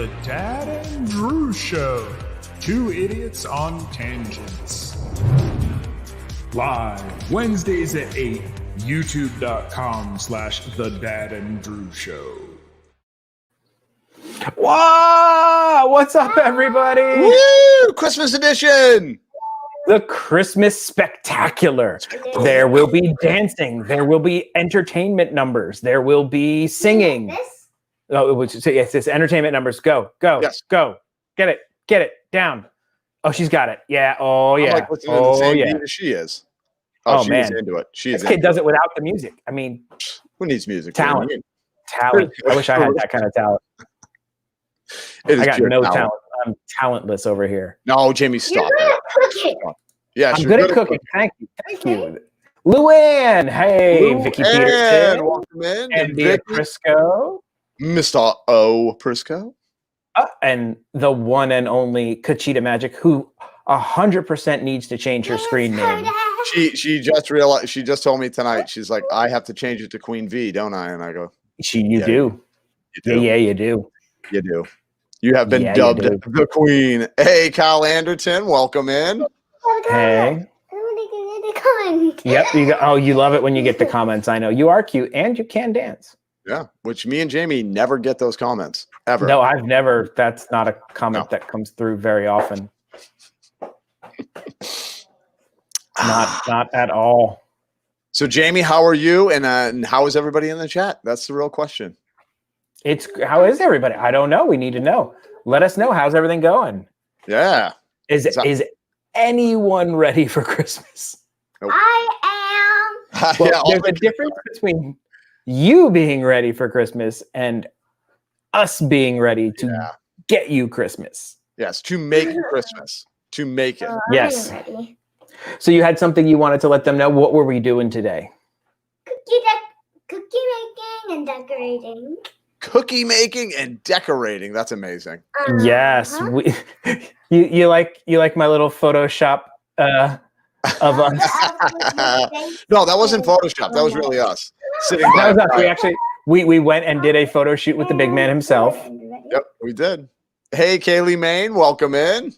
The Dad and Drew Show. Two idiots on tangents. Live Wednesdays at 8. YouTube.com/The Dad and Drew Show. Wow! What's up, everybody? Woo! Christmas edition! The Christmas Spectacular. There will be dancing. There will be entertainment numbers. There will be singing. Oh, yes, it's entertainment numbers. Go, Yes. go. Get it, down. Oh, she's got it. Yeah. Oh, yeah. I'm like listening to the same beat as she is. Oh, she man. is into it. This kid does it without the music. I mean, who needs music? Talent. I wish I had that kind of talent. I got no talent. I'm talentless over here. No, Jamie, stop it. Yeah, I'm good at cooking. Thank you. Luann. Hey, Vicky Peterson. Welcome in. And Vicky Prisco. Mr. O. Prisco. And the one and only Kachita Magic, who 100% needs to change her screen name. She just realized. She just told me tonight. She's like, I have to change it to Queen V, don't I? And I go, You do. Yeah, you do. You do. You have been dubbed the Queen. Hey, Kyle Anderton, welcome in. Hey. Yep. You love it when you get the comments. I know you are cute and you can dance. Yeah, which me and Jamie never get those comments ever. No, I've never. That's not a comment that comes through very often. Not at all. So, Jamie, how are you? And how is everybody in the chat? That's the real question. How is everybody? I don't know. We need to know. Let us know. How's everything going? Yeah. Is anyone ready for Christmas? Nope. I am. Well, there's a difference between you being ready for Christmas and us being ready to get you Christmas. Yes, to make Christmas. To make it. Yes. So you had something you wanted to let them know. What were we doing today? Cookie making and decorating. Cookie making and decorating. That's amazing. Yes. You like my little Photoshop of us. No, that wasn't Photoshop. That was really us. Sitting that was us. We went and did a photo shoot with the big man himself. Yep, we did. Hey, Kaylee Main, welcome in.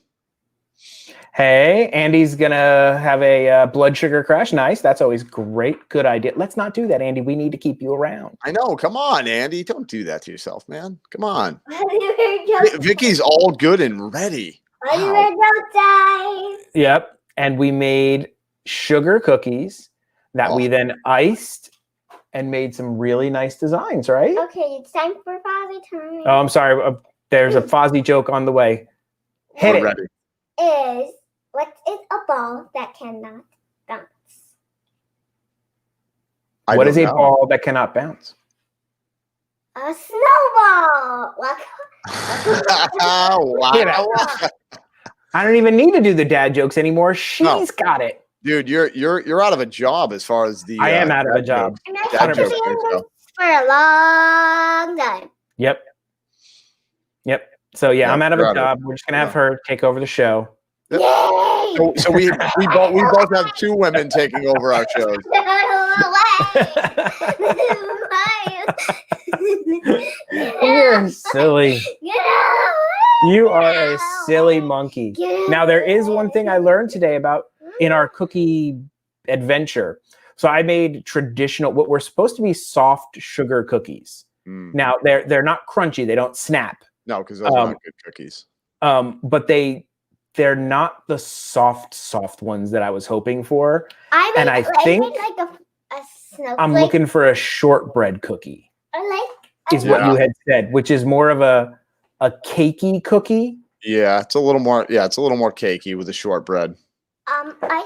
Hey, Andy's gonna have a blood sugar crash. Nice. That's always great. Good idea. Let's not do that, Andy. We need to keep you around. I know. Come on, Andy. Don't do that to yourself, man. Come on. Vicky's all good and ready. Wow. Yep. And we made sugar cookies that we then iced and made some really nice designs, right? Okay, it's time for Fozzie time. Oh, I'm sorry. There's a Fozzie joke on the way. Hit it. Ready. What is a ball that cannot bounce? What is a ball that cannot bounce? A snowball. Wow. I don't even need to do the dad jokes anymore. She's got it. Dude, you're out of a job as far as the. I am out of a job. And I've been for a long time. Yep. So I'm out of a job. We're just gonna have her take over the show. Yep. So we both have two women taking over our shows. You're silly. You are a silly monkey. Now there is one thing I learned today about in our cookie adventure. So I made traditional, what were supposed to be soft sugar cookies. Now they're not crunchy. They don't snap. No, because those are not good cookies. But they're not the soft ones that I was hoping for. I think like a snowflake. I'm looking for a shortbread cookie. Is what you had said, which is more of a cakey cookie. Yeah, it's a little more cakey with the shortbread.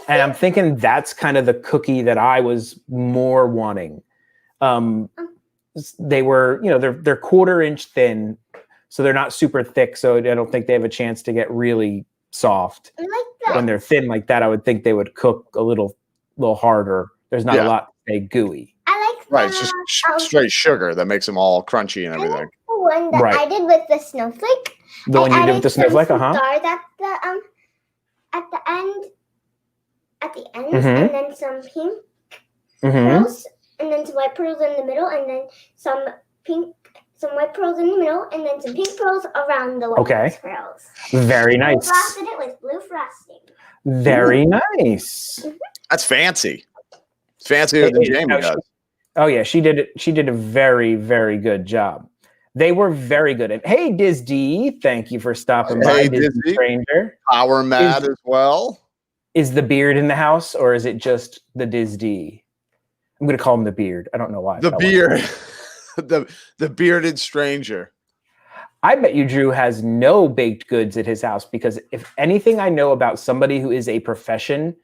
And I'm thinking that's kind of the cookie that I was more wanting. They were, they're 1/4 inch thin, so they're not super thick. So I don't think they have a chance to get really soft. When they're thin like that, I would think they would cook a little harder. There's not a lot to say gooey. Right, it's just straight sugar that makes them all crunchy and everything. I like the one that I did with the snowflake. The one you did with the snowflake, stars at the end, and then some pink pearls, and then some white pearls in the middle, and then some pink some white pearls in the middle, and then some pink pearls around the white pearls. Very nice. I frosted it with blue frosting. Very nice. That's fancy. It's fancier than Jamie does. She did it. She did a very, very good job. They were very good. And hey, Disney, thank you for stopping by, Disney Stranger. Power Mad as well. Is the beard in the house, or is it just the Disney? I'm going to call him the beard. I don't know why. The beard. the bearded stranger. I bet you Drew has no baked goods at his house, because if anything I know about somebody who is a profession,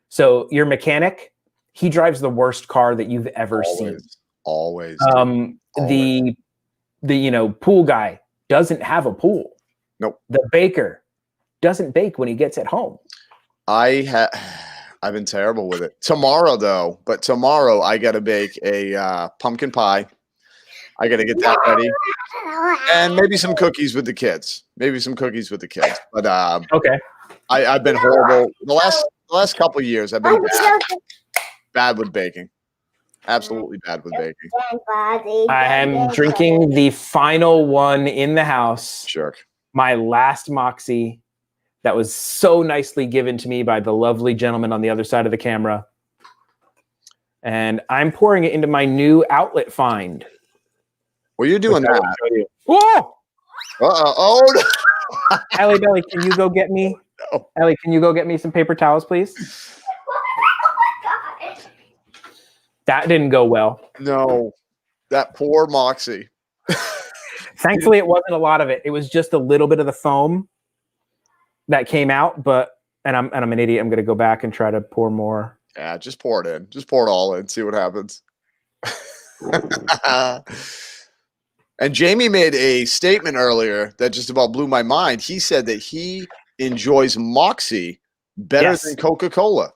so your mechanic, he drives the worst car that you've ever seen. Always. The pool guy doesn't have a pool. Nope. The baker doesn't bake when he gets at home. I've been terrible with it. Tomorrow I got to bake a pumpkin pie. I got to get that ready, and maybe some cookies with the kids. But okay, I've been horrible the last couple of years. I've been bad with baking. Absolutely bad with baking. I am drinking the final one in the house. Sure. My last Moxie that was so nicely given to me by the lovely gentleman on the other side of the camera. And I'm pouring it into my new outlet find. Well, you're doing that. Whoa! Oh, no. Ellie, can you go get me? No. Ellie, can you go get me some paper towels, please? That didn't go well. No, that poor Moxie. Thankfully, it wasn't a lot of it. It was just a little bit of the foam that came out. And I'm an idiot. I'm going to go back and try to pour more. Yeah, just pour it in. Just pour it all in. See what happens. And Jamie made a statement earlier that just about blew my mind. He said that he enjoys Moxie better than Coca-Cola.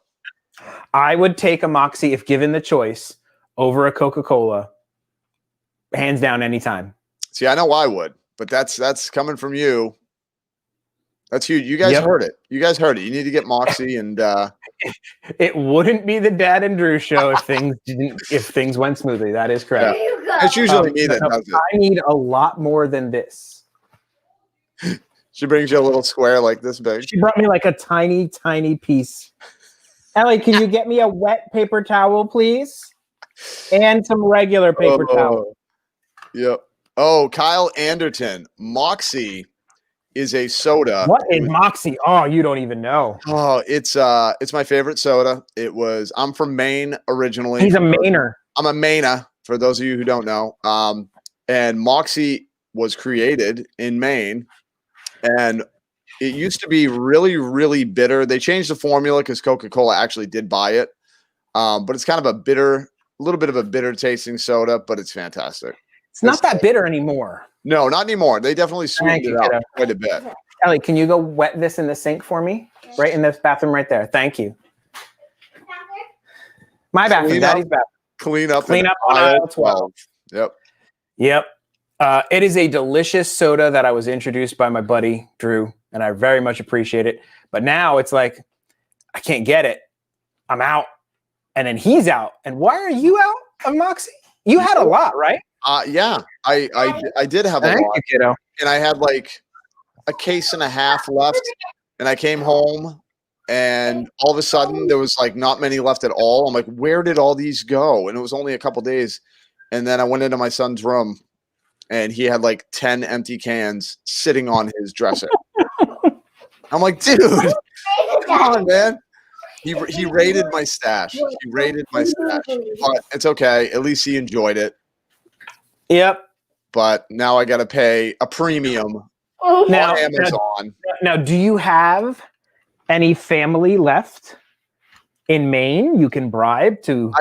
I would take a Moxie if given the choice over a Coca-Cola, hands down, anytime. See, I know I would, but that's coming from you. That's huge. You guys heard it. You need to get Moxie, and it wouldn't be the Dad and Drew show if things went smoothly. That is correct. It's usually me that does it. I need a lot more than this. She brings you a little square like this big. She brought me like a tiny, tiny piece. Ellie, can you get me a wet paper towel, please? And some regular paper towel. Yep. Oh, Kyle Anderton. Moxie is a soda. What is Moxie? Oh, you don't even know. Oh, it's my favorite soda. I'm from Maine originally. He's a Mainer. I'm a Mainer, for those of you who don't know. And Moxie was created in Maine, and it used to be really, really bitter. They changed the formula because Coca-Cola actually did buy it. But it's kind of a little bit of a bitter tasting soda, but it's fantastic. It's not that bitter anymore. No, not anymore. They definitely sweetened it up quite a bit. Ellie, can you go wet this in the sink for me? Right in this bathroom right there. Thank you. My bathroom, Daddy's bathroom. Clean up on aisle 12. Yep. It is a delicious soda that I was introduced by my buddy, Drew, and I very much appreciate it. But now it's like, I can't get it. I'm out. And then he's out. And why are you out of Moxie? You had a lot, right? Yeah, I did have a lot. You, kiddo. And I had like a case and a half left. And I came home, and all of a sudden there was like not many left at all. I'm like, where did all these go? And it was only a couple days. And then I went into my son's room, and he had like 10 empty cans sitting on his dresser. I'm like, dude, come on, man. He raided my stash. But it's okay. At least he enjoyed it. Yep. But now I got to pay a premium on Amazon. Now, do you have any family left in Maine you can bribe to?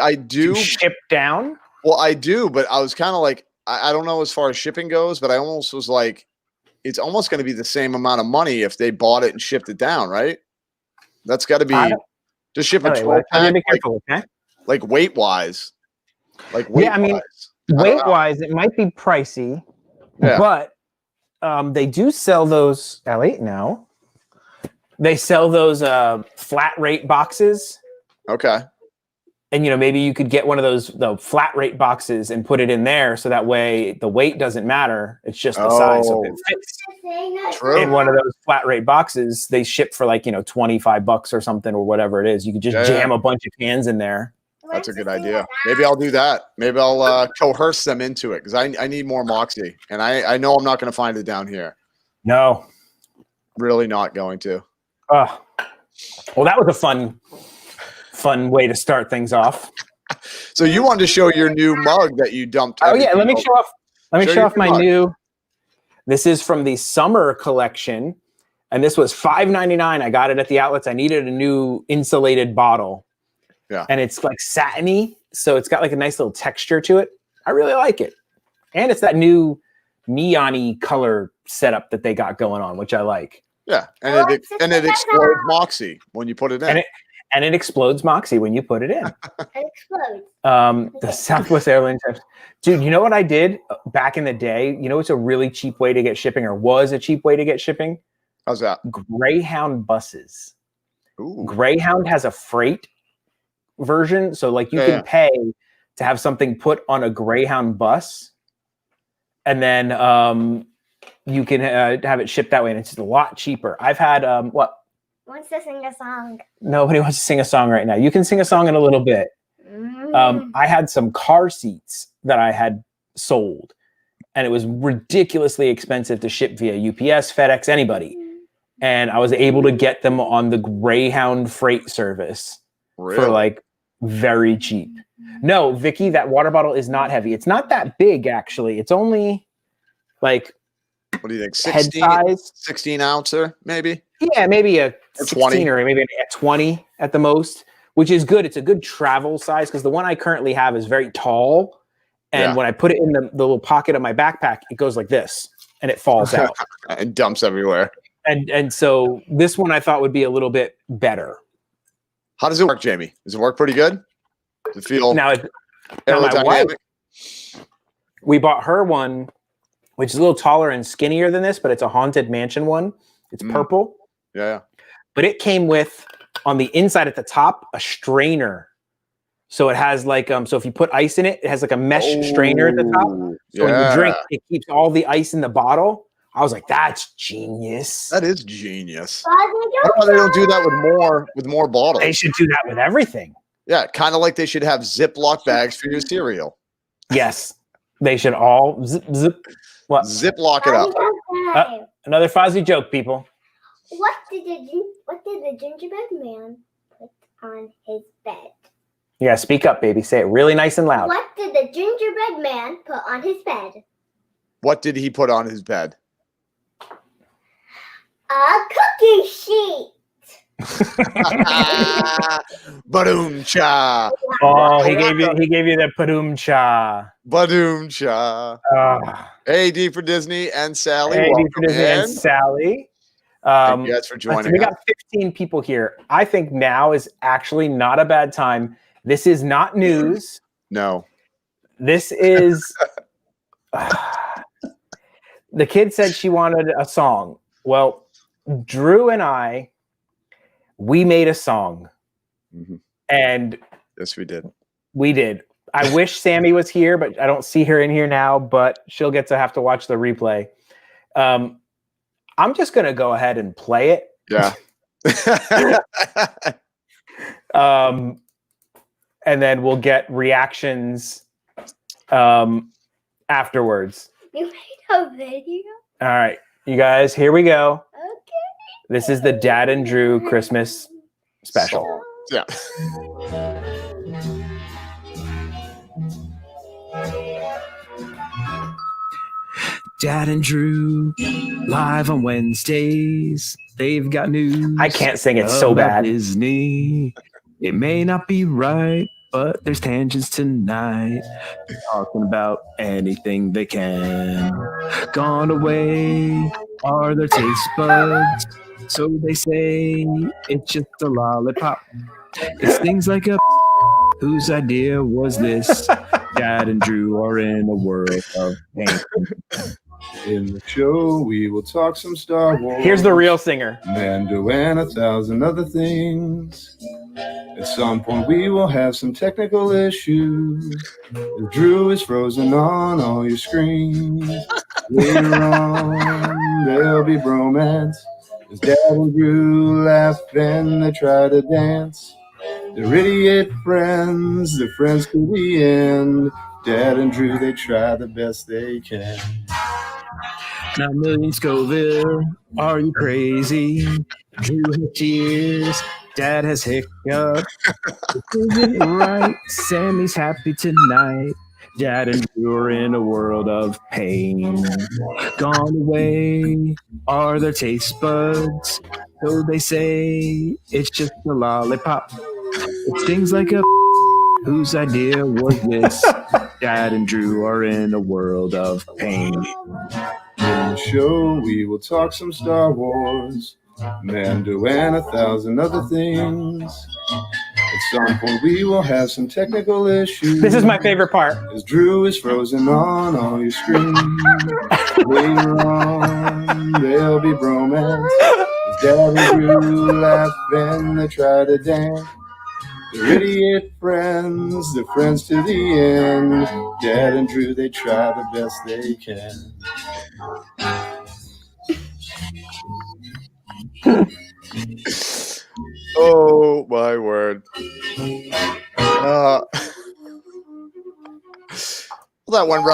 I do ship down. Well, I do, but I was kind of like, I don't know as far as shipping goes, but I almost was like, it's almost going to be the same amount of money if they bought it and shipped it down, right? That's got to be just ship a 12-pack. Be careful, okay? Like weight wise, weight wise, it might be pricey, but they do sell those. Ellie, now they sell those flat rate boxes. Okay. And, maybe you could get one of those flat rate boxes and put it in there. So that way the weight doesn't matter. It's just the size. So if it fits True. in one of those flat rate boxes, they ship for like, $25 or something or whatever it is. You could just jam a bunch of cans in there. That's a good idea. Maybe I'll do that. Maybe I'll coerce them into it because I need more Moxie. And I know I'm not going to find it down here. No. Really not going to. Well, that was a fun way to start things off. So you wanted to show your new mug that you dumped. Oh yeah, let me show off. Show off my mug. new. This is from the summer collection, and this was $5.99. I got it at the outlets. I needed a new insulated bottle. Yeah, and it's like satiny, so it's got like a nice little texture to it. I really like it, and it's that new neon-y color setup that they got going on, which I like. Yeah, and it explodes Moxie when you put it in. And it explodes Moxie when you put it in. It explodes. The Southwest Airlines. Dude, you know what I did back in the day? It's a really cheap way to get shipping, or was a cheap way to get shipping? How's that? Greyhound buses. Ooh. Greyhound has a freight version. So like you can pay to have something put on a Greyhound bus. And then you can have it shipped that way. And it's just a lot cheaper. I've had, Wants to sing a song. Nobody wants to sing a song right now. You can sing a song in a little bit. I had some car seats that I had sold, and it was ridiculously expensive to ship via UPS, FedEx, anybody. And I was able to get them on the Greyhound freight service for like very cheap. No, Vicky, that water bottle is not heavy. It's not that big, actually. It's only like, what do you think? 16 ouncer, maybe? Yeah, maybe a 16 20. or maybe a 20 at the most, which is good. It's a good travel size because the one I currently have is very tall. And when I put it in the little pocket of my backpack, it goes like this and it falls out. And dumps everywhere. And so this one I thought would be a little bit better. How does it work, Jamie? Does it work pretty good? Does it feel now my wife, we bought her one, which is a little taller and skinnier than this, but it's a Haunted Mansion one. It's purple. Yeah. But it came with, on the inside at the top, a strainer. So it has like, so if you put ice in it, it has like a mesh strainer at the top. So when you drink, it keeps all the ice in the bottle. I was like, that's genius. That is genius. Why they don't do that with more bottles? They should do that with everything. Yeah, kind of like they should have Ziploc bags for your cereal. Yes. They should all zip. What? Ziploc it up. Another Fozzie joke, people. What did the gingerbread man put on his bed? Yeah, speak up, baby. Say it really nice and loud. What did the gingerbread man put on his bed? What did he put on his bed? A cookie sheet. Badoom cha. Oh, he gave you the padoom cha. Badoom cha. Hey, D for Disney and Sally. Hey, D for Disney and Sally. Thank you guys for joining. We got 15 people here. I think now is actually not a bad time. This is not news. No. This is the kid said she wanted a song. Well, Drew and I, we made a song. And yes, we did. We did. I wish Sammy was here, but I don't see her in here now, but she'll get to have to watch the replay. I'm just going to go ahead and play it. Yeah. And then we'll get reactions afterwards. You made a video? All right, you guys, here we go. Okay. This is the Dad and Drew Christmas special. Yeah. Dad and Drew live on Wednesdays. They've got news. I can't sing it so bad. Disney. It may not be right, but there's tangents tonight. Talking about anything they can. Gone away are their taste buds. So they say it's just a lollipop. It's things like a whose idea was this? Dad and Drew are in a world of pain. In the show, we will talk some Star Wars. Here's the real singer. Mando and 1,000 other things. At some point we will have some technical issues. Drew is frozen on all your screens. Later on, there'll be bromance. As Dad and Drew laugh and they try to dance. They're idiot friends, they're friends to the end. Dad and Drew, they try the best they can. Now, Million Scoville, are you crazy? Drew has cheers, Dad has hiccup. Isn't right, Sammy's happy tonight. Dad and Drew are in a world of pain. Gone away are their taste buds. So they say it's just a lollipop. It stings like a whose idea was this? Dad and Drew are in a world of pain. In the show, we will talk some Star Wars, Mando, and 1,000 other things. At some point, we will have some technical issues. This is my favorite part. As Drew is frozen on all your screens. Later on, there'll be bromance. As Dad and Drew laugh and they try to dance. They're idiot friends, they're friends to the end. Dad and Drew, they try the best they can. Oh my word. Well, that went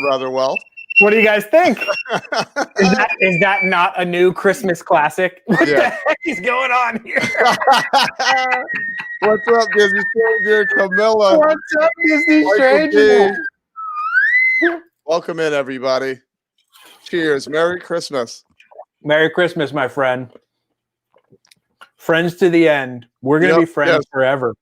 rather well. What do you guys think? Is that not a new Christmas classic? What the heck is going on here? What's up, Disney Stranger? Camilla. What's up, Disney Stranger? Welcome in, everybody. Cheers. Merry Christmas. Merry Christmas, my friend. Friends to the end. We're going to be friends forever.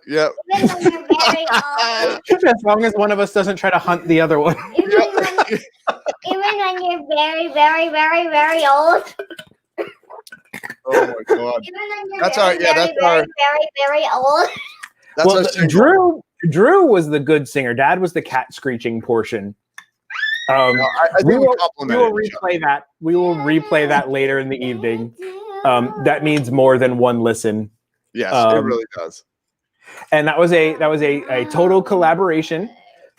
Yep. Even when you're very old. As long as one of us doesn't try to hunt the other one. Even when you're very, very, very, very old. Oh my God. Even when you're That's very, our- yeah, very, that's very, our- very, very old. That's Well, our single. Drew was the good singer. Dad was the cat screeching portion. I think we we will complimented each other. replay that. We will replay that later in the evening. That means more than one listen. Yes, it really does. And that was a total collaboration.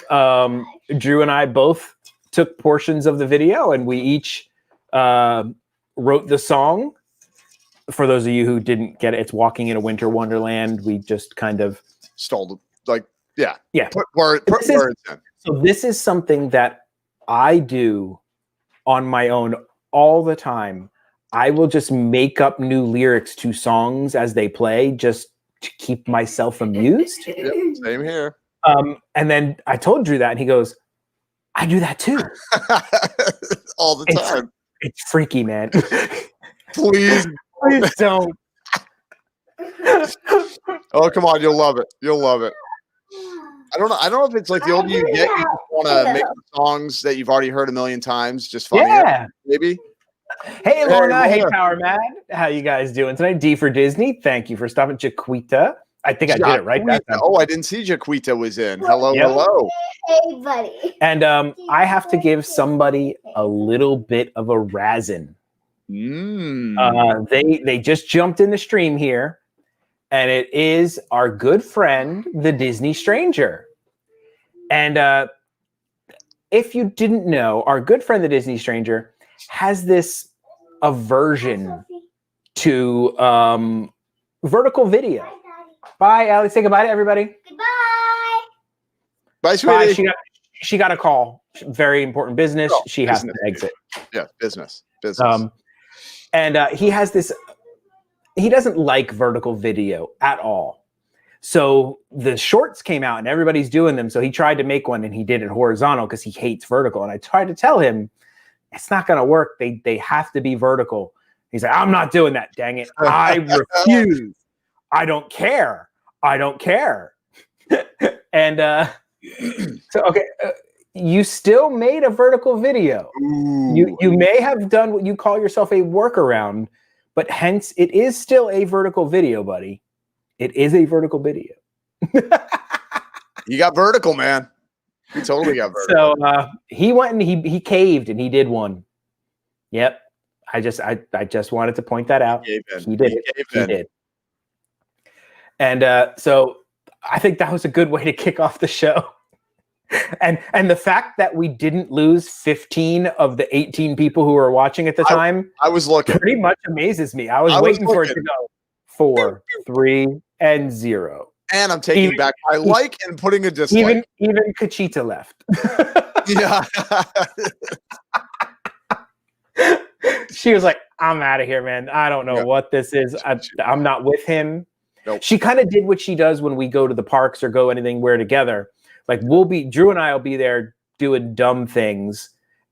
Drew and I both took portions of the video, and we each wrote the song. For those of you who didn't get it, it's "Walking in a Winter Wonderland." We just kind of Stole like yeah. Put words in. So this is something that I do on my own all the time. I will just make up new lyrics to songs as they play, just to keep myself amused. Yep, same here. And then I told Drew that, and he goes, "I do that too." All the time. It's freaky, man. Please. Please don't. Oh, come on. You'll love it. I don't know if it's like the older you get, you just want to make songs that you've already heard a million times, just funnier. Yeah. Maybe. Hey, Lorna. Hey, Lorna. Power Mad. How you guys doing tonight? D for Disney. Thank you for stopping. Jaquita. I think I did it right that time. Oh, I didn't see Jaquita was in. Hello, Yep. hello. Hey, buddy. And I have to give somebody a little bit of a razzin'. They just jumped in the stream here, and it is our good friend, the Disney Stranger. And if you didn't know, our good friend, the Disney Stranger, has this aversion to vertical video. Bye, Allie. Say goodbye to everybody. Goodbye. Bye, Bye. sweetie. She got a call. Very important business. Oh, She has business. to exit. Yeah, business. And he has this, he doesn't like vertical video at all. So the shorts came out and everybody's doing them. So he tried to make one and he did it horizontal because he hates vertical. And I tried to tell him, it's not going to work. They have to be vertical. He's like, I'm not doing that. Dang it. I refuse. I don't care. And so, okay. You still made a vertical video. Ooh. You may have done what you call yourself a workaround, but hence it is still a vertical video, buddy. It is a vertical video. You got vertical, man. You totally got vertical. So he went and he caved and he did one. Yep. I just wanted to point that out. He gave in. He did. He gave He in. did. And so I think that was a good way to kick off the show. And the fact that we didn't lose 15 of the 18 people who were watching at the time, I was looking. pretty much amazes me. I was waiting for it to go 4, 3, and 0. And I'm taking back my like and putting a dislike. Even Kachita left. Yeah. She was like, I'm out of here, man. I don't know what this is. I'm not with him. Nope. She kind of did what she does when we go to the parks or go anywhere together. Like Drew and I will be there doing dumb things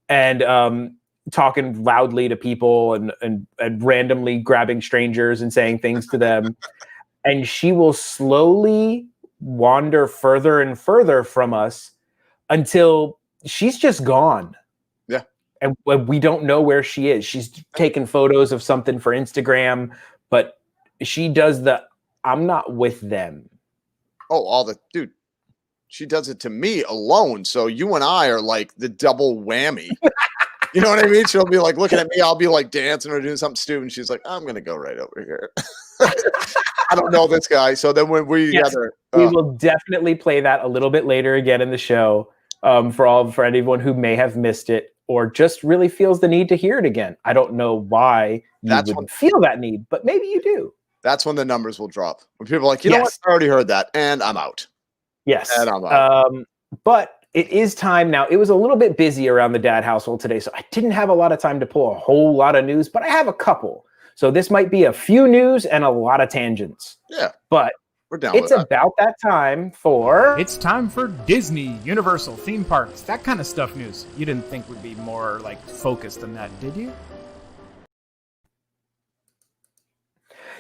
and talking loudly to people and randomly grabbing strangers and saying things to them. And she will slowly wander further and further from us until she's just gone. Yeah. And we don't know where she is. She's taking photos of something for Instagram, but she does I'm not with them. Oh, dude. She does it to me alone. So you and I are like the double whammy. You know what I mean? She'll be like looking at me. I'll be like dancing or doing something stupid. And she's like, I'm going to go right over here. I don't know this guy. So then when we're together. We will definitely play that a little bit later again in the show for anyone who may have missed it or just really feels the need to hear it again. I don't know why you would feel that need, but maybe you do. That's when the numbers will drop. When people are like, you know what? I already heard that and I'm out. Yes. And I'm out. But it is time now. It was a little bit busy around the dad household today, so I didn't have a lot of time to pull a whole lot of news, but I have a couple. So this might be a few news and a lot of tangents. Yeah. But we're down it's about that time for... It's time for Disney, Universal, theme parks, that kind of stuff news. You didn't think we'd be more like focused than that, did you?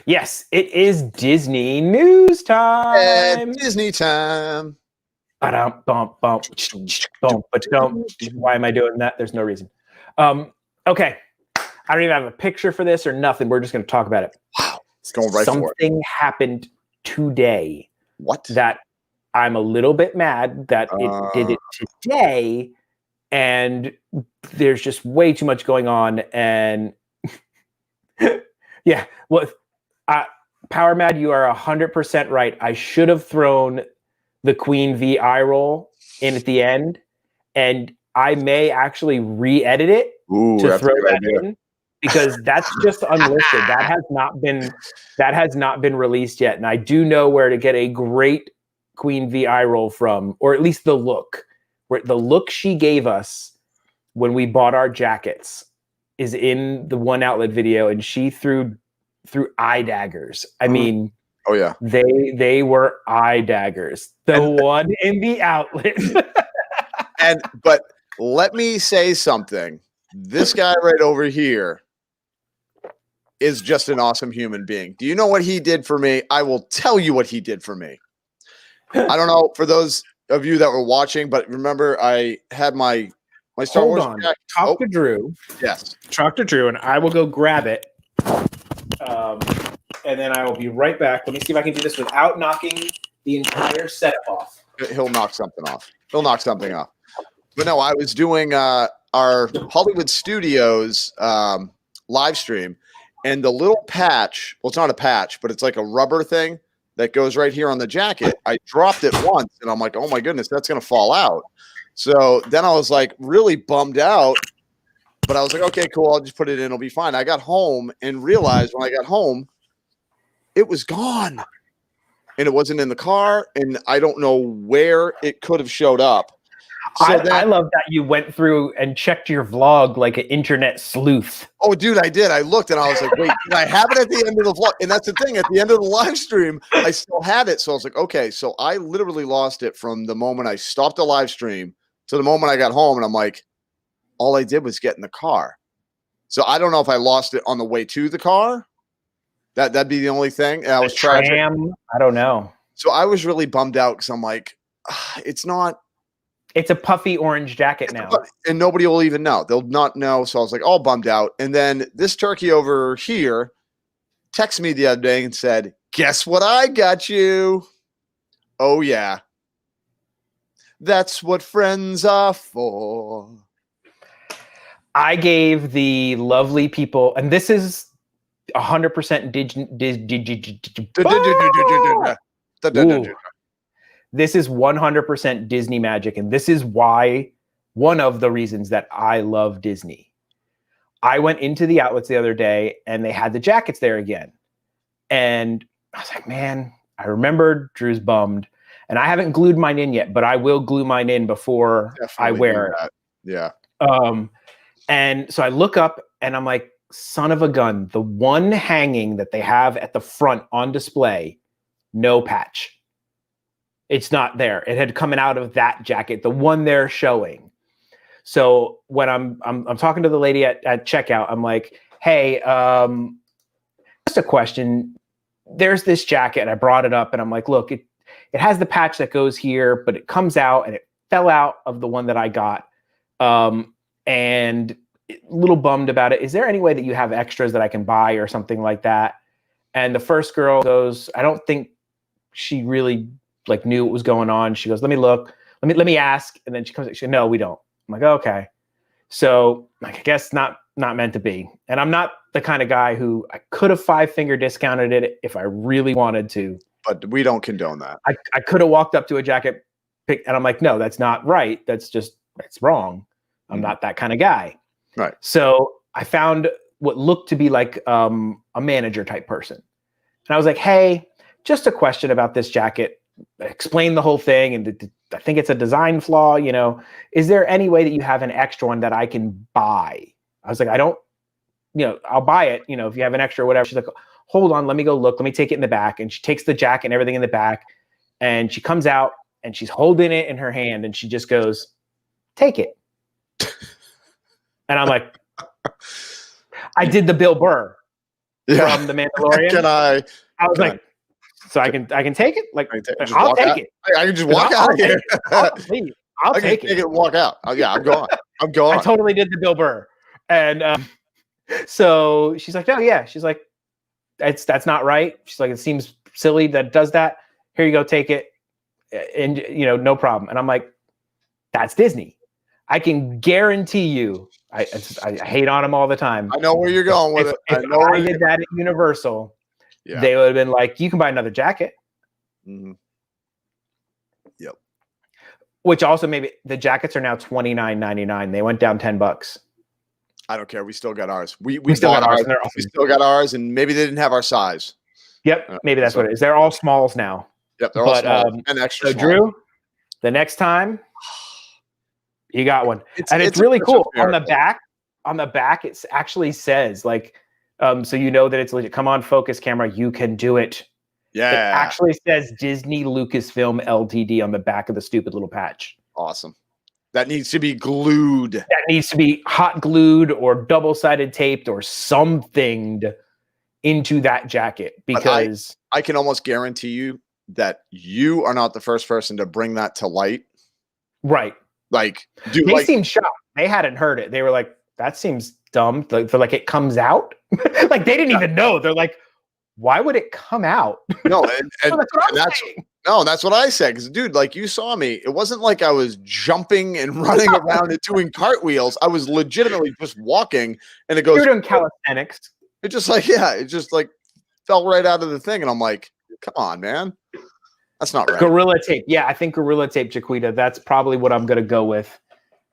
Yes, it is Disney news time. Disney time. Why am I doing that? There's no reason. Okay. I don't even have a picture for this or nothing. We're just going to talk about it. Wow. It's going right for it. Something happened today. What? That I'm a little bit mad that it did it today. And there's just way too much going on. And yeah, well, Power Mad, you are 100% right. I should have thrown the Queen V eye roll in at the end, and I may actually re-edit it to throw that in because that's just unlisted. That has not been released yet, and I do know where to get a great Queen V eye roll from, or at least the look she gave us when we bought our jackets is in the One Outlet video, and she threw eye daggers. I mean, oh yeah, they were eye daggers. The one in the outlet. But let me say something. This guy right over here is just an awesome human being. Do you know what he did for me? I will tell you what he did for me. I don't know for those of you that were watching, but remember I had my Star Wars jacket. Talk to Drew. Yes. Talk to Drew, and I will go grab it. And then I will be right back. Let me see if I can do this without knocking the entire setup off. He'll knock something off. But no, I was doing our Hollywood Studios live stream, and the little patch, well, it's not a patch, but it's like a rubber thing that goes right here on the jacket. I dropped it once, and I'm like, oh my goodness, that's going to fall out. So then I was like really bummed out. But I was like, okay, cool. I'll just put it in. It'll be fine. I got home and realized when I got home, it was gone. And it wasn't in the car. And I don't know where it could have showed up. So I love that you went through and checked your vlog like an internet sleuth. Oh, dude, I did. I looked and I was like, wait, did I have it at the end of the vlog? And that's the thing. At the end of the live stream, I still had it. So I was like, okay. So I literally lost it from the moment I stopped the live stream to the moment I got home. And I'm like, all I did was get in the car. So I don't know if I lost it on the way to the car. That'd be the only thing. And I was tragic. I don't know. So I was really bummed out because I'm like, it's not. It's a puffy orange jacket now. And nobody will even know. They'll not know. So I was like all bummed out. And then this turkey over here texted me the other day and said, guess what I got you? Oh, yeah. That's what friends are for. I gave the lovely people, and this is 100% This is 100% Disney magic, and this is why one of the reasons that I love Disney. I went into the outlets the other day, and they had the jackets there again, and I was like, man, I remembered Drew's bummed, and I haven't glued mine in yet, but I will glue mine in before I wear it. Yeah. And so I look up, and I'm like, son of a gun, the one hanging that they have at the front on display, no patch. It's not there. It had coming out of that jacket, the one they're showing. So when I'm talking to the lady at checkout, I'm like, hey, just a question. There's this jacket. I brought it up, and I'm like, look, it has the patch that goes here, but it comes out, and it fell out of the one that I got. And a little bummed about it. Is there any way that you have extras that I can buy or something like that? And the first girl goes, I don't think she really like knew what was going on. She goes, let me look, let me ask. And then she comes, she goes, no, we don't. I'm like, okay. So I guess not meant to be. And I'm not the kind of guy who I could have 5-finger discounted it if I really wanted to. But we don't condone that. I could have walked up to a jacket pick, and I'm like, no, that's not right. That's wrong. I'm not that kind of guy. Right. So I found what looked to be like a manager type person. And I was like, hey, just a question about this jacket. Explain the whole thing. And I think it's a design flaw. You know, is there any way that you have an extra one that I can buy? I was like, I don't, I'll buy it. You know, if you have an extra or whatever. She's like, hold on, let me go look. Let me take it in the back. And she takes the jacket and everything in the back. And she comes out and she's holding it in her hand. And she just goes, take it. And I'm like, I did the Bill Burr from The Mandalorian. I was like, so I can take it? Like, I'll take it. I can just walk out of here. I'll take it. Take it and walk out. Oh, yeah, I'm going. I'm going. I totally did the Bill Burr. And so she's like, oh, yeah. She's like, that's not right. She's like, it seems silly that it does that. Here you go, take it. And, no problem. And I'm like, that's Disney. I can guarantee you, I hate on them all the time. I know where you're going with it. If I did that at Universal, they would have been like, you can buy another jacket. Mm-hmm. Yep. Which also maybe the jackets are now $29.99. They went down $10. I don't care. We still got ours. We still got ours. Awesome. We still got ours, and maybe they didn't have our size. Yep. Maybe that's what it is. They're all smalls now. Yep. They're all small and extra small. Drew, the next time, you got one. It's really cool. On the back, it actually says like, so that it's legit. Come on, focus camera. You can do it. Yeah. It actually says Disney Lucasfilm Ltd. on the back of the stupid little patch. Awesome. That needs to be glued. That needs to be hot glued or double-sided taped or something into that jacket, because I can almost guarantee you that you are not the first person to bring that to light. Right. Like, dude, they seemed shocked. They hadn't heard it. They were like, that seems dumb. Like it comes out. Like they didn't even know. They're like, why would it come out? No, that's what I said. Because, dude, like you saw me. It wasn't like I was jumping and running around and doing cartwheels. I was legitimately just walking, and it goes. You're doing calisthenics. It just like fell right out of the thing, and I'm like, come on, man. That's not right. Gorilla tape. Yeah, I think Gorilla tape, Jaquita. That's probably what I'm going to go with.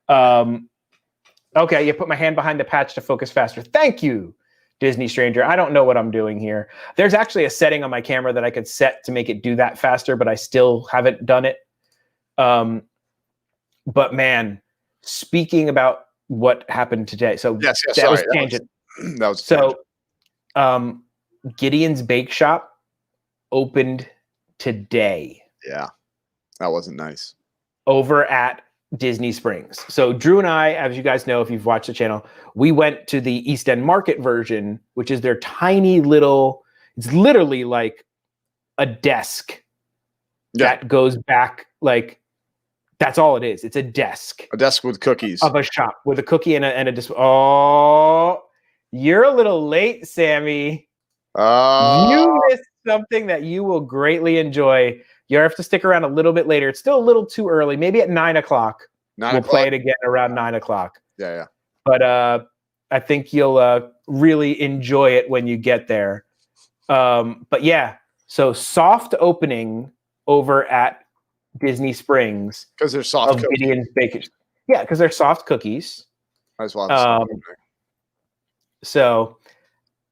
Okay, you put my hand behind the patch to focus faster. Thank you, Disney Stranger. I don't know what I'm doing here. There's actually a setting on my camera that I could set to make it do that faster, but I still haven't done it. But man, speaking about what happened today. So yes, that was tangent. That was so Gideon's Bake Shop opened today. Yeah, that wasn't nice. Over at Disney Springs. So Drew and I, as you guys know, if you've watched the channel, we went to the East End Market version, which is their tiny little, it's literally like a desk that goes back, like, that's all it is. It's a desk. A desk with cookies. Of a shop with a cookie and a display. Oh, you're a little late, Sammy. You missed something that you will greatly enjoy. You have to stick around a little bit later. It's still a little too early. Maybe at 9 o'clock. We'll play it again around 9 o'clock. Yeah. But I think you'll really enjoy it when you get there. But yeah, so soft opening over at Disney Springs Because they're soft of cookies. Gideon's Bacon. Yeah, because they're soft cookies. Might as well have a soft opening. So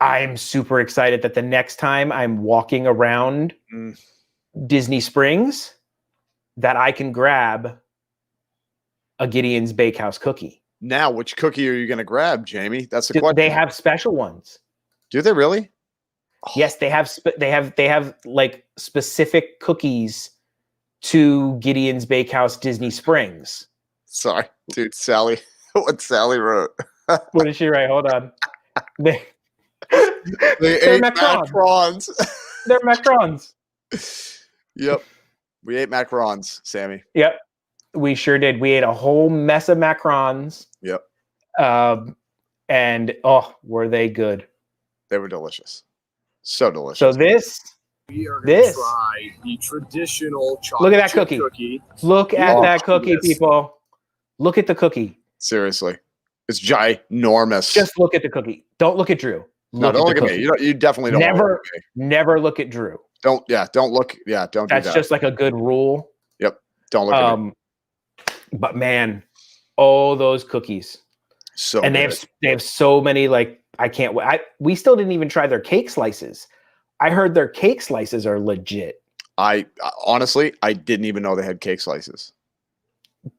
I'm super excited that the next time I'm walking around Disney Springs, that I can grab a Gideon's Bakehouse cookie. Now, which cookie are you going to grab, Jamie? That's the question. They have special ones. Do they really? Yes, they have. They have like specific cookies to Gideon's Bakehouse Disney Springs. Sorry, dude. Sally, what Sally wrote. What did she write? Hold on. They They're ate macarons. They're macarons. Yep. We ate macarons, Sammy. Yep. We sure did. We ate a whole mess of macarons. Yep. And were they good? They were delicious. So delicious. So we are going to try the traditional chocolate look at that chip cookie. Look at that cookie, yes. people. Look at the cookie. Seriously. It's ginormous. Just look at the cookie. Don't look at Drew. No, don't look at me. You definitely don't never look at Drew. Don't look. Yeah, don't do that. That's just like a good rule. Yep. Don't look at me. But man, those cookies. So and good. they have so many, like, I can't wait. We still didn't even try their cake slices. I heard their cake slices are legit. I honestly didn't even know they had cake slices.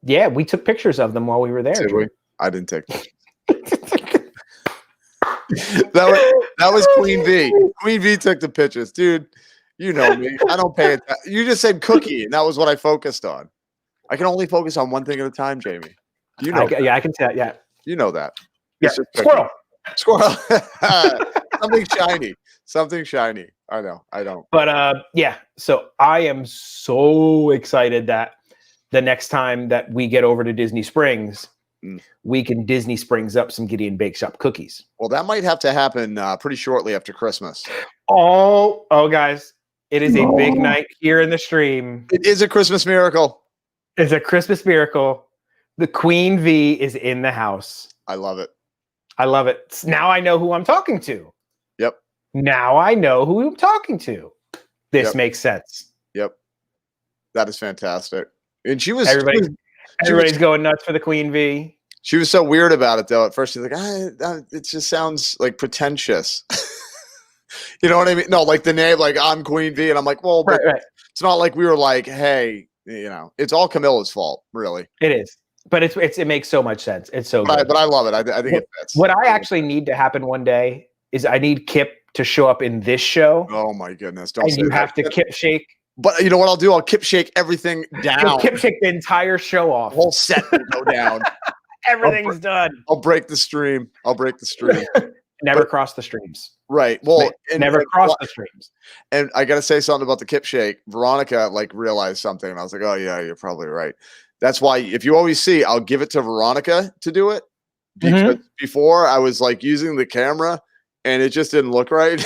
Yeah, we took pictures of them while we were there. Did we? I didn't take pictures. that was Queen V. Queen V took the pictures, dude. You know me. I don't pay it. You just said cookie, and that was what I focused on. I can only focus on one thing at a time, Jamie. You know. Yeah, I can tell. Yeah, you know that. Yeah, squirrel. Something shiny. I know. I don't. But yeah. So I am so excited that the next time that we get over to Disney Springs, we can Disney Springs up some Gideon Bake Shop cookies. Well, that might have to happen pretty shortly after Christmas. Oh, guys, it is a big night here in the stream. It is a Christmas miracle. It's a Christmas miracle. The Queen V is in the house. I love it. I love it. Now I know who I'm talking to. Yep. Now I know who I'm talking to. This makes sense. Yep. That is fantastic. And everybody's going nuts for the Queen V. She was so weird about it, though. At first, she's like, it just sounds like pretentious. You know what I mean? No, like the name, like I'm Queen V. And I'm like, well, but right. It's not like we were like, hey, it's all Camilla's fault, really. It is. But it makes so much sense. It's so good. But I love it. I think it fits. What I actually need to happen one day is I need Kip to show up in this show. Oh, my goodness. You have to Kip shake. But you know what I'll do? I'll Kip shake everything down. You'll Kip shake the entire show off. The whole set will go down. Everything's done. I'll break the stream. Never cross the streams. Right. Well, never cross the streams. And I got to say something about the Kip shake. Veronica realized something, and I was like, oh yeah, you're probably right. That's why if you always see, I'll give it to Veronica to do it. Because before I was using the camera and it just didn't look right.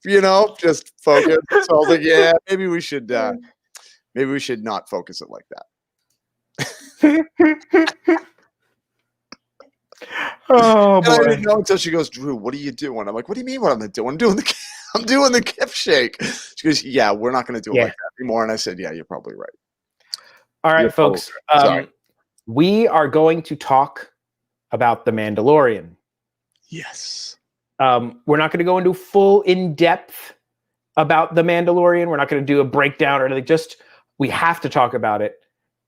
Just focus. So I was like, yeah, maybe we should not focus it like that. Oh boy! I didn't know until she goes, Drew, what are you doing? I'm like, what do you mean? What I'm doing? I'm doing the Kip shake. She goes, yeah, we're not going to do it like that anymore. And I said, yeah, you're probably right. All right, folks. We are going to talk about The Mandalorian. Yes. We're not going to go into full in-depth about The Mandalorian. We're not going to do a breakdown or anything. Just we have to talk about it.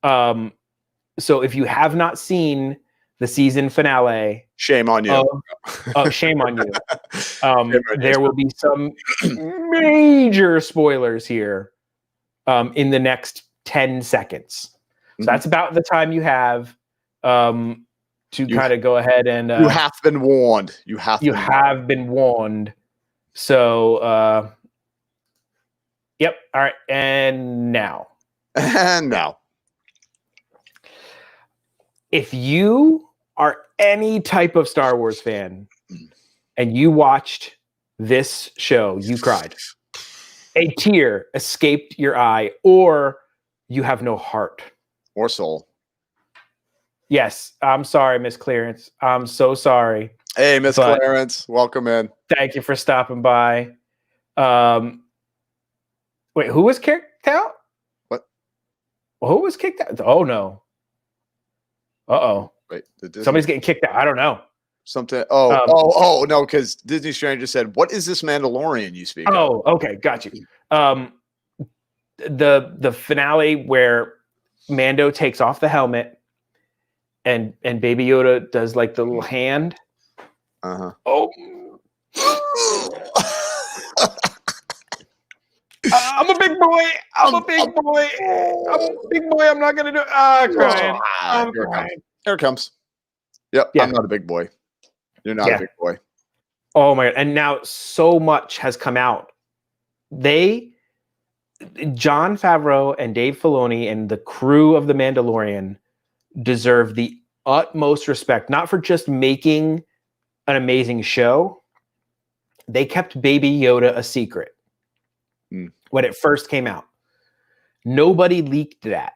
So if you have not seen the season finale, shame on you. Shame on you. There will be some major spoilers here in the next 10 seconds. So that's about the time you have to kind of go ahead and you have been warned. You have been warned. So yep. All right. And now. If you are any type of Star Wars fan and you watched this show, you cried. A tear escaped your eye, or you have no heart or soul. Yes, I'm sorry, Miss Clearance. I'm so sorry. Hey, Miss But- Clarence, welcome in. Thank you for stopping by. Wait, who was kicked out? What? Who was kicked out? Oh no. Uh-oh. Wait, the Disney, Somebody's getting kicked out. I don't know. something. Um, No, because Disney Stranger said, "What is this Mandalorian you speak of?" Oh, okay, got you. The finale where Mando takes off the helmet and Baby Yoda does like the little hand. Uh-huh. Oh, I'm a big boy. I'm a big boy. I'm a big boy. I'm not gonna do. Crying. I'm Here it comes. crying. Here it comes. Yep, Yeah. I'm not a big boy. You're not Yeah. a big boy. Oh my god! And now so much has come out. Jon Favreau and Dave Filoni and the crew of The Mandalorian deserve the utmost respect, not for just making an amazing show. They kept Baby Yoda a secret when it first came out. Nobody leaked that.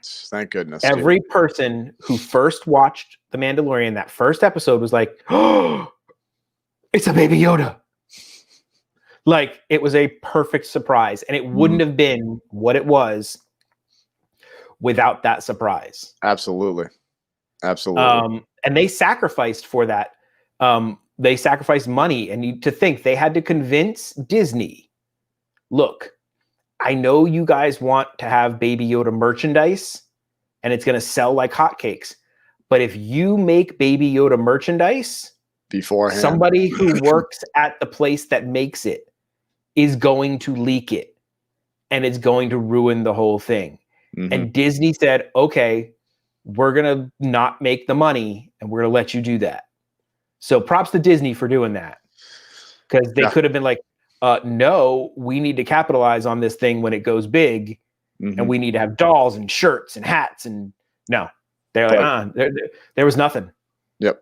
Thank goodness. Every person who first watched The Mandalorian, that first episode, was like, "Oh, it's a Baby Yoda." Like, it was a perfect surprise, and it wouldn't have been what it was without that surprise. Absolutely. Absolutely. And they sacrificed for that. They sacrificed money, and to think they had to convince Disney, look, I know you guys want to have Baby Yoda merchandise, and it's going to sell like hotcakes. But if you make Baby Yoda merchandise, Beforehand. somebody who works at the place that makes it is going to leak it, and it's going to ruin the whole thing. Mhm. And Disney said, okay, we're going to not make the money, and we're going to let you do that. So props to Disney for doing that. Because they could have been like, no, we need to capitalize on this thing when it goes big, and we need to have dolls and shirts and hats. And no, they're like, there was nothing. Yep.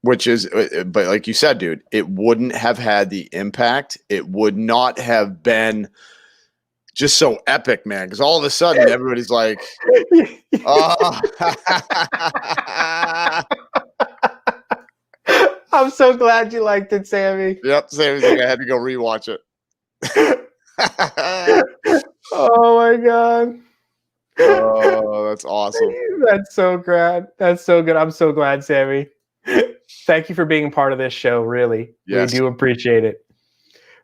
Which is, but like you said, dude, it wouldn't have had the impact. It would not have been just so epic, man. Because all of a sudden, everybody's like, oh. I'm so glad you liked it, Sammy. Yep, same thing. I had to go rewatch it. Oh my god. Oh, that's awesome. That's so great. That's so good. I'm so glad, Sammy. Thank you for being part of this show. Really, Yes. we do appreciate it.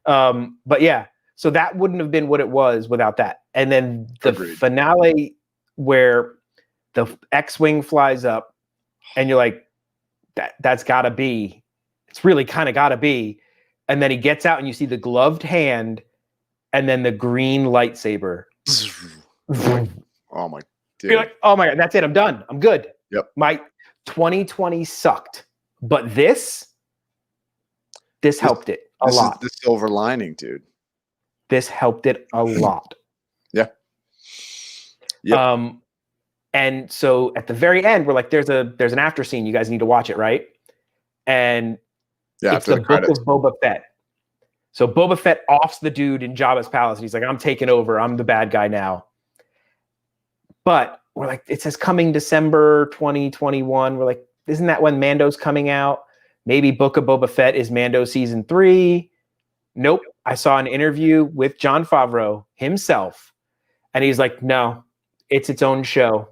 But yeah, so that wouldn't have been what it was without that. And then the finale where the X-wing flies up, and you're like, that's gotta be. It's really kind of gotta be. And then he gets out, and you see the gloved hand, and then the green lightsaber. Oh my dude. You're like, oh my god, that's it. I'm done. I'm good. Yep. My 2020 sucked, but this helped it a lot. This is the silver lining, dude. This helped it a lot. Yeah. Yep. And so at the very end, we're like, there's an after scene. You guys need to watch it, right? And yeah, it's the book of Boba Fett. So Boba Fett offs the dude in Jabba's palace, and he's like, I'm taking over. I'm the bad guy now. But we're like, it says coming December 2021. We're like, isn't that when Mando's coming out? Maybe Book of Boba Fett is Mando season 3. Nope. I saw an interview with Jon Favreau himself, and he's like, no, it's its own show.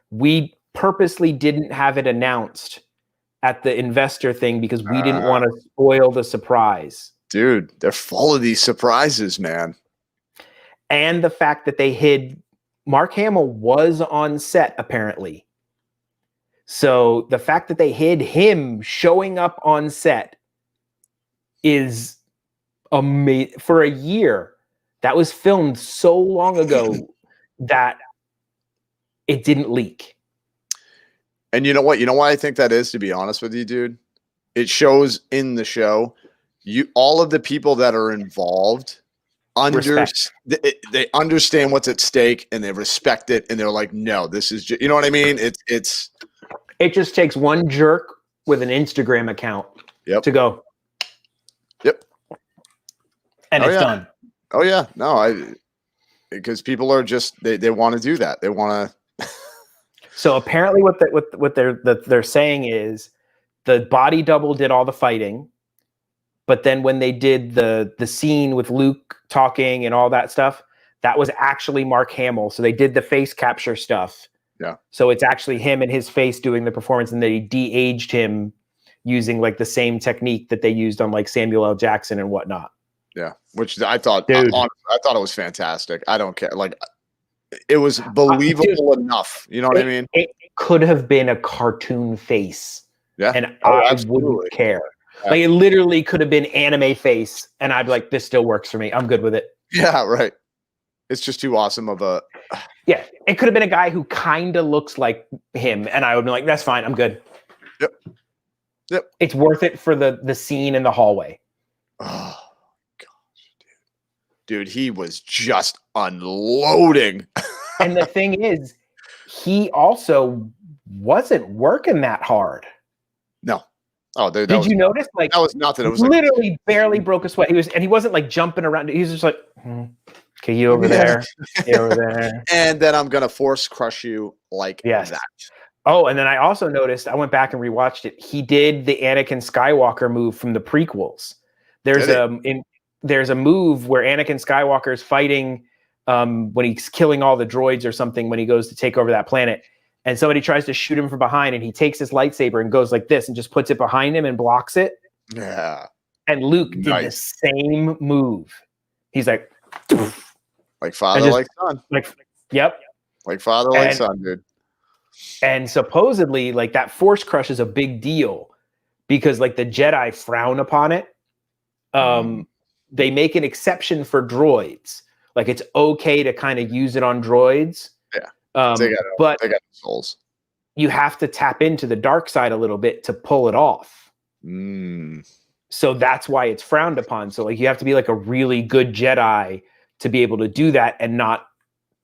We purposely didn't have it announced at the investor thing because we didn't want to spoil the surprise. Dude, they're full of these surprises, man. And the fact that they hid Mark Hamill was on set, apparently. So the fact that they hid him showing up on set is amazing. For a year, that was filmed so long ago that it didn't leak. And you know what? You know why I think that is, to be honest with you, dude? It shows in the show, all of the people that are involved they understand what's at stake, and they respect it, and they're like, no, this is just, you know what I mean? It just takes one jerk with an Instagram account to go. Yep. And it's done. Oh yeah. No, because people are just, they want to do that. They want to, So apparently, what they're saying is the body double did all the fighting, but then when they did the scene with Luke talking and all that stuff, that was actually Mark Hamill. So they did the face capture stuff. Yeah. So it's actually him and his face doing the performance, and they de-aged him using like the same technique that they used on like Samuel L. Jackson and whatnot. Yeah, which I thought, Dude. I thought it was fantastic. I don't care. Like, it was believable enough. You know what I mean? It could have been a cartoon face. Yeah. And Oh, I absolutely. wouldn't care. Yeah. Like, it literally could have been anime face, and I'd be like, this still works for me. I'm good with it. Yeah, right. It's just too awesome of a. Yeah, it could have been a guy who kind of looks like him, and I would be like, that's fine. I'm good. Yep. Yep. It's worth it for the scene in the hallway. Oh, gosh, dude, he was just unloading. And the thing is, he also wasn't working that hard. No. Oh, dude, Did you notice? Like, that was nothing. It was like, literally barely broke a sweat. He wasn't like jumping around. He was just like, okay, you over there, you over there. And then I'm gonna force crush you like Yes. that. Oh, and then I also noticed, I went back and rewatched it. He did the Anakin Skywalker move from the prequels. There's a move where Anakin Skywalker is fighting when he's killing all the droids or something when he goes to take over that planet. And somebody tries to shoot him from behind, and he takes his lightsaber and goes like this and just puts it behind him and blocks it. Yeah. And Luke did the same move. He's like father, like son. Yep. Like father, like son, dude. And supposedly, like, that force crush is a big deal because, like, the Jedi frown upon it. They make an exception for droids. Like, it's okay to kind of use it on droids. Yeah. But they got souls. You have to tap into the dark side a little bit to pull it off. So that's why it's frowned upon. So, like, you have to be like a really good Jedi to be able to do that and not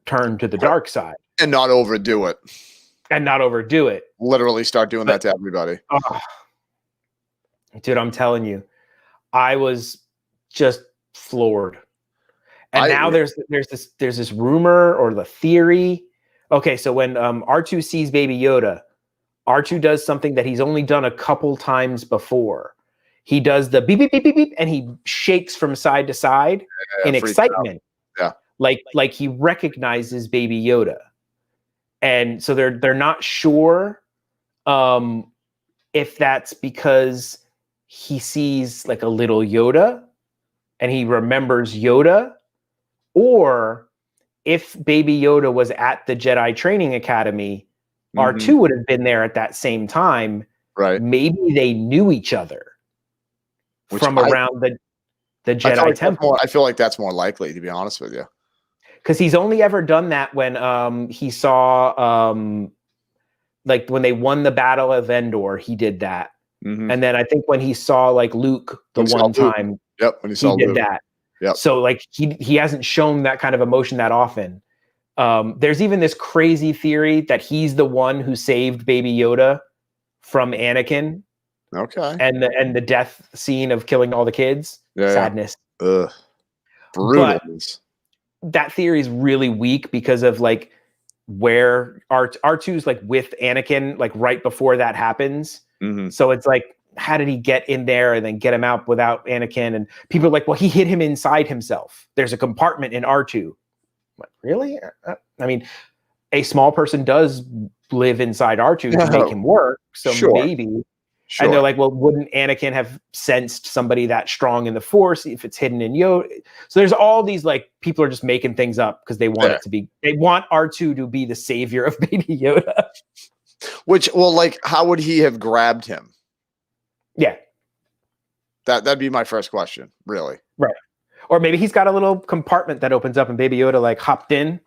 turn to the dark side. And not overdo it. Literally start doing that to everybody. Dude, I'm telling you, I was just floored. And now there's this rumor or the theory. Okay, so when R2 sees Baby Yoda, R2 does something that he's only done a couple times before. He does the beep, beep, beep, beep, beep, and he shakes from side to side in excitement. Yeah. Like he recognizes Baby Yoda. And so they're not sure if that's because he sees like a little Yoda and he remembers Yoda, or if Baby Yoda was at the Jedi Training Academy, R2 would have been there at that same time. Right. Maybe they knew each other from around the Jedi Temple. I feel like that's more likely, to be honest with you. Because he's only ever done that when he saw, like when they won the Battle of Endor, he did that. And then I think when he saw like Luke time, when he saw did Luke. that. Yep. So like he hasn't shown that kind of emotion that often. There's even this crazy theory that he's the one who saved Baby Yoda from Anakin. Okay. And the death scene of killing all the kids. Sadness. Ugh. Brutal. That theory is really weak because of like where R2's like with Anakin, like right before that happens. So it's like, how did he get in there and then get him out without Anakin? And people are like, well, he hid him inside himself. There's a compartment in R2. Like, really? I mean, a small person does live inside R2 to make him work. So maybe. Sure. And they're like, well, wouldn't Anakin have sensed somebody that strong in the Force if it's hidden in Yoda? So there's all these like people are just making things up because they want it to be. They want R2 to be the savior of Baby Yoda. Which, well, like, how would he have grabbed him? Yeah, that'd be my first question, really. Right. Or maybe he's got a little compartment that opens up and Baby Yoda like hopped in.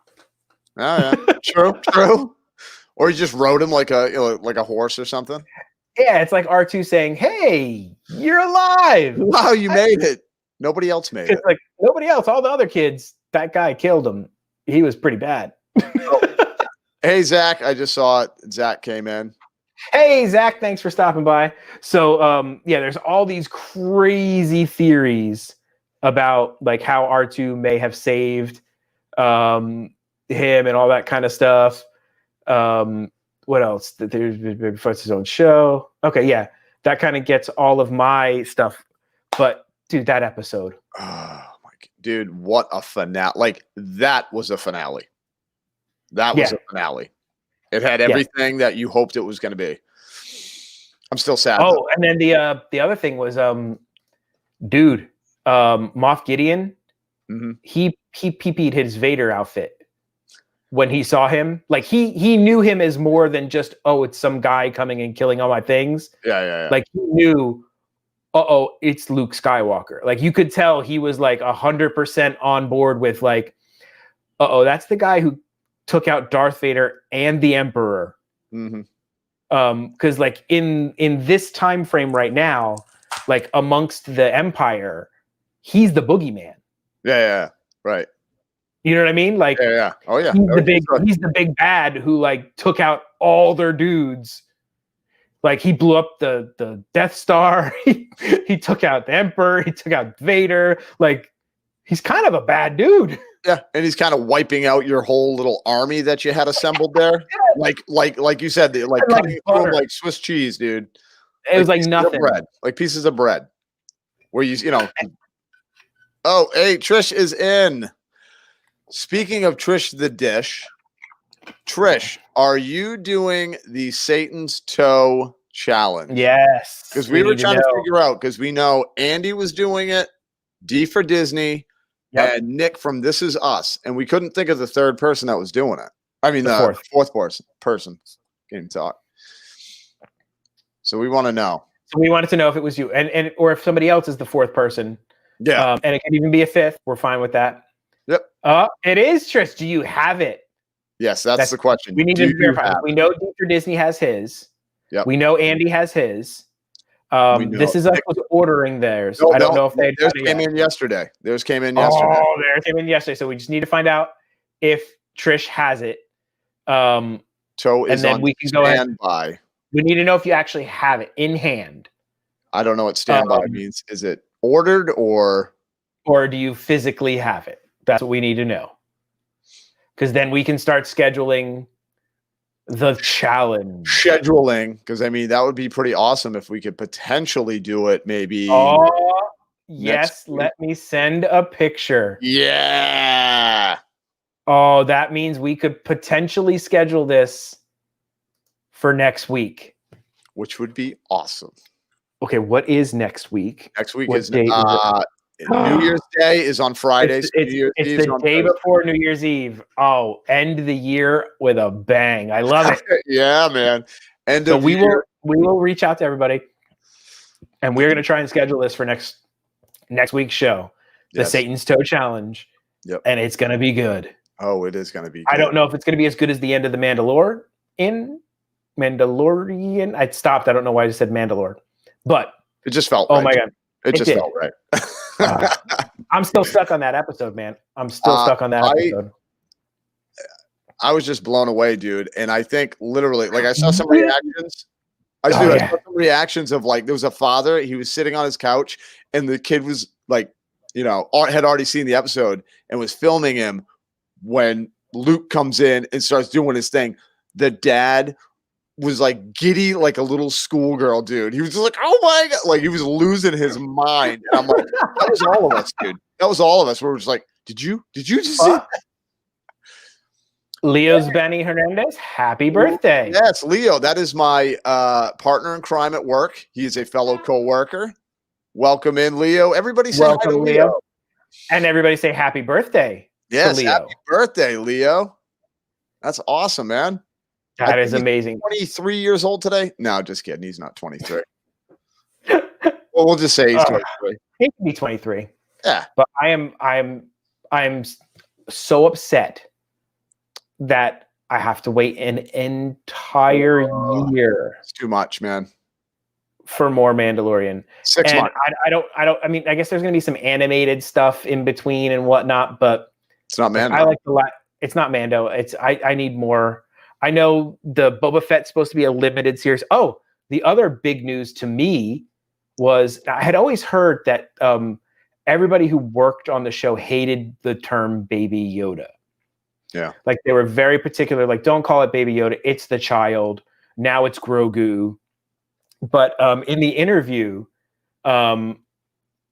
Oh yeah, true. Or he just rode him like a horse or something. Yeah, it's like R2 saying, "Hey, you're alive! Wow, you made it. Nobody else made it. It's like nobody else. All the other kids, that guy killed him. He was pretty bad." Hey, Zach, I just saw it. Zach came in. Hey, Zach, thanks for stopping by. So, there's all these crazy theories about like how R2 may have saved him and all that kind of stuff. what else? There's Baby Fight's own show. Okay, yeah, that kind of gets all of my stuff. But dude, that episode. Oh my dude, what a finale! Like that was a finale. That was a finale. It had everything that you hoped it was going to be. I'm still sad. Oh, though. and then the other thing was, dude, Moff Gideon. Mm-hmm. He PP'd his Vader outfit when he saw him. Like he knew him as more than just, oh, it's some guy coming and killing all my things. Yeah. Like he knew, it's Luke Skywalker. Like you could tell he was like 100% on board with like, that's the guy who took out Darth Vader and the Emperor. Mm-hmm. Because like in this time frame right now, like amongst the Empire, he's the boogeyman. Yeah, right. You know what I mean? Like, yeah. Oh yeah, he's the big bad who like took out all their dudes. Like he blew up the Death Star. He took out the Emperor. He took out Vader. Like he's kind of a bad dude. Yeah, and he's kind of wiping out your whole little army that you had assembled there. Like you said, like cutting through them like Swiss cheese, dude. It was like nothing. Bread, like pieces of bread. Where you know. Oh, hey, Trish is in. Speaking of Trish the Dish, Trish, are you doing the Satan's Toe challenge? Yes. Because we were trying to figure out, because we know Andy was doing it, D for Disney, and Nick from This Is Us. And we couldn't think of the third person that was doing it. I mean, the fourth person. Can't even talk. So we want to know. So we wanted to know if it was you, and or if somebody else is the fourth person. Yeah. And it could even be a fifth. We're fine with that. Yep. It is Trish. Do you have it? Yes, that's the question. We need to verify. We know Dr. Disney has his. Yep. We know Andy has his. This is us ordering theirs. I don't know if they came in yesterday. Theirs came in yesterday. Oh, theirs came in yesterday. So we just need to find out if Trish has it. Toe is and then on we can go ahead. Standby. We need to know if you actually have it in hand. I don't know what standby means. Is it ordered or do you physically have it? That's what we need to know. Because then we can start scheduling the challenge. Scheduling, because I mean that would be pretty awesome if we could potentially do it. Maybe. Oh yes, let me send a picture. Yeah. Oh, that means we could potentially schedule this for next week, which would be awesome. Okay, what is next week? Next week is New Year's Day is on Friday. It's the day before New Year's Eve. Oh, end the year with a bang. I love it. Yeah, man. So we will reach out to everybody, and we're going to try and schedule this for next week's show, the Satan's Toe Challenge. Yep. And it's going to be good. Oh, it is going to be good. I don't know if it's going to be as good as the end of the Mandalorian. I stopped. I don't know why I just said Mandalore. But it just felt right. Oh my God. It just felt right. I'm still stuck on that episode, man. I'm still stuck on that episode. I was just blown away, dude. And I think literally, like I saw some reactions. I saw some reactions of like, there was a father, he was sitting on his couch and the kid was like, you know, had already seen the episode and was filming him when Luke comes in and starts doing his thing. The dad was like giddy, like a little schoolgirl, dude. He was just like, oh my God. Like he was losing his mind. And I'm like, that was all of us, dude. That was all of us. We were just like, did you just see? Leo's Benny Hernandez. Happy birthday. Yes, Leo. That is my partner in crime at work. He is a fellow co-worker. Welcome in, Leo. Everybody say welcome, hi to Leo. And everybody say happy birthday. Yes, to Leo. Happy birthday, Leo. That's awesome, man. That is amazing. 23 years old today? No, just kidding. He's not 23. Well, we'll just say he's 23. He can be 23. Yeah. But I am so upset that I have to wait an entire year. It's too much, man. For more Mandalorian. 6 months. I mean, I guess there's going to be some animated stuff in between and whatnot, but it's not Mando. I like it's not Mando. I need more. I know the Boba Fett's supposed to be a limited series. Oh, the other big news to me was I had always heard that everybody who worked on the show hated the term Baby Yoda. Yeah. Like they were very particular, like, don't call it Baby Yoda, it's the child. Now it's Grogu. But in the interview, John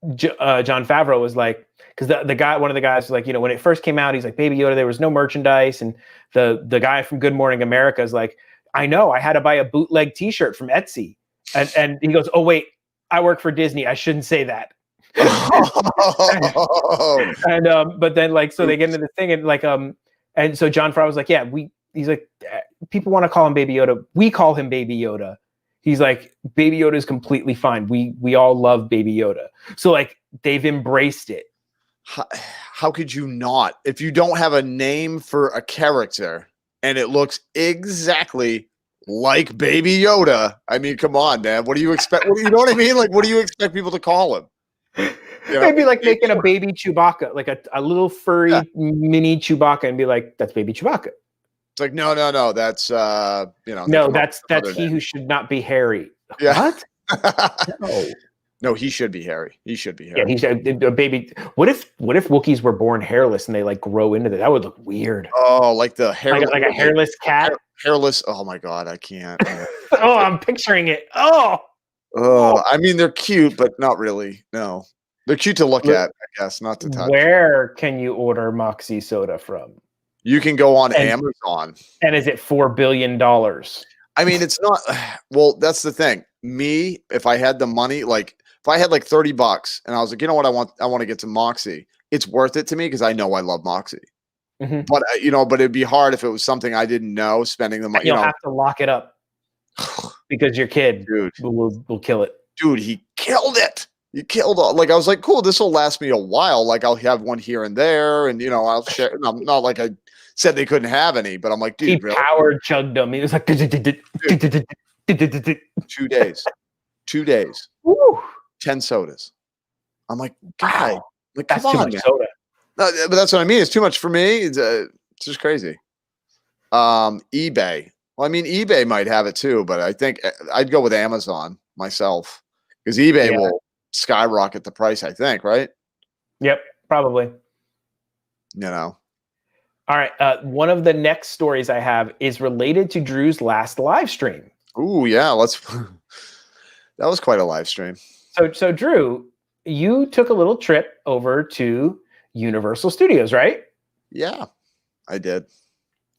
Favreau was like, because one of the guys was like, when it first came out, he's like, Baby Yoda, there was no merchandise. And the guy from Good Morning America is like, I know, I had to buy a bootleg t-shirt from Etsy. And he goes, oh, wait, I work for Disney. I shouldn't say that. But then like, so they get into the thing and like, and so John Favreau was like, yeah, he's like, people want to call him Baby Yoda. We call him Baby Yoda. He's like, Baby Yoda is completely fine. We all love Baby Yoda. So like, they've embraced it. How could you not? If you don't have a name for a character and it looks exactly like Baby Yoda, I mean, come on, man. What do you expect? You know what I mean? Like, what do you expect people to call him? Maybe like making a baby Chewbacca, like a little furry mini Chewbacca, and be like, that's Baby Chewbacca. It's like, no, that's no, that's he who should not be hairy. Yeah. What? No, he should be hairy. He should be hairy. Yeah, he's a baby. What if Wookiees were born hairless and they like grow into that? That would look weird. Oh, like the hair, like a hairless cat. Hairless. Oh my god, I can't. Oh, I'm picturing it. Oh, I mean, they're cute, but not really. No, they're cute to look at, I guess, not to touch. Where can you order Moxie soda from? You can go on Amazon. And is it $4 billion? I mean, it's not. Well, that's the thing. Me, if I had the money, like if I had like $30 and I was like, you know what, I want to get some Moxie. It's worth it to me because I know I love Moxie. Mm-hmm. But but it'd be hard if it was something I didn't know. Spending the money, you'll have to lock it up because your kid will kill it. Dude, he killed it. He killed it. Like I was like, cool. This will last me a while. Like I'll have one here and there, and I'll share. Not like I said they couldn't have any, but I'm like, dude, he really? Power chugged them. He was like, 2 days, 2 days, Woo. 10 sodas. I'm like, God, like that's come too on, much man. soda. No, but that's what I mean. It's too much for me. It's just crazy. eBay. Well, I mean, eBay might have it too, but I think I'd go with Amazon myself because eBay will skyrocket the price. I think, right? Yep, probably. All right. One of the next stories I have is related to Drew's last live stream. Ooh, yeah. That was quite a live stream. So Drew, you took a little trip over to Universal Studios, right? Yeah, I did.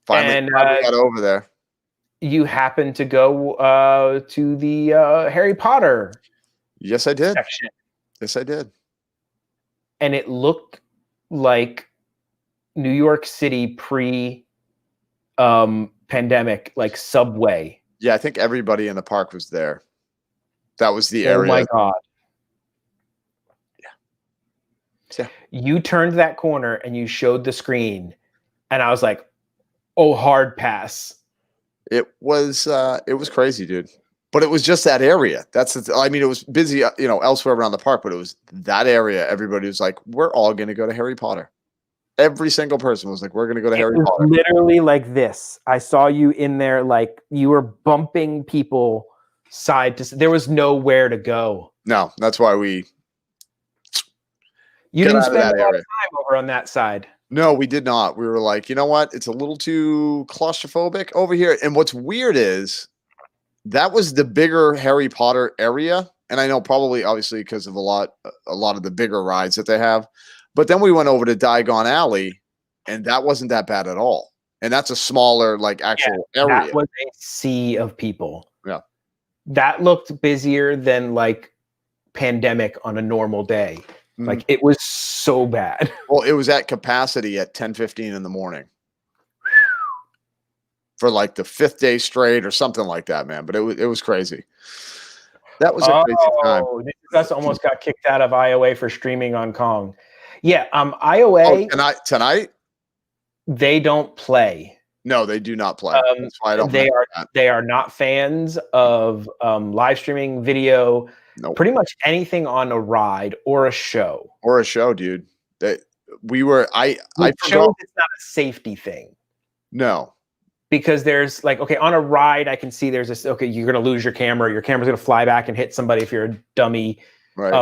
Finally got over there. You happened to go to the Harry Potter. Yes, I did. Section. Yes, I did. And it looked like New York City pandemic, like Subway. Yeah, I think everybody in the park was there. That was the area. Oh my God. Yeah. You turned that corner and you showed the screen, and I was like, oh, hard pass. It was crazy, dude. But it was just that area. I mean, it was busy, elsewhere around the park, but it was that area. Everybody was like, we're all going to go to Harry Potter. Every single person was like, we're going to go to Harry Potter. Literally like this. I saw you in there, like you were bumping people side to side. There was nowhere to go. No, that's why you didn't spend a lot of time over on that side. No, we did not. We were like, you know what? It's a little too claustrophobic over here. And what's weird is that was the bigger Harry Potter area. And I know probably obviously because of a lot of the bigger rides that they have. But then we went over to Diagon Alley, and that wasn't that bad at all. And that's a smaller, like, actual area. That was a sea of people. Yeah. That looked busier than, like, pandemic on a normal day. Mm-hmm. Like, it was so bad. Well, it was at capacity at 10:15 in the morning. For, like, the 5th day straight or something like that, man. But it was crazy. That was a crazy time. That's almost got kicked out of IOA for streaming on Kong. Yeah, IOA tonight they don't play. No, they do not play. That's why I don't. They are not fans of live streaming video. Nope. Pretty much anything on a ride or a show. Or a show, dude. I forgot. It's not a safety thing. No. Because there's like, okay, on a ride, I can see there's this, okay, you're going to lose your camera. Your camera's going to fly back and hit somebody if you're a dummy. Right.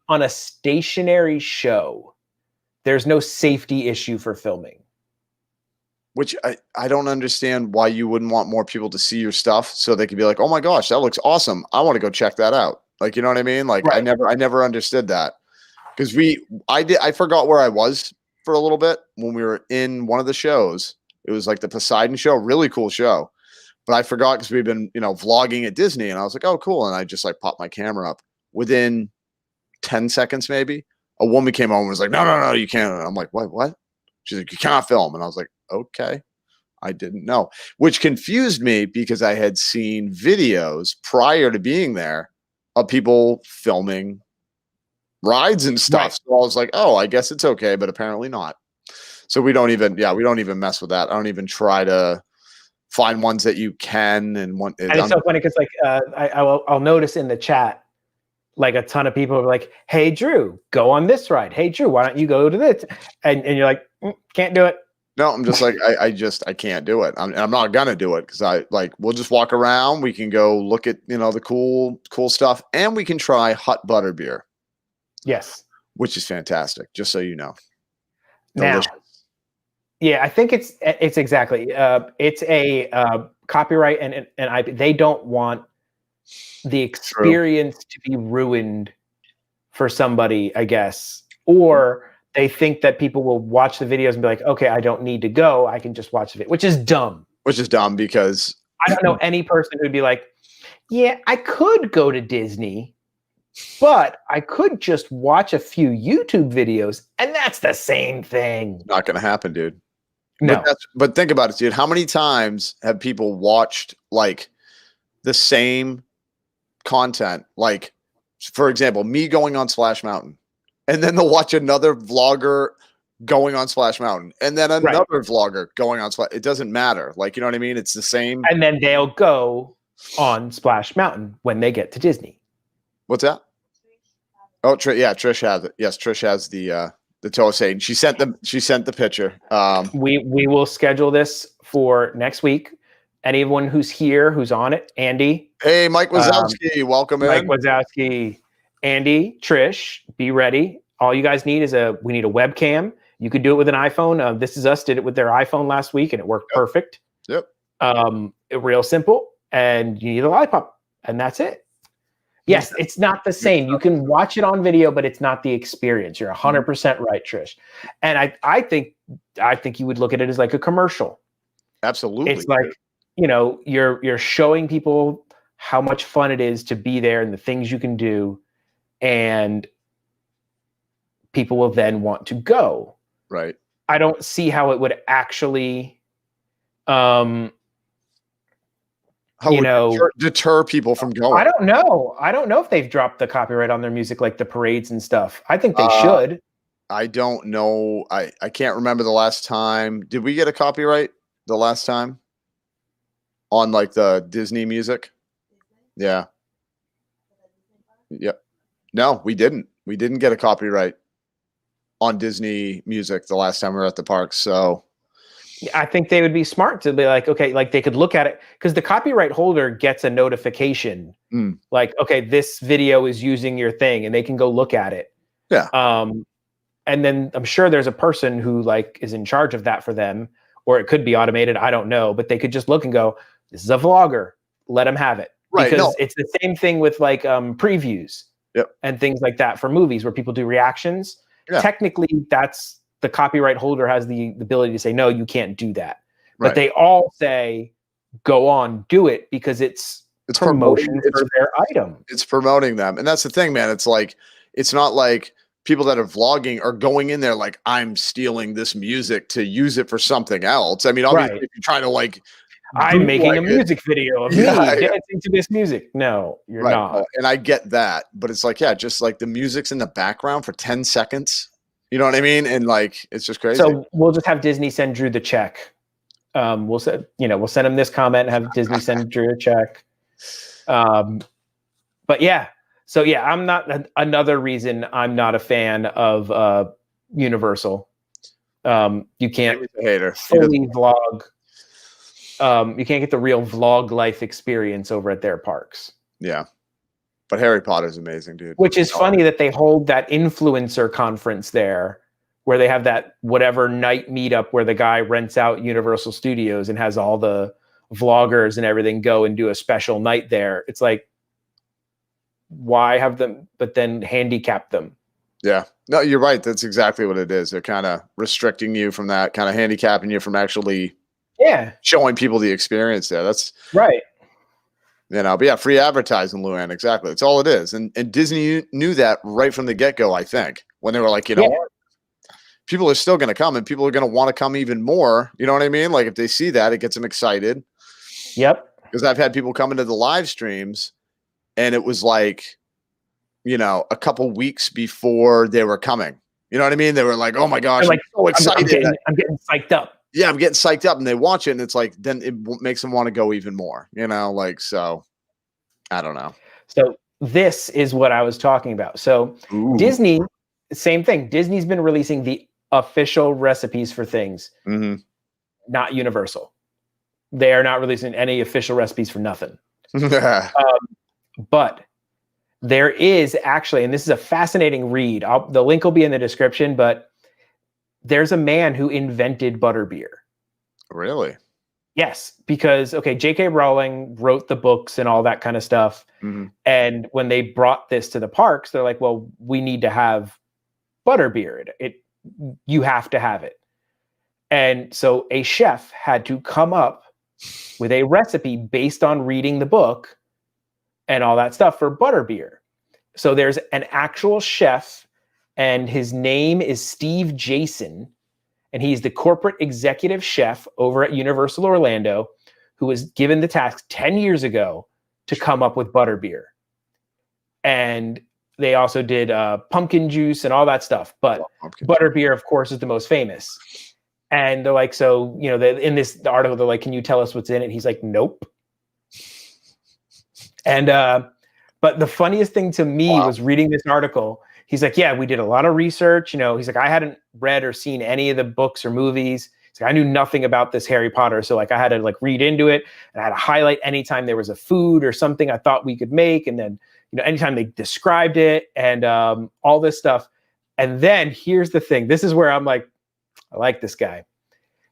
On a stationary show, there's no safety issue for filming. which I don't understand why you wouldn't want more people to see your stuff so they could be like, oh my gosh, that looks awesome. I want to go check that out. Like, you know what I mean? Like Right. I never understood that. Because I forgot where I was for a little bit when we were in one of the shows. It was like the Poseidon show, really cool show. But I forgot because we've been, vlogging at Disney, and I was like, oh, cool. And I just like popped my camera up. Within 10 seconds, maybe, a woman came over and was like, no, you can't. And I'm like, what? She's like, you cannot film. And I was like, okay, I didn't know. Which confused me because I had seen videos prior to being there of people filming rides and stuff. Right. So I was like, oh, I guess it's okay, but apparently not. So we don't even mess with that. I don't even try to find ones that you can. And it's so funny because I'll notice in the chat, like a ton of people are like, hey, Drew, go on this ride. Hey, Drew, why don't you go to this? And you're like, can't do it. No, I'm just like, I can't do it. I'm not going to do it because we'll just walk around. We can go look at, the cool stuff, and we can try hot butter beer. Yes. Which is fantastic, just so you know. Delicious. Now, yeah, I think it's exactly, it's a copyright and they don't want the experience to be ruined for somebody, I guess, or they think that people will watch the videos and be like, okay, I don't need to go. I can just watch the video, which is dumb. Because I don't know any person who'd be like, yeah, I could go to Disney, but I could just watch a few YouTube videos, and that's the same thing. Not going to happen, dude. No. But think about it, dude. How many times have people watched like the same content? Like, for example, me going on Splash Mountain, and then they'll watch another vlogger going on Splash Mountain, and then another vlogger going on Splash. It doesn't matter. Like, you know what I mean? It's the same. And then they'll go on Splash Mountain when they get to Disney. What's that? Oh, Trish has it. Yes, Trish has the Toast. She sent the picture. We will schedule this for next week. Anyone who's here, who's on it, Andy. Hey, Mike Wazowski, welcome in. Mike Wazowski, Andy, Trish, be ready. All you guys need is we need a webcam. You could do it with an iPhone. This Is Us did it with their iPhone last week, and it worked perfect. Yep. Real simple, and you need a lollipop, and that's it. Yes, it's not the same. You can watch it on video, but it's not the experience. You're 100% right, Trish. And I think you would look at it as like a commercial. Absolutely. It's like, you're showing people how much fun it is to be there and the things you can do, and people will then want to go. Right. I don't see how it would actually deter people from going. I don't know if they've dropped the copyright on their music, like the parades and stuff. I think they should. I don't know. I can't remember the last time. Did we get a copyright the last time on like the Disney music? Yeah. Yep. No, we didn't. We didn't get a copyright on Disney music the last time we were at the park. So I think they would be smart to be like, okay, like they could look at it because the copyright holder gets a notification like, okay, this video is using your thing, and they can go look at it. Yeah. And then I'm sure there's a person who like is in charge of that for them, or it could be automated. I don't know, but they could just look and go, this is a vlogger. Let them have it. Right. Because it's the same thing with like previews and things like that for movies where people do reactions. Yeah. Technically, that's the copyright holder has the ability to say, no, you can't do that. But they all say, go on, do it, because it's promotion for their item. It's promoting them. And that's the thing, man. It's like, it's not like people that are vlogging are going in there like, I'm stealing this music to use it for something else. I mean, obviously, if you're trying to like, I'm making a music video of me dancing to this music. No, you're not. And I get that. But it's like, just like the music's in the background for 10 seconds. You know what I mean? And like, it's just crazy. So we'll just have Disney send Drew the check. We'll send him this comment and have Disney send Drew a check. But yeah, so yeah, I'm not another reason I'm not a fan of Universal. You can't fully vlog. You can't get the real vlog life experience over at their parks. Yeah. But Harry Potter's amazing, dude. Which is funny that they hold that influencer conference there where they have that whatever night meetup where the guy rents out Universal Studios and has all the vloggers and everything go and do a special night there. It's like, why have them, but then handicap them? Yeah. No, you're right. That's exactly what it is. They're kind of restricting you from that, kind of handicapping you from actually showing people the experience there. That's right. But yeah, free advertising, Luann. Exactly. That's all it is. And Disney knew that right from the get-go, I think, when they were like, people are still going to come and people are going to want to come even more. You know what I mean? Like if they see that, it gets them excited. Yep. Because I've had people come into the live streams and it was like, a couple weeks before they were coming. You know what I mean? They were like, oh my gosh, like, I'm so excited. I'm getting psyched up. Yeah, I'm getting psyched up. And they watch it and it's like, then it makes them want to go even more, so I don't know. So this is what I was talking about. So Disney, same thing. Disney's been releasing the official recipes for things, not Universal. They are not releasing any official recipes for nothing. But there is actually, and this is a fascinating read. The link will be in the description, but there's a man who invented butterbeer. Really? Yes, because, J.K. Rowling wrote the books and all that kind of stuff. And when they brought this to the parks, they're like, well, we need to have butterbeer. You have to have it. And so a chef had to come up with a recipe based on reading the book and all that stuff for butterbeer. So there's an actual chef, and his name is Steve Jason, and he's the corporate executive chef over at Universal Orlando, who was given the task 10 years ago to come up with butterbeer. And they also did pumpkin juice and all that stuff, but butterbeer, of course, is the most famous. And they're like, so, in the article, they're like, can you tell us what's in it? He's like, nope. And, but the funniest thing to me was reading this article. He's like, yeah, we did a lot of research. He's like, I hadn't read or seen any of the books or movies. He's like, I knew nothing about this Harry Potter. So I had to read into it, and I had to highlight anytime there was a food or something I thought we could make. And then, anytime they described it and all this stuff. And then here's the thing. This is where I'm like, I like this guy.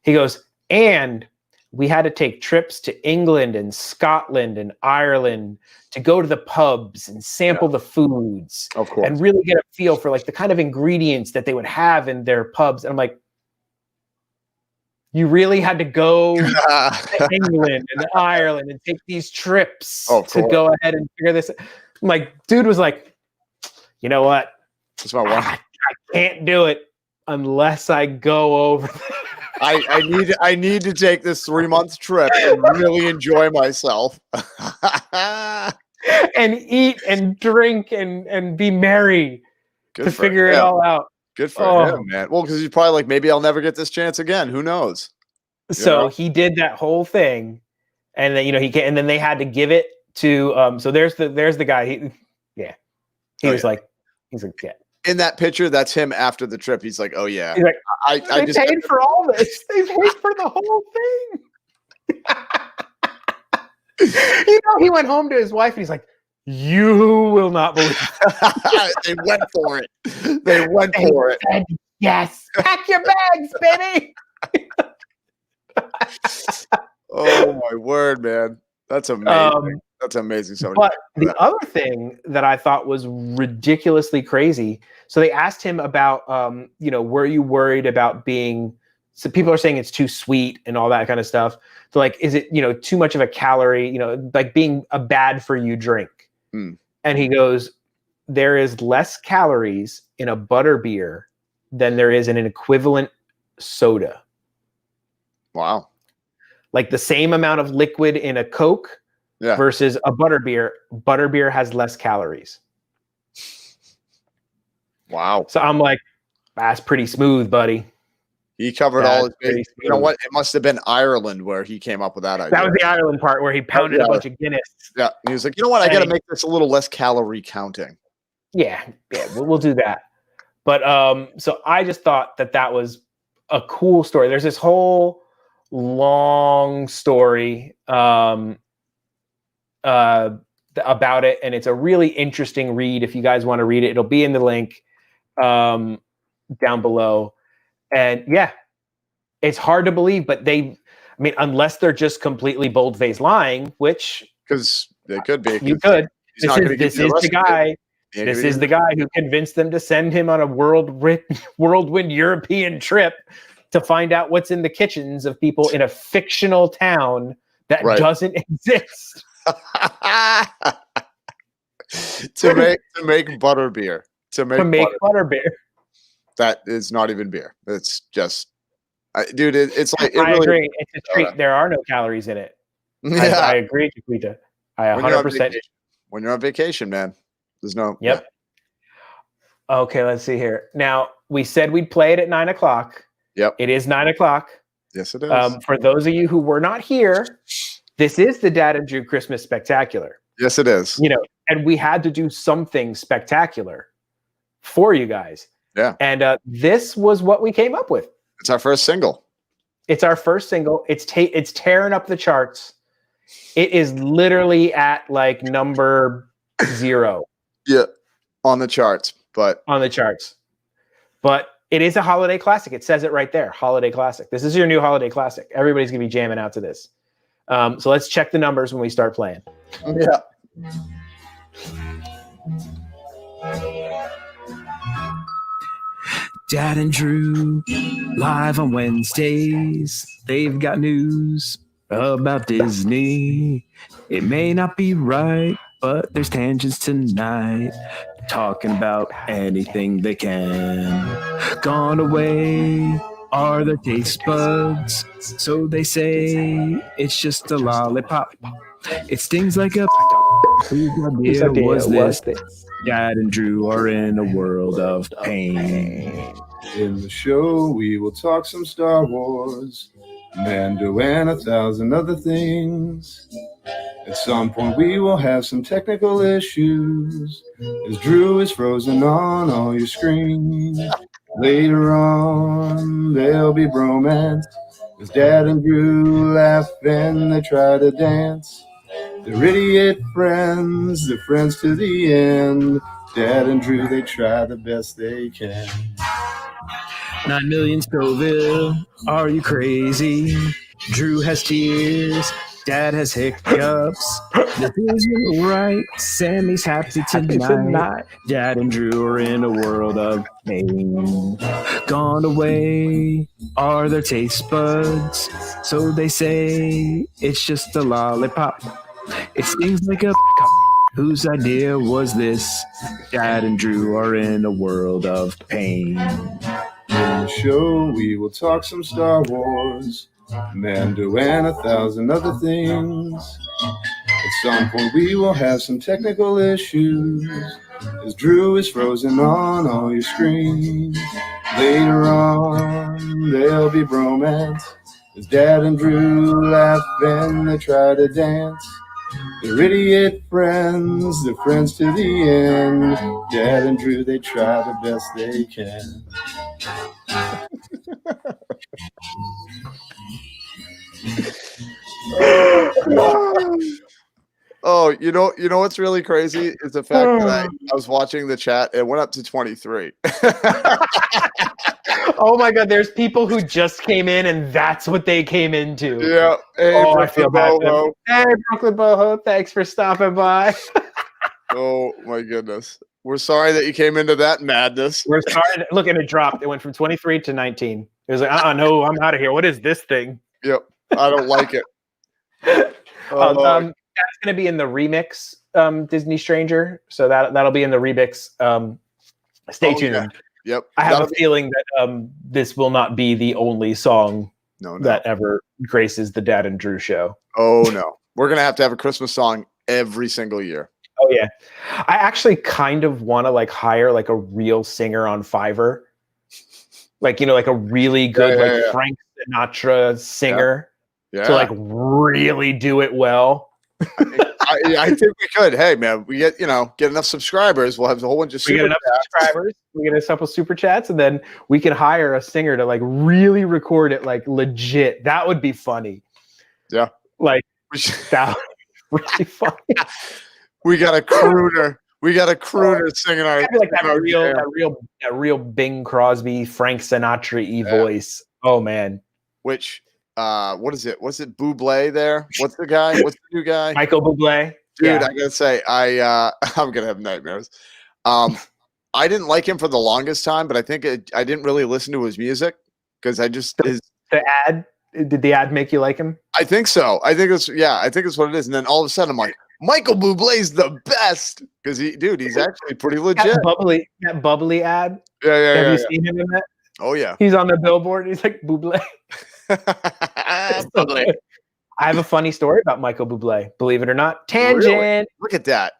He goes, and we had to take trips to England and Scotland and Ireland to go to the pubs and sample the foods, of course, and really get a feel for the kind of ingredients that they would have in their pubs. And I'm like, you really had to go to England and Ireland and take these trips to go ahead and figure this out. I'm like, dude was like, you know what? That's my one. I can't do it unless I go over there. I need to take this 3-month trip and really enjoy myself. And eat and drink and be merry to figure it all out. Good for him, man. Well, because he's probably like, maybe I'll never get this chance again. Who knows? So he did that whole thing, and then and then they had to give it to so there's the guy. He was like, yeah. In that picture, that's him after the trip. He's like, oh yeah, he's like, I just paid for all this. They paid for the whole thing. He went home to his wife and he's like, you will not believe it. They went for it. They went for it. Said, yes. Pack your bags, Benny. Oh my word, man. That's amazing. That's amazing. But the other thing that I thought was ridiculously crazy. So they asked him about, were you worried about being, so people are saying it's too sweet and all that kind of stuff. So like, is it, too much of a calorie, like being a bad for you drink? And he goes, there is less calories in a butterbeer than there is in an equivalent soda. Wow. Like the same amount of liquid in a Coke versus a butterbeer. Butterbeer has less calories. Wow. So I'm like, that's pretty smooth, buddy. He covered all his bases. You know what? It must have been Ireland where he came up with that idea. That was the Ireland part where he pounded a bunch of Guinness. Yeah. He was like, you know what? I got to make this a little less calorie counting. Yeah. We'll do that. But so I just thought that was a cool story. There's this whole long story about it, and it's a really interesting read. If you guys want to read it, it'll be in the link down below. And yeah, it's hard to believe, but unless they're just completely bold-faced lying, which Because they could be. you could. He's not gonna give you the recipe. This is the guy who convinced them to send him on a whirlwind European trip to find out what's in the kitchens of people in a fictional town that doesn't exist. to make butterbeer. To make butterbeer. That is not even beer. It's just, dude. It's like I agree. It's a treat. There are no calories in it. Yeah. I agree, Chiquita. I 100%. When you're on vacation, man, there's no. Yep. Yeah. Okay, let's see here. Now we said we'd play it at 9:00. Yep. It is 9:00. Yes, it is. For those of you who were not here, this is the Dad and Drew Christmas Spectacular. Yes, it is. And we had to do something spectacular for you guys. Yeah. And this was what we came up with. It's our first single. It's tearing up the charts. It is literally at like number 0. Yeah, on the charts, but it is a holiday classic. It says it right there, holiday classic. This is your new holiday classic. Everybody's gonna be jamming out to this. So let's check the numbers when we start playing. Yeah. Dad and Drew live on Wednesdays. They've got news about Disney. It may not be right, but there's tangents tonight. Talking about anything they can. Gone away are their taste buds. So they say it's just a lollipop. It stings like a... Whose idea was this? Dad and Drew are in a world of pain. In the show, we will talk some Star Wars, Mando, and 1,000 other things. At some point, we will have some technical issues, as Drew is frozen on all your screens. Later on, there'll be bromance, as Dad and Drew laugh and they try to dance. They're idiot friends, they're friends to the end. Dad and Drew, they try the best they can. 9 million Scoville, are you crazy? Drew has tears, Dad has hiccups. This isn't right, Sammy's happy tonight. Dad and Drew are in a world of pain. Gone away are their taste buds, so they say it's just a lollipop. It stings like a... Whose idea was this? Dad and Drew are in a world of pain. In the show, we will talk some Star Wars, Mando, and 1,000 other things. At some point, we will have some technical issues, as Drew is frozen on all your screens. Later on, there'll be bromance, as Dad and Drew laugh and they try to dance. They're idiot friends, they're friends to the end. Dad and Drew, they try the best they can. Oh, you know what's really crazy is the fact that I was watching the chat. It went up to 23. Oh my God! There's people who just came in, and that's what they came into. Yeah. Hey, I feel bad. Hey, Brooklyn Boho, thanks for stopping by. Oh my goodness. We're sorry that you came into that madness. We're sorry. Look, and it dropped. It went from 23 to 19. It was like, no, I'm out of here. What is this thing? Yep. I don't like it. That's going to be in the remix, Disney Stranger. So that'll be in the remix. Stay tuned. Yeah. Yep. I have a feeling that this will not be the only song that ever graces the Dad and Drew show. Oh, no. We're going to have a Christmas song every single year. Oh, yeah. I actually kind of want to hire a real singer on Fiverr. Like a really good Frank Sinatra singer to really do it well. I think we could. Hey, man, we get enough subscribers. We'll have a whole bunch of subscribers. We get a couple super chats, and then we can hire a singer to really record it legit. That would be funny. Yeah, that would be really funny. We got a crooner. We got a crooner singing our. I feel like singing our jam. that real Bing Crosby, Frank Sinatra-y voice. Oh man, Which, what is it? What's it? Bublé there? What's the guy? What's the new guy? Michael Bublé. Dude, Yeah. I gotta say, I'm gonna have nightmares. I didn't like him for the longest time, but I think I didn't really listen to his music because I just The ad. Did the ad make you like him? I think so. I think it's what it is. And then all of a sudden, I'm like, Michael Bublé's the best because he's actually pretty legit. That bubbly ad. Yeah. Have you seen him in that? Oh yeah. He's on the billboard. He's like Bublé. Bublé. I have a funny story about Michael Bublé. Believe it or not, tangent. Really? Look at that.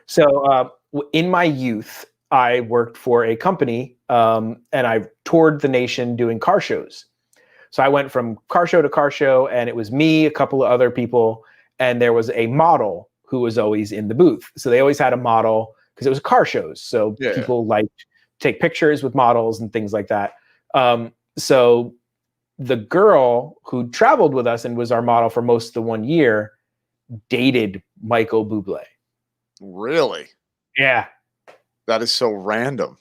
So, in my youth, I worked for a company, and I toured the nation doing car shows. So I went from car show to car show, and it was me, a couple of other people, and there was a model who was always in the booth. So they always had a model because it was car shows. So people liked to take pictures with models and things like that. So the girl who traveled with us and was our model for most of the 1 year dated Michael Bublé. Really? Yeah. That is so random.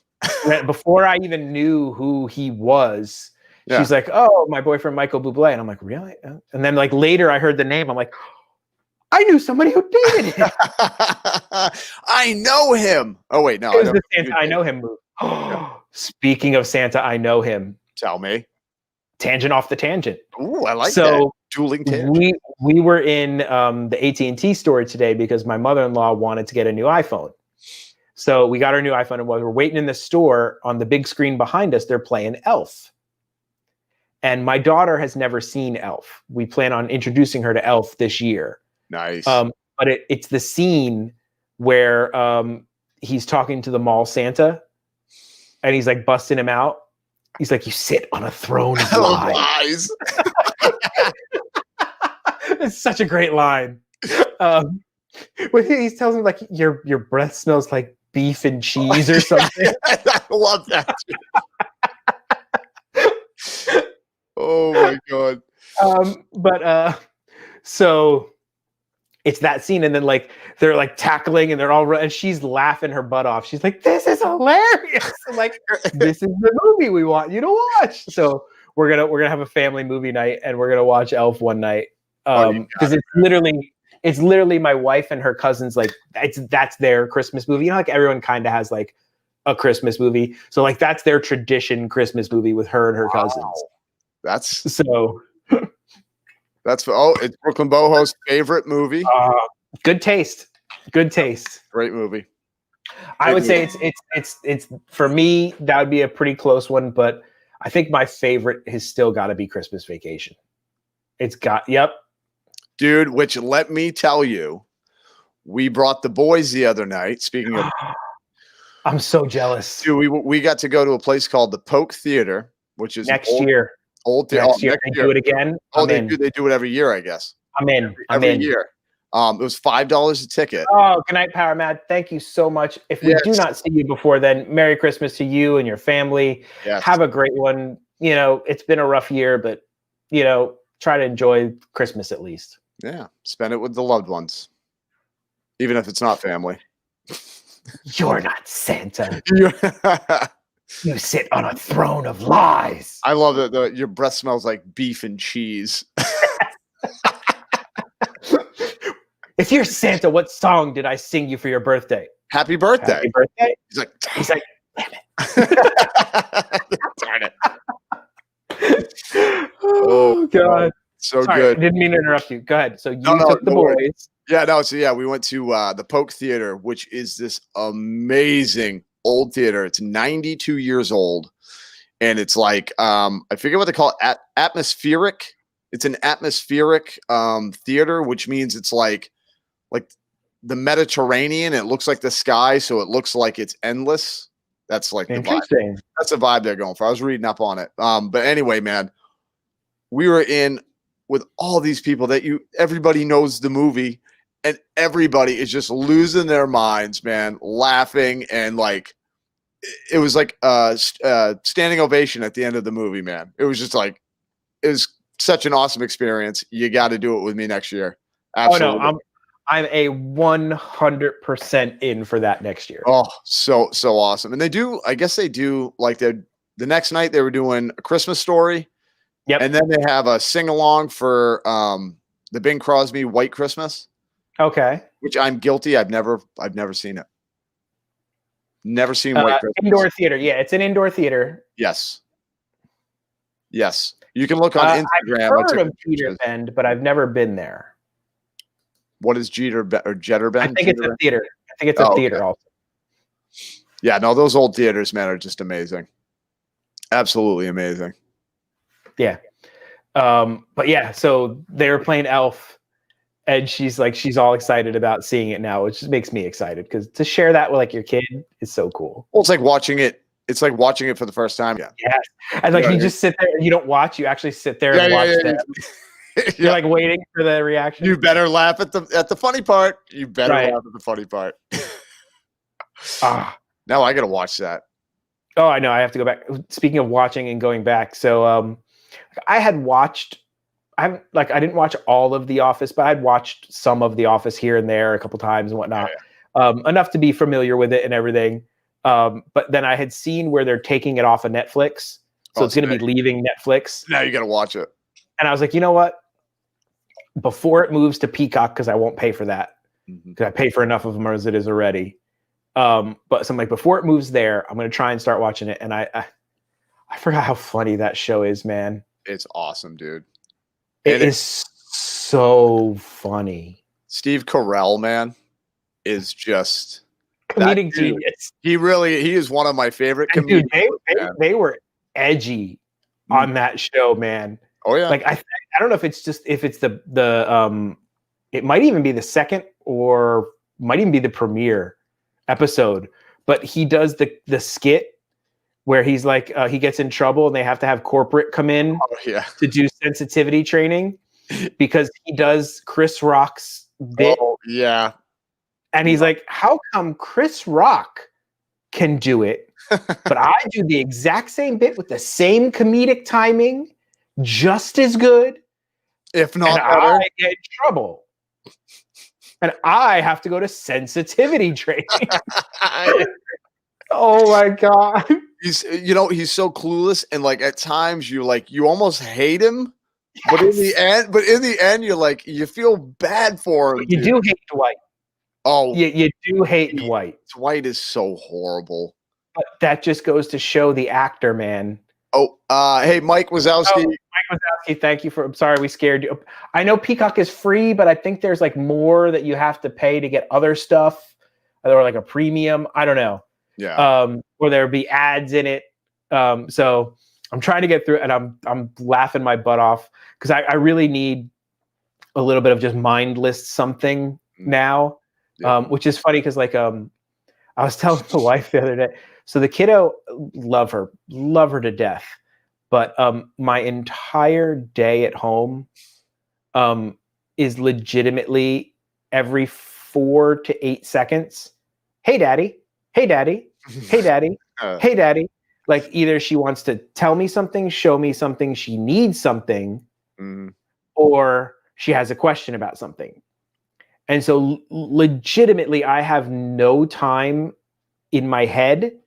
Before I even knew who he was, she's like, "Oh, my boyfriend Michael Bublé," and I'm like, "Really?" And then like later, I heard the name. I'm like, "I knew somebody who dated him." I know him. Oh wait, no, it was the Santa I Know Him move. Speaking of Santa I Know Him, tell me. Tangent off the tangent. Ooh, I like that. Dueling tangent. We were in the AT&T store today because my mother-in-law wanted to get a new iPhone. So we got our new iPhone, and while we were waiting in the store, on the big screen behind us, they're playing Elf. And my daughter has never seen Elf. We plan on introducing her to Elf this year. Nice. But it's the scene where he's talking to the mall Santa, and he's like busting him out. He's like, "You sit on a throne of lies." It's such a great line. When he tells him like, your breath smells like beef and cheese or something. I love that. Oh my god. So it's that scene, and then like they're like tackling, and they're all and she's laughing her butt off. She's like, "This is hilarious!" I'm like, "This is the movie we want you to watch." So we're gonna have a family movie night, and we're gonna watch Elf one night because it's literally my wife and her cousins. Like that's their Christmas movie. You know, like everyone kind of has like a Christmas movie. So like that's their tradition Christmas movie with her and her cousins. That's so. It's Brooklyn Boho's favorite movie. Good taste. Good taste. Great movie. I would say it's for me, that would be a pretty close one, but I think my favorite has still got to be Christmas Vacation. Dude, which let me tell you, we brought the boys the other night. Speaking of, I'm so jealous. Dude, we got to go to a place called the Polk Theater, which is next year. Next year. They do it again. They do it every year, I guess. I'm in. Every year. It was $5 a ticket. Oh, good night, Power Matt. Thank you so much. If we do not see you before then, Merry Christmas to you and your family. Yes. Have a great one. You know, it's been a rough year, but you know, try to enjoy Christmas at least. Yeah, spend it with the loved ones, even if it's not family. You're not Santa. You sit on a throne of lies. I love that your breath smells like beef and cheese. If you're Santa, what song did I sing you for your birthday? Happy birthday. Happy birthday. He's like, damn it. Darn it. Oh, God. So Sorry, good. I didn't mean to interrupt you. Go ahead. So you took the boys. Worries. So we went to the Polk Theater, which is this amazing old theater. It's 92 years old, and it's like I forget what they call it. Atmospheric. It's an atmospheric theater, which means it's like the Mediterranean. It looks like the sky, so it looks like it's endless. That's like the vibe. That's the vibe they're going for. I was reading up on it. But anyway, man, we were in with all these people that everybody knows the movie, and everybody is just losing their minds, man, laughing, and like it was like standing ovation at the end of the movie, man. It was just like it was such an awesome experience. You got to do it with me next year. Absolutely. Oh no, I'm a 100% in for that next year. Oh, so awesome. And they do, I guess they do like the next night they were doing A Christmas Story. Yep. And then they have a sing along for the Bing Crosby White Christmas. Okay. Which I'm guilty. I've never seen it. Never seen White Christmas. Indoor theater. Yeah, it's an indoor theater. Yes. Yes. You can look on Instagram. I've heard of Jeter Bend, but I've never been there. What is Jeter or Jeter Bend? I think it's a theater. I think it's a theater also. Yeah, no, those old theaters, man, are just amazing. Absolutely amazing. Yeah. But yeah, so they were playing Elf, and she's all excited about seeing it now, which just makes me excited because to share that with like your kid is so cool. Well, it's like watching it. It's like watching it for the first time. Yeah. Yeah. And like you just sit there, you don't watch, you actually sit there and watch them. You're like waiting for the reaction. You better laugh at the funny part. You better laugh at the funny part. Now I gotta watch that. Oh, I know. I have to go back. Speaking of watching and going back, so I didn't watch all of The Office, but I'd watched some of The Office here and there a couple times and whatnot, enough to be familiar with it and everything. But then I had seen where they're taking it off of Netflix, so it's going to be leaving Netflix. Now you got to watch it. And I was like, you know what? Before it moves to Peacock, because I won't pay for that, because I pay for enough of them as it is already. But so I'm like, before it moves there, I'm going to try and start watching it. And I forgot how funny that show is, man. It's awesome, dude. It is so funny. Steve Carell, man, is just comedic genius. He is one of my favorite comedians. Dude, they were edgy on that show, man. Oh yeah. Like I don't know if it's the it might even be the second or might even be the premiere episode, but he does the skit where he's like he gets in trouble and they have to have corporate come in to do sensitivity training because he does Chris Rock's bit. Oh, yeah. And he's like, how come Chris Rock can do it, but I do the exact same bit with the same comedic timing, just as good, if not better. I get in trouble. And I have to go to sensitivity training. Oh my God. He's so clueless, and like at times you almost hate him, but in the end you're like, you feel bad for him. You do hate Dwight. Oh, you do hate Dwight. Dwight is so horrible. But that just goes to show the actor, man. Oh, hey, Mike Wazowski. Mike Wazowski, thank you for. I'm sorry we scared you. I know Peacock is free, but I think there's like more that you have to pay to get other stuff, or like a premium. I don't know. Yeah. Or there'll be ads in it. So I'm trying to get through, and I'm laughing my butt off because I really need a little bit of just mindless something now. Which is funny because like I was telling the wife the other day. So the kiddo, love her to death, but my entire day at home is legitimately every 4 to 8 seconds. Hey, daddy. Hey, daddy. Hey, daddy. Hey, daddy. Like either she wants to tell me something, show me something, she needs something, or she has a question about something. And so legitimately, I have no time in my head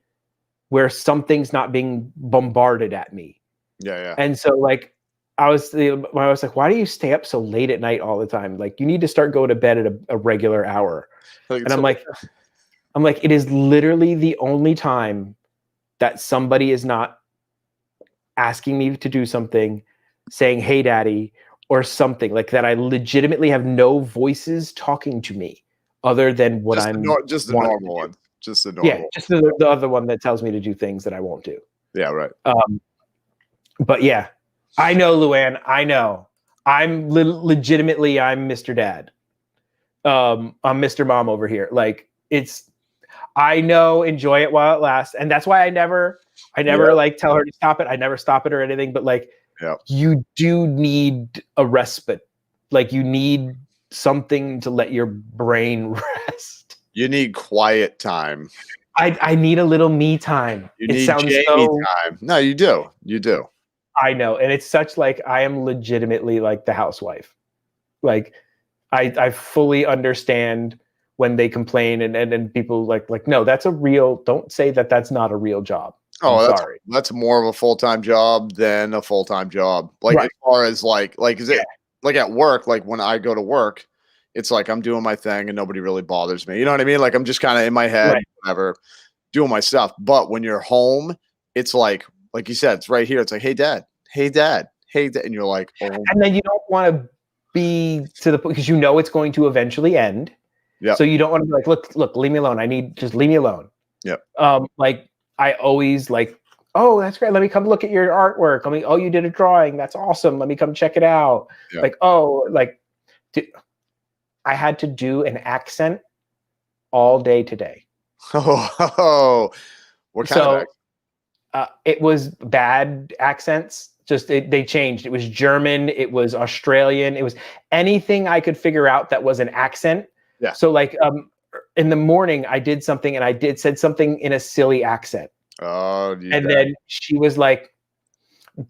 where something's not being bombarded at me. Yeah. And so like, I was like, why do you stay up so late at night all the time? Like you need to start going to bed at a regular hour. And I'm like, it is literally the only time that somebody is not asking me to do something, saying, hey, daddy, or something like that. I legitimately have no voices talking to me other than what just the normal one. Just the normal. Yeah, just the other one that tells me to do things that I won't do. Yeah, right. But yeah, I know, Luann. I know. I'm legitimately, I'm Mr. Dad. I'm Mr. Mom over here. Like I know, enjoy it while it lasts. And that's why I never like tell her to stop it. I never stop it or anything, but like, you do need a respite. Like you need something to let your brain rest. You need quiet time. I need a little me time. You need Jamie time. No, you do. You do. I know. And it's such like, I am legitimately like the housewife. Like I fully understand when they complain and people like, no, that's a real, don't say that that's not a real job. Oh, I'm that's sorry. that's more of a full-time job than a full-time job. Like Right. as far as like is it like at work, like when I go to work, it's like I'm doing my thing and nobody really bothers me. You know what I mean? Like I'm just kind of in my head, Right. whatever, doing my stuff. But when you're home, it's like you said, it's right here. It's like, hey dad, hey dad, hey dad. And you're like, oh, And then you don't want to be to the point because you know it's going to eventually end. yeah. So you don't want to be like, look, leave me alone. Just leave me alone. Yep. Like I always like, oh, that's great. Let me come look at your artwork. Oh, you did a drawing. That's awesome. Let me come check it out. Yeah. Like, oh, like I had to do an accent all day today. Oh, what kind of accent? It was bad accents. Just they changed. It was German. It was Australian. It was anything I could figure out that was an accent. Yeah. So like in the morning I did something and I said something in a silly accent. Oh, and then she was like,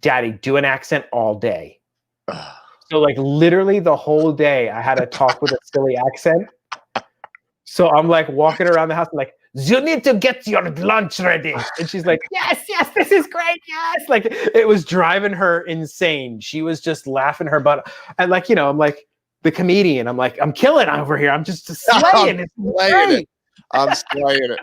Daddy, do an accent all day. So like literally the whole day I had to talk with a silly accent. So I'm like walking around the house like, you need to get your lunch ready. And she's like, yes, this is great. Yes. Like it was driving her insane. She was just laughing her butt. And like, I'm like the comedian. I'm like, I'm killing over here. I'm just slaying. It's great. I'm slaying it.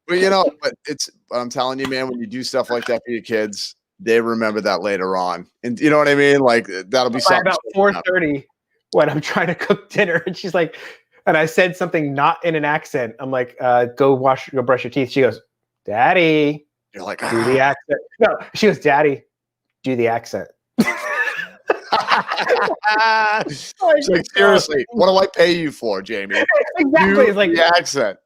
But I'm telling you, man, when you do stuff like that for your kids, they remember that later on. And you know what I mean? Like that'll be something. About 4:30 when I'm trying to cook dinner and she's like, and I said something not in an accent. I'm like, go brush your teeth. She goes, Daddy. You're like, do the accent. No, she goes, Daddy, do the accent. She's like, seriously, what do I pay you for, Jamie? Exactly. It's like the accent.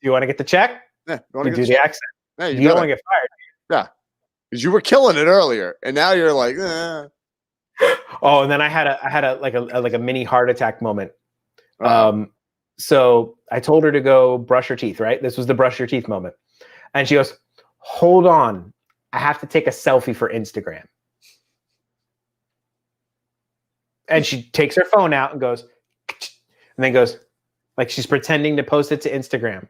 Do you want to get the check? Yeah, you do the accent. Yeah, you don't want to get fired. Yeah. Because you were killing it earlier. And now you're like, eh. Oh, and then I had a mini heart attack moment. So I told her to go brush her teeth, right? This was the brush your teeth moment. And she goes, hold on. I have to take a selfie for Instagram. And she takes her phone out and goes, and then goes, like she's pretending to post it to Instagram.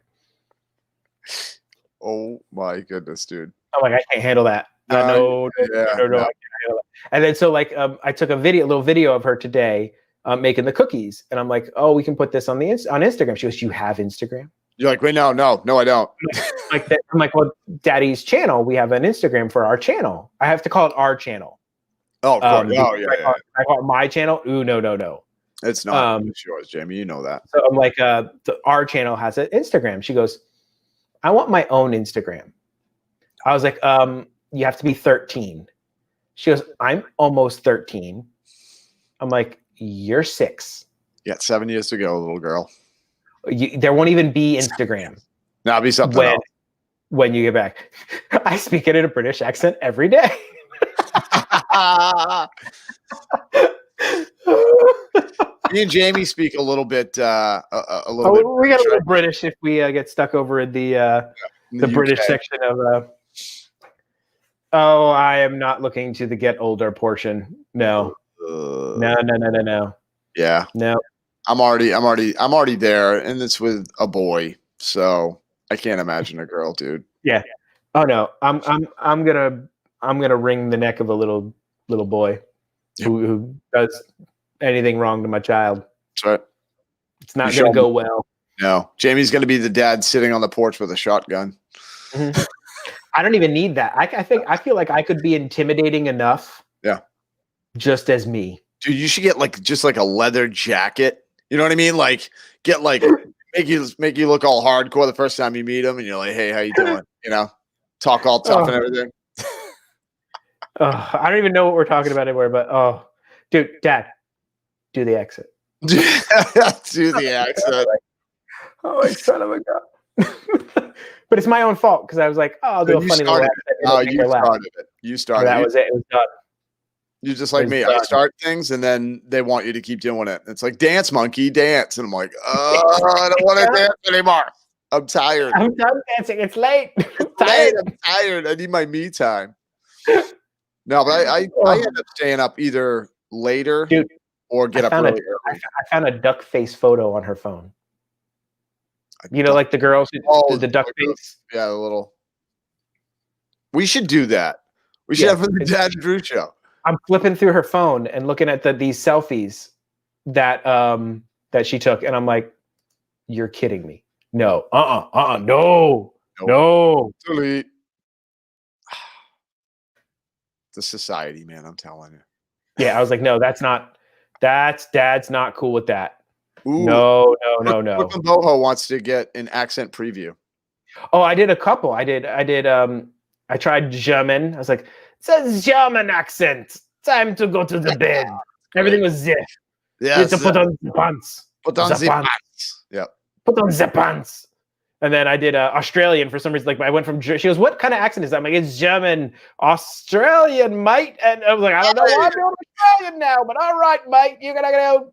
Oh my goodness, dude. I'm like, I can't handle that. No, I can't handle that. And then so like I took a little video of her today making the cookies. And I'm like, oh, we can put this on Instagram. She goes, you have Instagram? You're like, wait, no, I don't. I'm like, well, Daddy's channel, we have an Instagram for our channel. I have to call it our channel. Oh, of course. I call it my channel. Ooh, no. It's not. It's yours, Jamie. You know that. So I'm like, our channel has an Instagram. She goes, I want my own Instagram. I was like, you have to be 13. She goes, I'm almost 13. I'm like, you're 6. You got 7 years to go, little girl. There won't even be Instagram. Now be something else. When you get back. I speak it in a British accent every day. Me and Jamie speak a little bit. We got a little British if we get stuck over in the British section of. I am not looking to the get older portion. No. No. Yeah. No. I'm already there, and it's with a boy, so I can't imagine a girl, dude. Yeah. Oh no. I'm gonna wring the neck of a little boy who does anything wrong to my child. That's right. It's not gonna go well. No. Jamie's gonna be the dad sitting on the porch with a shotgun. Mm-hmm. I don't even need that. I feel like I could be intimidating enough. Yeah. Just as me. Dude, you should get just a leather jacket. You know what I mean? Like get make you look all hardcore the first time you meet him, and you're like, hey, how you doing? Talk all tough and everything. I don't even know what we're talking about anymore, but dude, Dad, do the exit. Do the exit. Oh, my son of a god. But it's my own fault because I was like, I'll do a funny little accent. You started. That was it. It was done. You're just like me. I start things and then they want you to keep doing it. It's like, dance, monkey, dance. And I'm like, I don't want to dance anymore. I'm tired. I'm done dancing. It's late. I'm tired. I need my me time. No, but I end up staying up either later or get I up found really I early. found a duck face photo on her phone. You know, like the girls who did the duck face. Yeah, a little. We should do that. We should Yeah, have the Dad and Drew show. I'm flipping through her phone and looking at these selfies that that she took, and I'm like, "You're kidding me? No, no." Delete. The society, man. I'm telling you. Yeah, I was like, "No, that's Dad's not cool with that." Ooh, No. Brooklyn Boho wants to get an accent preview. Oh, I did a couple. I tried German. I was like, it's a German accent. Time to go to the bed. Everything was zip. Yeah, You have to put on the pants. Put on the pants. Yep. Put on the pants. And then I did Australian for some reason. Like I went from, she goes, what kind of accent is that? I'm like, it's German, Australian, mate. And I was like, I don't know why I'm doing Australian now, but all right, mate, you're gonna go.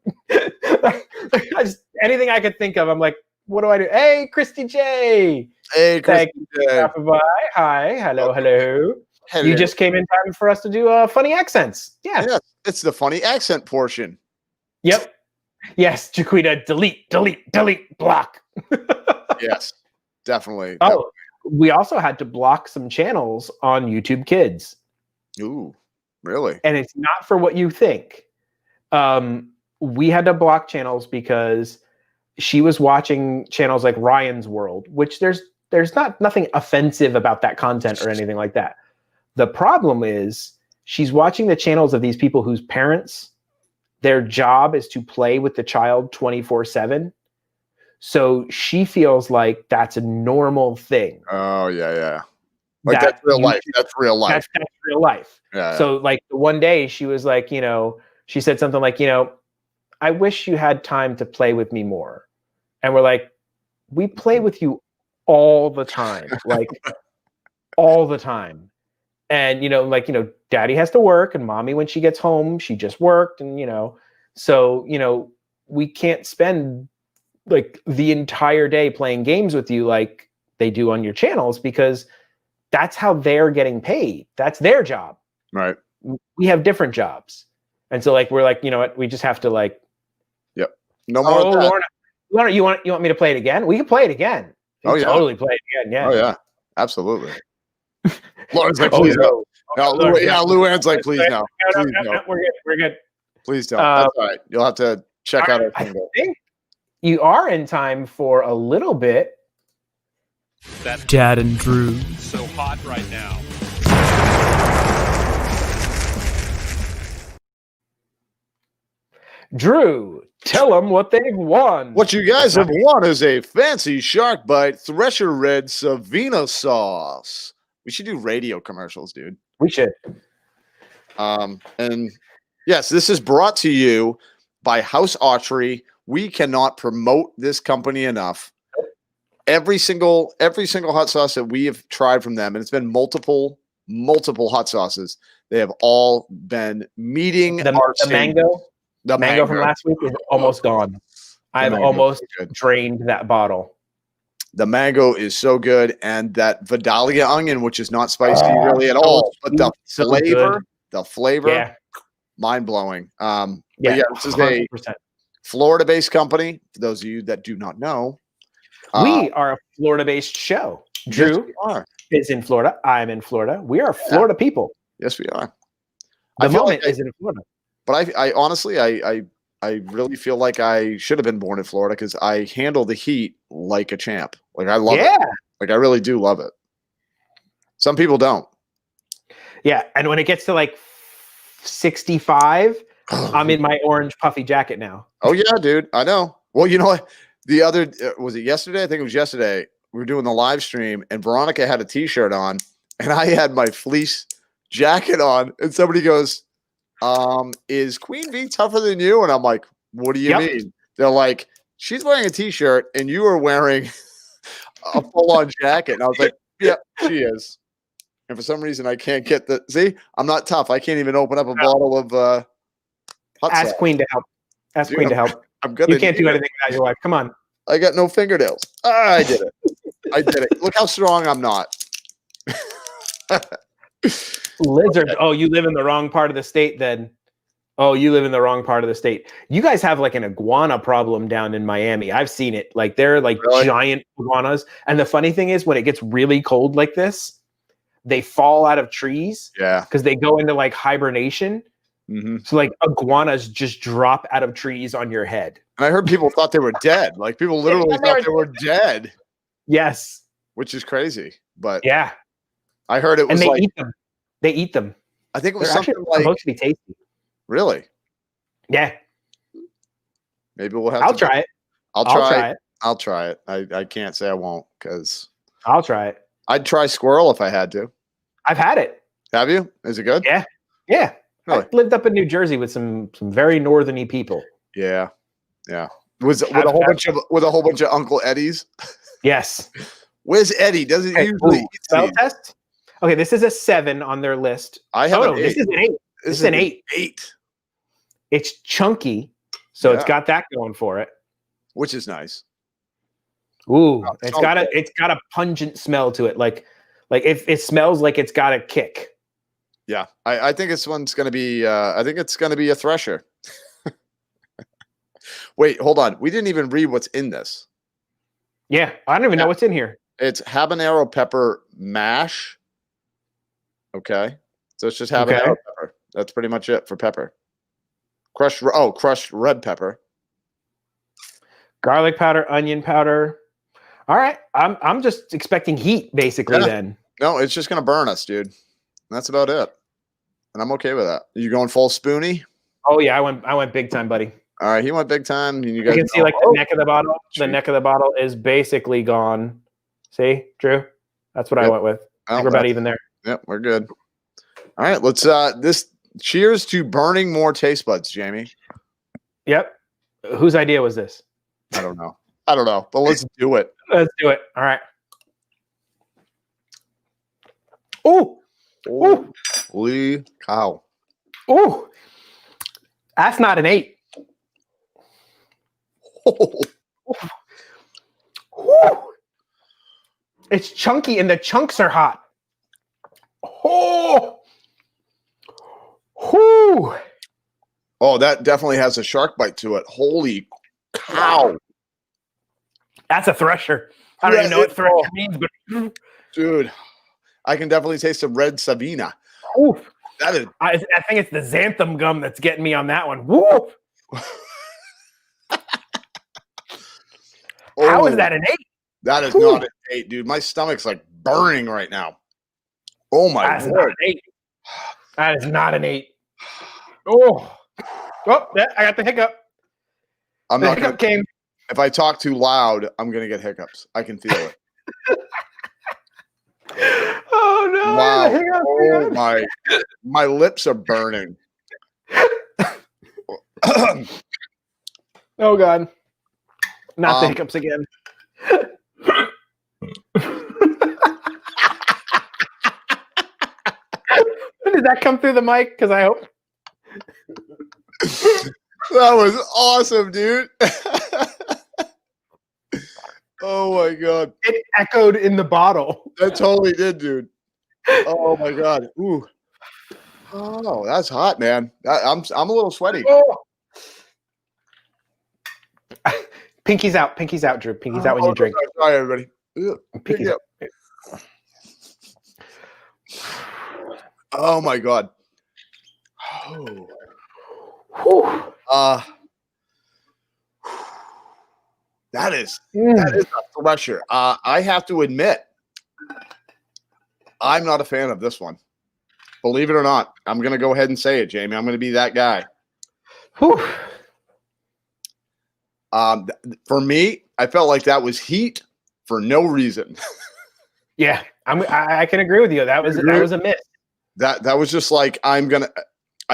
Anything I could think of, I'm like, what do I do? Hey, Christy J. Hey, Thank Christy you. J. Bye. Hi. Hello. Hello. You just came in time for us to do funny accents. Yeah. Yeah, it's the funny accent portion. Yep. Yes, Jaquita, delete, block. Yes, definitely. Oh, we also had to block some channels on YouTube Kids. Ooh, really? And it's not for what you think. We had to block channels because she was watching channels like Ryan's World, which there's nothing offensive about that content or anything like that. The problem is she's watching the channels of these people whose parents, their job is to play with the child 24/7. So she feels like that's a normal thing. Oh, yeah. Like that's real life. That's real life. That's real life. Yeah. So like one day she was like, she said something like, I wish you had time to play with me more. And we're like, we play with you all the time, like all the time. And, daddy has to work and mommy, when she gets home, she just worked. And, so, we can't spend like the entire day playing games with you like they do on your channels because that's how they're getting paid. That's their job. Right. We have different jobs. And so like, we're like, you know what, we just have to like, yep. No more. Lorna, you want me to play it again? We can play it again. Totally play it again. Yeah. Oh yeah. Absolutely. Lauren's like, please no. Lou Ann's like, please no. Please no. We're good. Please don't. That's all right. You'll have to check out our single. I think you are in time for a little bit. That Dad and Drew. so hot right now. Drew, tell them what they've won. What you guys have won is a fancy shark bite Thresher Red Savina sauce. We should do radio commercials, dude. We should. And yes, this is brought to you by House Archery. We cannot promote this company enough. Every single hot sauce that we have tried from them, and it's been multiple hot sauces, they have all been meeting our mango. The mango from last week is almost gone. I've almost drained that bottle. The mango is so good, and that Vidalia onion, which is not spicy really at all, but the flavor, mind blowing. This is 100%. A Florida-based company. For those of you that do not know, we are a Florida-based show. Drew is in Florida. I'm in Florida. We are Florida people. Yes, we are. The moment is in Florida. But I honestly, I really feel like I should have been born in Florida because I handle the heat like a champ. Like I love it. Like I really do love it. Some people don't. Yeah. And when it gets to like 65, I'm in my orange puffy jacket now. Oh yeah, dude. I know. Well, you know what? The other, was it yesterday? I think it was yesterday. We were doing the live stream and Veronica had a t-shirt on and I had my fleece jacket on and somebody goes, is Queen V tougher than you? And I'm like, what do you mean? They're like, she's wearing a t-shirt and you are wearing a full-on jacket. And I was like, yeah, she is. And for some reason, I can't get see, I'm not tough. I can't even open up a bottle of hot Ask Queen to help. Ask Queen to help. You can't do anything without your wife. Come on. I got no fingernails. I did it. Look how strong I'm not. Lizard. Oh, you live in the wrong part of the state then. Oh, you live in the wrong part of the state. You guys have like an iguana problem down in Miami. I've seen it. Like they're like Really? giant iguanas. And the funny thing is when it gets really cold like this, they fall out of trees Yeah. because they go into like hibernation. Mm-hmm. So like iguanas just drop out of trees on your head. And I heard people thought they were dead. Like people literally thought they were dead, Yes. which is crazy. But Yeah. I heard it And was they like, eat them. They eat them. I think it was They're actually something like, supposed to be tasty. really? Yeah. Maybe we'll have I'll to try it. I'll I'll try try it. it. I'll try it. I can't say I won't because I'll try it. I'd try squirrel if I had to. I've had it. Have you? Is it good? Yeah. Yeah. Really? I lived up in New Jersey with some very northerny people. Yeah. Yeah. With a whole bunch of Uncle Eddies. Yes. Where's Eddie? Doesn't Okay, usually ooh, eat smell seeds. test. Okay, this is a 7 on their list. I have Oh, an no, this 8. is an 8. This is an 8. 8, It's chunky, so it's Yeah. got that going for it. which is nice. Ooh, Oh, it's so got good. it's got a pungent smell to it. Like if it smells like it's got a kick. Yeah, I think this one's going to be. I think it's going to be a thresher. Wait, hold on. We didn't even read what's in this. Yeah, I don't even know what's in here. It's habanero pepper mash. Okay, so it's just habanero Okay. pepper. That's pretty much it for pepper. Crushed red pepper. Garlic powder, onion powder. All right, I'm just expecting heat basically. Yeah. Then No, it's just going to burn us, dude. That's about it. And I'm okay with that. You going full spoony? oh yeah, I went big time, buddy. All right, he went big time. And you You guys can see know- like the neck of the bottle. The Shoot. neck of the bottle is basically gone. See, Drew? That's what I Yep. went with. I Oh, think we're about that's- even there. Yep, we're good. All right, let's cheers to burning more taste buds, Jamie. Yep. Whose idea was this? I don't know, but let's do it. Let's do it. All right. Ooh, ooh, Holy cow. ooh. That's not an 8. Woo. It's chunky and the chunks are hot. Oh, whoo. Oh, that definitely has a shark bite to it. Holy cow. That's a thresher. I don't Yeah, even know what thresher means, but Dude, I can definitely taste the red Savina. ooh, That is I think it's the xanthan gum that's getting me on that one. Woo. How is Oh, that an 8? That is Whew. not an 8, dude. My stomach's like burning right now. Oh my That's not lord. an 8. That is not an 8. Oh, yeah, I got the hiccup. I'm The not hiccup gonna, came. if I talk too loud, I'm gonna get hiccups. I can feel it. Oh no! Wow. The hiccup, Oh my lips are burning. Oh god! Not the Um, hiccups again. Did that come through the mic? Because I hope. That was awesome, dude. Oh my god. It echoed in the bottle. That totally did, dude. Oh my god. Ooh. Oh, that's hot, man. I'm a little sweaty. Oh. Pinky's out. Pinky's out, Drew. Pinky's out when you drink. Sorry, everybody. Ugh. Pinky's out. Oh my god. Oh. Whew. That is Mm. a thresher. I have to admit, I'm not a fan of this one. Believe it or not, I'm going to go ahead and say it, Jamie. I'm going to be that guy. Whew. For me, I felt like that was heat for no reason. Yeah, I can agree with you. That was a miss. That was just like I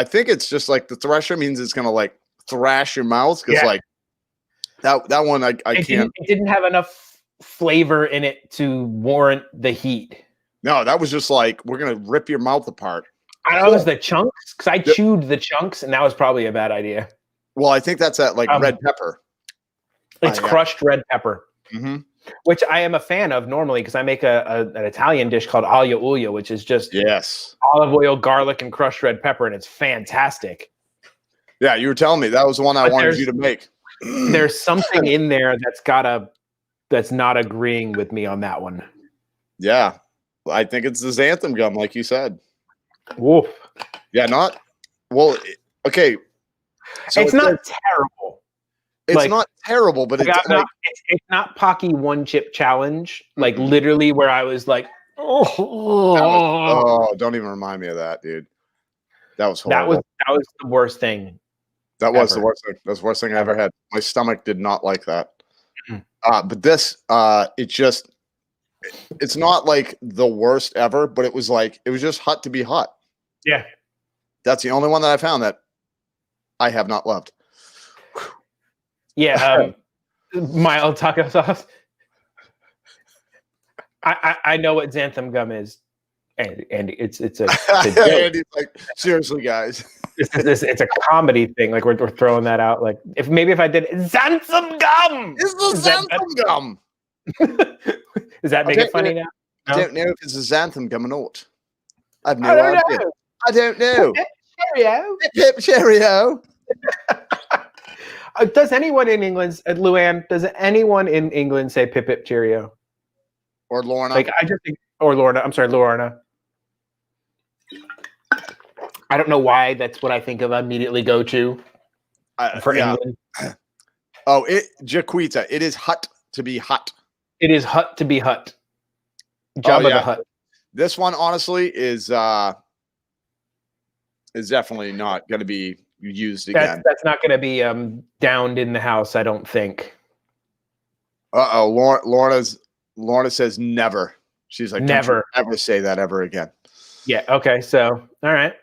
think it's just like the thresher means it's gonna like thrash your mouth because Yeah. like that one I can't. It didn't have enough flavor in it to warrant the heat. No, that was just like we're gonna rip your mouth apart. I don't know, it was the chunks because I Yep. chewed the chunks, and that was probably a bad idea. Well, I think that's that like red pepper. It's yeah. crushed red pepper, Mm-hmm. which I am a fan of normally because I make an Italian dish called aglio olio, which is just Yes. olive oil, garlic, and crushed red pepper, and it's fantastic. Yeah, you were telling me that was the one I But wanted you to make. There's something in there that's not agreeing with me on that one. Yeah, I think it's the xanthan gum, like you said. Woof. Yeah, not well. Okay, so It's not terrible. It's like- not terrible, but Like, it's I'm not, it's not Pocky one chip challenge. Like Mhm. literally, where I was like, oh, don't even remind me of that, dude. That was horrible. that was the worst thing. That was the ever. worst thing. That's the worst thing I ever had. My stomach did not like that. Mhm. But this, it's not like the worst ever, but it was just hot to be hot. Yeah. That's the only one that I found that I have not loved. Yeah. Mild taco sauce. I know what xanthan gum is, and it's a joke. Andy's like, seriously, guys. It's a comedy thing. Like we're throwing that out. Like if I did xanthan gum, It's the xanthan gum. Does that make it funny now? I don't know if it's a xanthan gum or not. I have no I don't idea. know. I don't know. Cheerio. Pip cheerio. Does anyone in England, Luann? Does anyone in England say pip pip cheerio? Or Lorna. Like I just think, or Lorna. I'm sorry, Lorna. I don't know why that's what I think of. Immediately go to for England. Oh, Jaquita. It is hot to be hot. It is hut to be hut. Jabba the Hutt. This one, honestly, is definitely not going to be used again. That's not going to be downed in the house. I don't think. Lorna says never. She's like, never, ever say that ever again. Yeah. Okay. So, all right.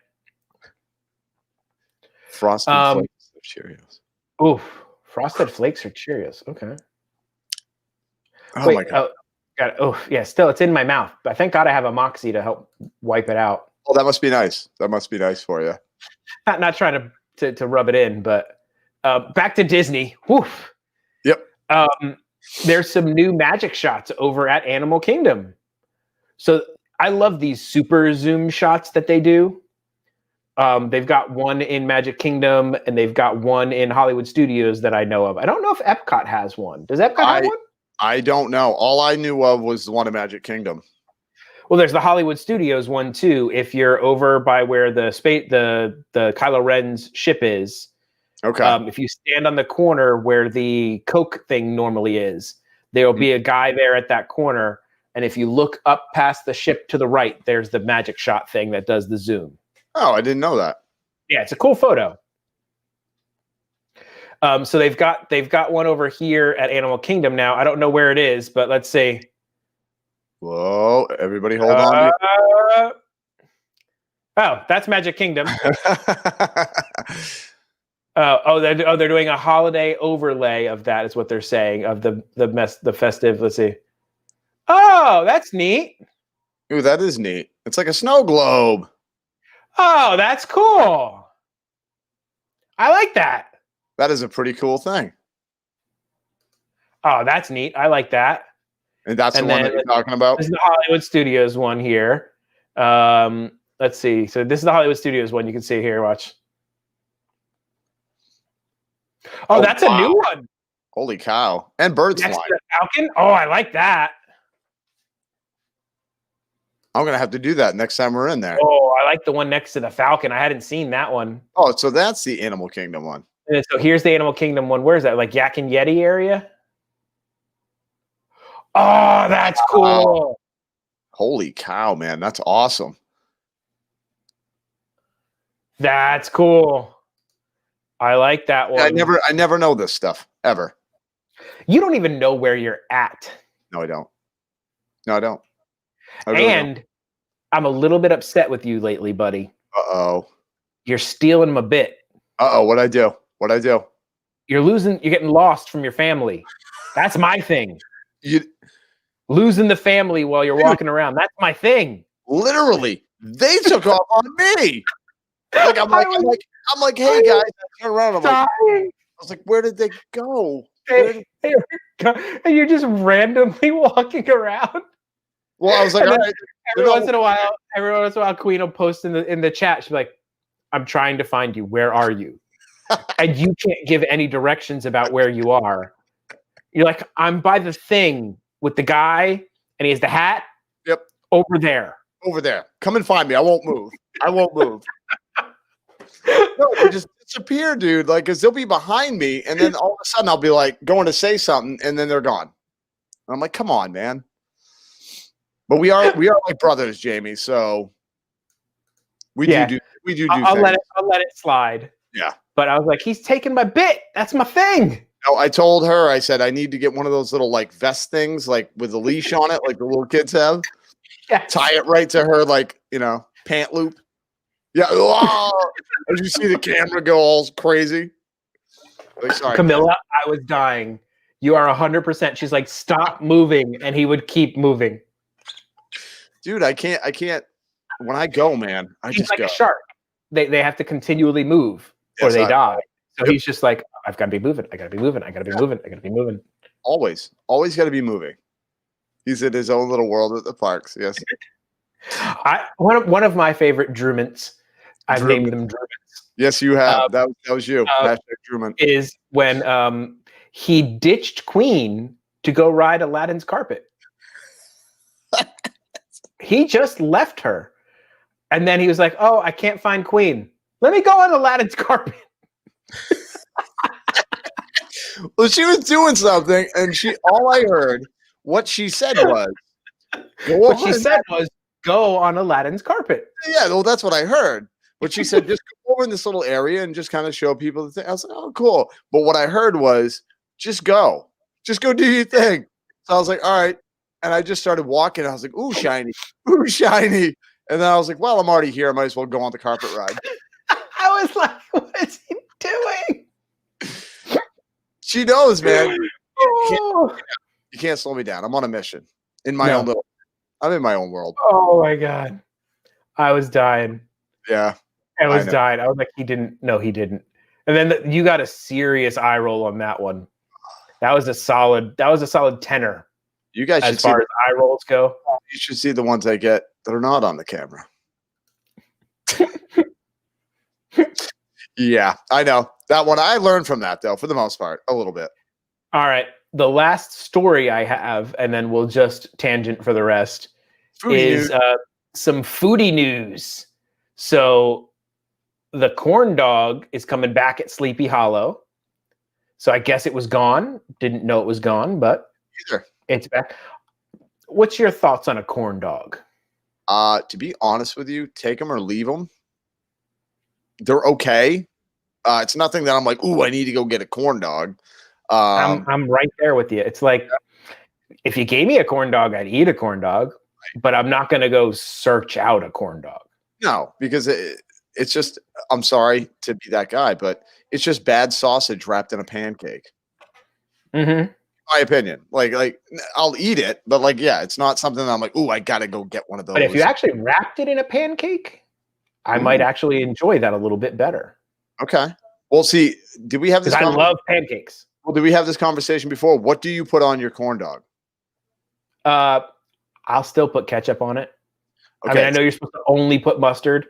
Frosted Flakes of Cheerios. Oof. Frosted Flakes or Cheerios. Okay. Oh Wait, my god. Oh, yeah. Still, it's in my mouth. But thank God I have a Moxie to help wipe it out. Oh, that must be nice. That must be nice for you. Not trying to rub it in, but back to Disney. Woof. Yep. There's some new magic shots over at Animal Kingdom. So I love these super zoom shots that they do. They've got one in Magic Kingdom and they've got one in Hollywood Studios that I know of. I don't know if Epcot has one. Does Epcot have one? I don't know. All I knew of was the one in Magic Kingdom. Well, there's the Hollywood Studios one too. If you're over by where the Kylo Ren's ship is, okay. If you stand on the corner where the Coke thing normally is, there will be a guy there at that corner. And if you look up past the ship to the right, there's the magic shot thing that does the zoom. Oh, I didn't know that. Yeah, it's a cool photo. So they've got one over here at Animal Kingdom now. I don't know where it is, but let's see. Whoa, everybody hold on. Oh, that's Magic Kingdom. They're doing a holiday overlay of that is what they're saying, of the festive. Let's see. Oh, that's neat. Ooh, that is neat. It's like a snow globe. Oh, that's cool. I like that. That is a pretty cool thing. Oh, that's neat. I like that. And that's the one that you're talking about? This is the Hollywood Studios one here. Let's see. So this is the Hollywood Studios one. You can see here. Watch. Oh, that's a new one. Holy cow. And birds Next flying. to the Falcon. Oh, I like that. I'm going to have to do that next time we're in there. Oh, I like the one next to the Falcon. I hadn't seen that one. Oh, so that's the Animal Kingdom one. And so here's the Animal Kingdom one. Where's that? Like Yak and Yeti area? Oh, that's cool. Holy cow, man. That's awesome. That's cool. I like that one. I never know this stuff ever. You don't even know where you're at. No, I don't. I really and don't. I'm a little bit upset with you lately, buddy. Uh-oh. You're stealing my bit. Uh-oh, what'd I do? You're getting lost from your family. That's my thing. Losing the family while you're walking around. That's my thing. Literally, they took off on me. Like I'm like, hey guys, I turn around. I was like, where did they go? And you're just randomly walking around. Well, I was like, all right. Every once in a while, Queen will post in the chat. She's like, I'm trying to find you. Where are you? and you can't give any directions about where you are. You're like, I'm by the thing with the guy, and he has the hat. Yep. Over there. Over there. Come and find me. I won't move. I won't move. No, they just disappear, dude. Like, because they'll be behind me, and then all of a sudden I'll be like going to say something, and then they're gone. And I'm like, come on, man. But we are like brothers, Jamie. So we do. I'll let it slide. Yeah. But I was like, he's taking my bit. That's my thing. No, I told her. I said I need to get one of those little like vest things, like with a leash on it, like the little kids have. Yeah. Tie it right to her, like pant loop. Yeah. Oh, as you see the camera go all crazy. Like, sorry, Camilla, I was dying. You are 100%. She's like, stop moving, and he would keep moving. Dude, I can't. When I go, man, I He's just like go. a shark. They have to continually move or Yes, they die. So Yep. he's just like, I've got to be moving. I got to be moving. I got to be moving. I got to be moving. Always got to be moving. He's in his own little world at the parks. Yes. One of my favorite Druments, I've Drummond. named them Druments, Yes, you have. That was you. Hashtag Truman. is when he ditched Queen to go ride Aladdin's carpet. He just left her. And then he was like, oh, I can't find Queen. Let me go on Aladdin's carpet. Well, she was doing something, and all I heard, what she said was, What she said was, go on Aladdin's carpet. yeah, well, that's what I heard. But she said, just go over in this little area and just kind of show people the thing. I was like, oh, cool. But what I heard was, just go do your thing. So I was like, all right. And I just started walking. I was like, ooh, shiny. Ooh, shiny. And then I was like, well, I'm already here. I might as well go on the carpet ride. I was like, what is he doing? She knows, man. Oh, You can't slow me down. I'm on a mission. I'm in my own world. oh my God. I was dying. Yeah. I was know. dying. I was like, he didn't. No, he didn't. And then you got a serious eye roll on that one. That was a solid tenor You guys should as far as eye rolls go. You should see the ones I get that are not on the camera. Yeah, I know. That one, I learned from that, though, for the most part, a little bit. All right. The last story I have, and then we'll just tangent for the rest, is some foodie news. So the corn dog is coming back at Sleepy Hollow. So I guess it was gone. Didn't know it was gone, but it's back. What's your thoughts on a corn dog? To be honest with you, take them or leave them. They're okay. It's nothing that I'm like, ooh, I need to go get a corn dog. I'm right there with you. It's like, if you gave me a corn dog, I'd eat a corn dog, but I'm not going to go search out a corn dog. No, because it's just, I'm sorry to be that guy, but it's just bad sausage wrapped in a pancake. Mm-hmm. My opinion. Like I'll eat it, but it's not something that I'm like, ooh, I got to go get one of those. But if you actually wrapped it in a pancake, I might actually enjoy that a little bit better. Okay. Well, see, did we have this? I love pancakes. Well, did we have this conversation before? What do you put on your corn dog? I'll still put ketchup on it. Okay. I mean, I know you're supposed to only put mustard,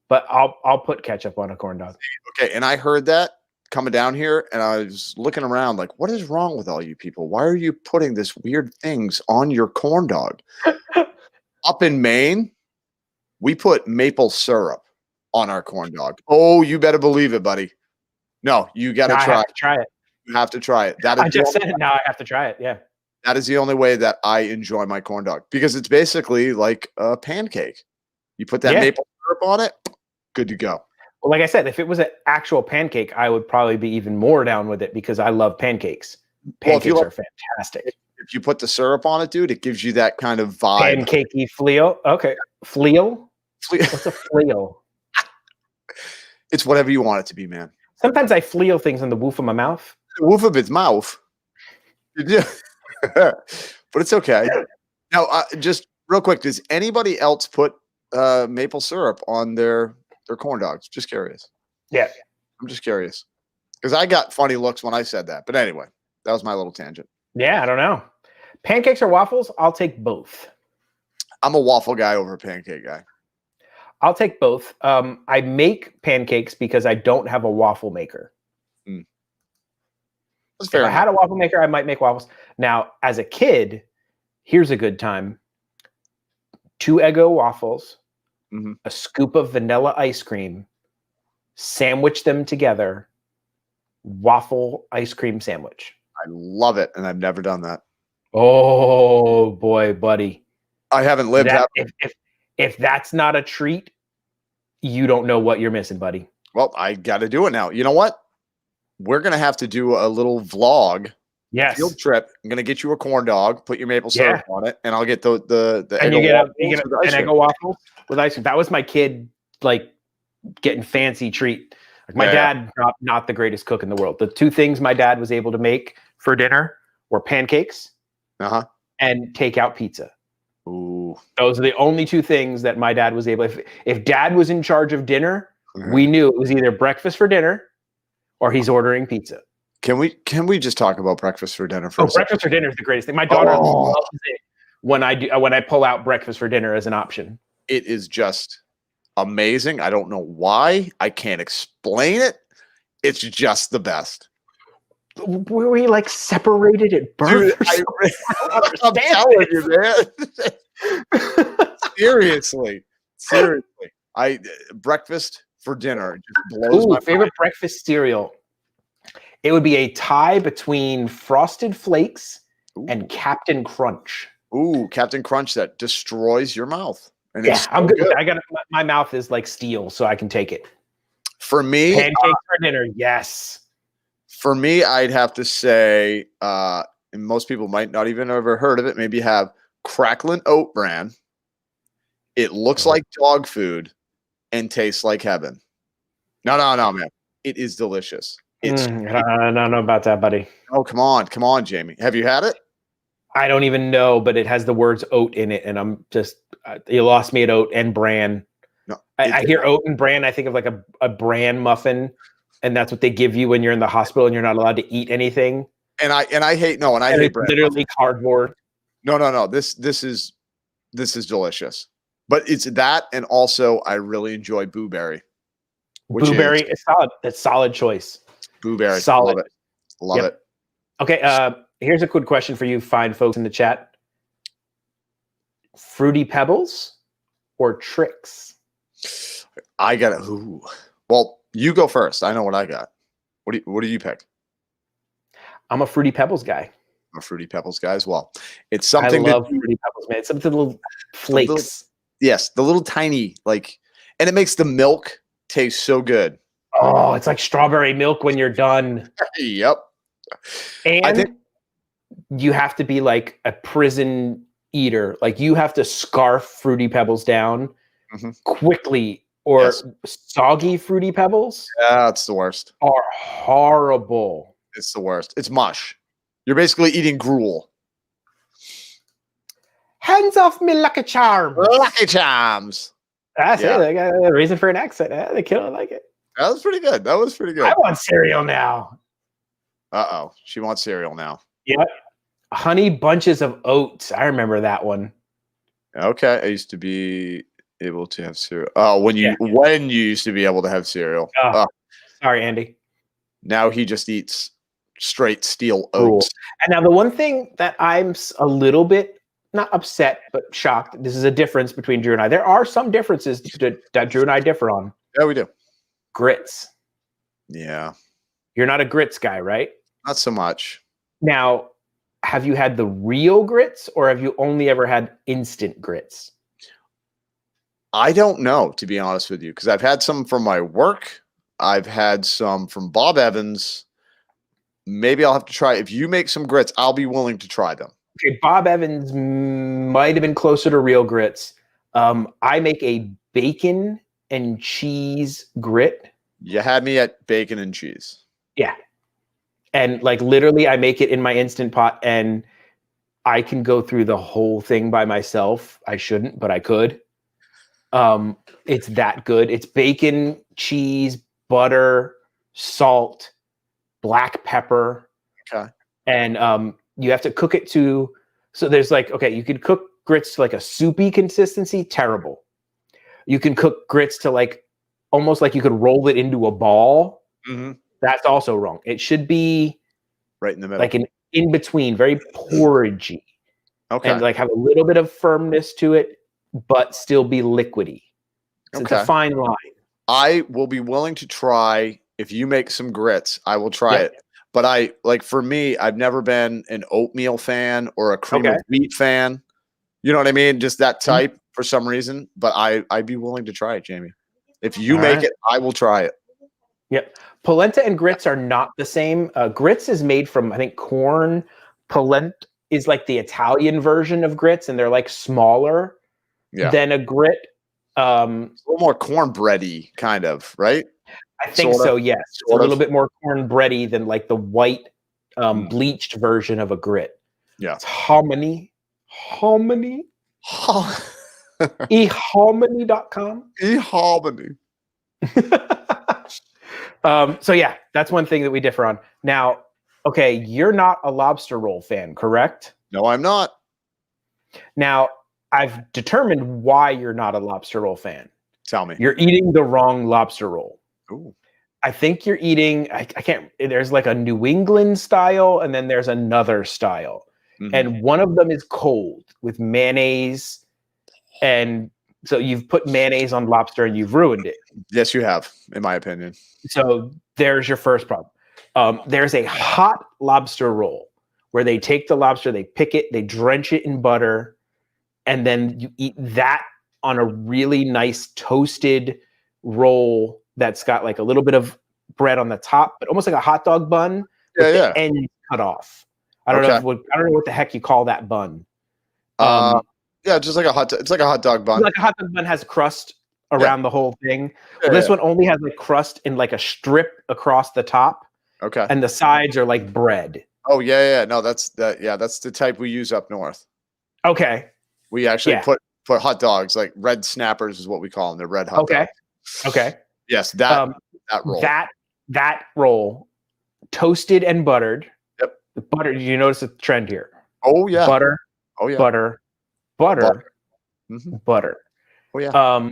but I'll put ketchup on a corn dog. Okay, and I heard that coming down here, and I was looking around like, what is wrong with all you people? Why are you putting this weird things on your corn dog? Up in Maine, we put maple syrup on our corn dog. Oh, you better believe it, buddy. No, you got to try. I have to try it. You have to try it. That is I just said it. Now I have to try it. Yeah. That is the only way that I enjoy my corn dog, because it's basically like a pancake. You put that maple syrup on it, good to go. Well, like I said, if it was an actual pancake, I would probably be even more down with it because I love pancakes. Pancakes are fantastic. If you put the syrup on it, dude, it gives you that kind of vibe. Pancakey fleal. Okay. Fleal? What's a fleal? It's whatever you want it to be, man. Sometimes I fleal things in the roof of my mouth. The roof of its mouth. But it's okay. Now, just real quick, does anybody else put maple syrup on their corn dogs? Just curious. Yeah. I'm just curious. Because I got funny looks when I said that. But anyway, that was my little tangent. Yeah, I don't know. Pancakes or waffles? I'll take both. I'm a waffle guy over a pancake guy. I'll take both. I make pancakes because I don't have a waffle maker. That's If fair I enough. had a waffle maker, I might make waffles. Now, as a kid, here's a good time. 2 Eggo waffles, Mhm. a scoop of vanilla ice cream, sandwich them together, waffle ice cream sandwich. I love it, and I've never done that. Oh boy, buddy. I haven't lived That, that. if that's not a treat, you don't know what you're missing, buddy. Well, I got to do it now. You know what? We're gonna have to do a little vlog Yes. field trip. I'm gonna get you a corn dog, put your maple syrup on it, and I'll get the And Eggo you get waffles with ice an cream. Eggo waffle with ice cream. That was my kid, like getting fancy treat. Like my Yeah. dad, not the greatest cook in the world. The 2 things my dad was able to make for dinner were pancakes Uh-huh. and takeout pizza. Ooh. Those are the only 2 things that my dad was able. If dad was in charge of dinner, Mhm. we knew it was either breakfast for dinner or he's ordering pizza. Can we just talk about breakfast for dinner for a second? Breakfast for dinner is the greatest thing. My daughter Oh. loves it when I pull out breakfast for dinner as an option. It is just amazing. I don't know why. I can't explain it. It's just the best. Were we like separated at birth? Dude, or something? I'm telling you, man. Seriously. Breakfast for dinner just blows my Favorite breakfast cereal. It would be a tie between Frosted Flakes mind. and Captain Crunch. Ooh, Captain Crunch that destroys your mouth. And Yeah, it's so I'm good. good. I got my mouth is like steel, so I can take it. For me, Pancakes for dinner, yes. For me, I'd have to say, and most people might not even ever heard of it. Maybe have Cracklin' Oat Bran. It looks like dog food and tastes like heaven. No, man. It is delicious. It's I don't know about that, buddy. oh, come on, Jamie. Have you had it? I don't even know, but it has the words oat in it, and I'm just you lost me at oat and bran. No, I hear oat and bran. I think of like a bran muffin, and that's what they give you when you're in the hospital and you're not allowed to eat anything. and I hate It's bread. literally cardboard. No. This is delicious. But it's that, and also I really enjoy Blueberry. Blueberry is solid. That's solid choice. Blueberry. Solid. Love it. Okay, here's a good question for you fine folks in the chat. Fruity Pebbles or Tricks? I got it. Ooh. Well, you go first. I know what I got. What do you pick? I'm a Fruity Pebbles guy. I'm a Fruity Pebbles guy as well. It's something I love Fruity Pebbles, man. It's something little flakes. Yes, the little tiny and it makes the milk taste so good. Oh, it's like strawberry milk when you're done. Yep. And I think you have to be like a prison eater. Like you have to scarf Fruity Pebbles down quickly, or Yes. soggy Fruity Pebbles Yeah, it's the worst. are horrible. It's the worst. It's mush. You're basically eating gruel. Hands off me, Lucky Charms. Lucky Charms. That's Yeah. it. I got a reason for an accent. They kill it like it. That was pretty good. I want cereal now. Uh-oh. She wants cereal now. Yep. Honey Bunches of Oats. I remember that one. Okay. I used to be able to have cereal. Oh, when you used to be able to have cereal. Oh, sorry, Andy. Now he just eats straight steel Rule. oats. And now the one thing that I'm a little bit not upset but shocked. This is a difference between Drew and I. There are some differences that Drew and I differ on. Yeah, we do. Grits. Yeah. You're not a grits guy, right? Not so much. Now, have you had the real grits or have you only ever had instant grits? I don't know, to be honest with you, because I've had some from my work. I've had some from Bob Evans. Maybe I'll have to try. If you make some grits, I'll be willing to try them. Okay, Bob Evans might have been closer to real grits. I make a bacon and cheese grit. You had me at bacon and cheese. Yeah. And like literally I make it in my Instant Pot and I can go through the whole thing by myself. I shouldn't, but I could. It's that good. It's bacon, cheese, butter, salt, black pepper. Okay. And you have to cook it so there's like, okay, you could cook grits to like a soupy consistency, terrible. You can cook grits to like almost like you could roll it into a ball. Mm-hmm. That's also wrong. It should be Right in the middle. like an in between, very porridgey, Okay. and like have a little bit of firmness to it, but still be liquidy. So it's a Okay. fine line. I will be willing to try if you make some grits. I will try it. But for me, I've never been an oatmeal fan or a cream of wheat fan. You know what I mean? Just that type for some reason. But I'd be willing to try it, Jamie. If you make it, I will try it. Yep. Polenta and grits are not the same. Grits is made from, I think, corn. Polenta is like the Italian version of grits, and they're like smaller than a grit. It's a little more cornbready, kind of, right? I think so, yes. It's a little bit more cornbready than like the white bleached version of a grit. Yeah. It's hominy. eHominy.com. eHominy. So yeah, that's one thing that we differ on. Now, okay, you're not a lobster roll fan, correct? No, I'm not. Now, I've determined why you're not a lobster roll fan. Tell me. You're eating the wrong lobster roll. Ooh. I think you're eating, I can't, there's like a New England style and then there's another style. Mm-hmm. And one of them is cold with mayonnaise. And so you've put mayonnaise on lobster and you've ruined it. Yes, you have, in my opinion. So there's your first problem. There's a hot lobster roll where they take the lobster, they pick it, they drench it in butter, and then you eat that on a really nice toasted roll that's got like a little bit of bread on the top, but almost like a hot dog bun with the end cut off. I don't know what the heck you call that bun. Yeah, just like it's like a hot dog bun. Like a hot dog bun has crust around the whole thing. Well, this one only has like crust in like a strip across the top. Okay. And the sides are like bread. Oh yeah. No, that's the type we use up north. Okay. We actually put hot dogs, like red snappers is what we call them. They're red hot dogs. Okay. Yes, that roll. That roll, toasted and buttered. Yep. The butter. You notice the trend here? Oh yeah. Butter. Oh yeah. Butter. Mm-hmm. Butter. Oh yeah.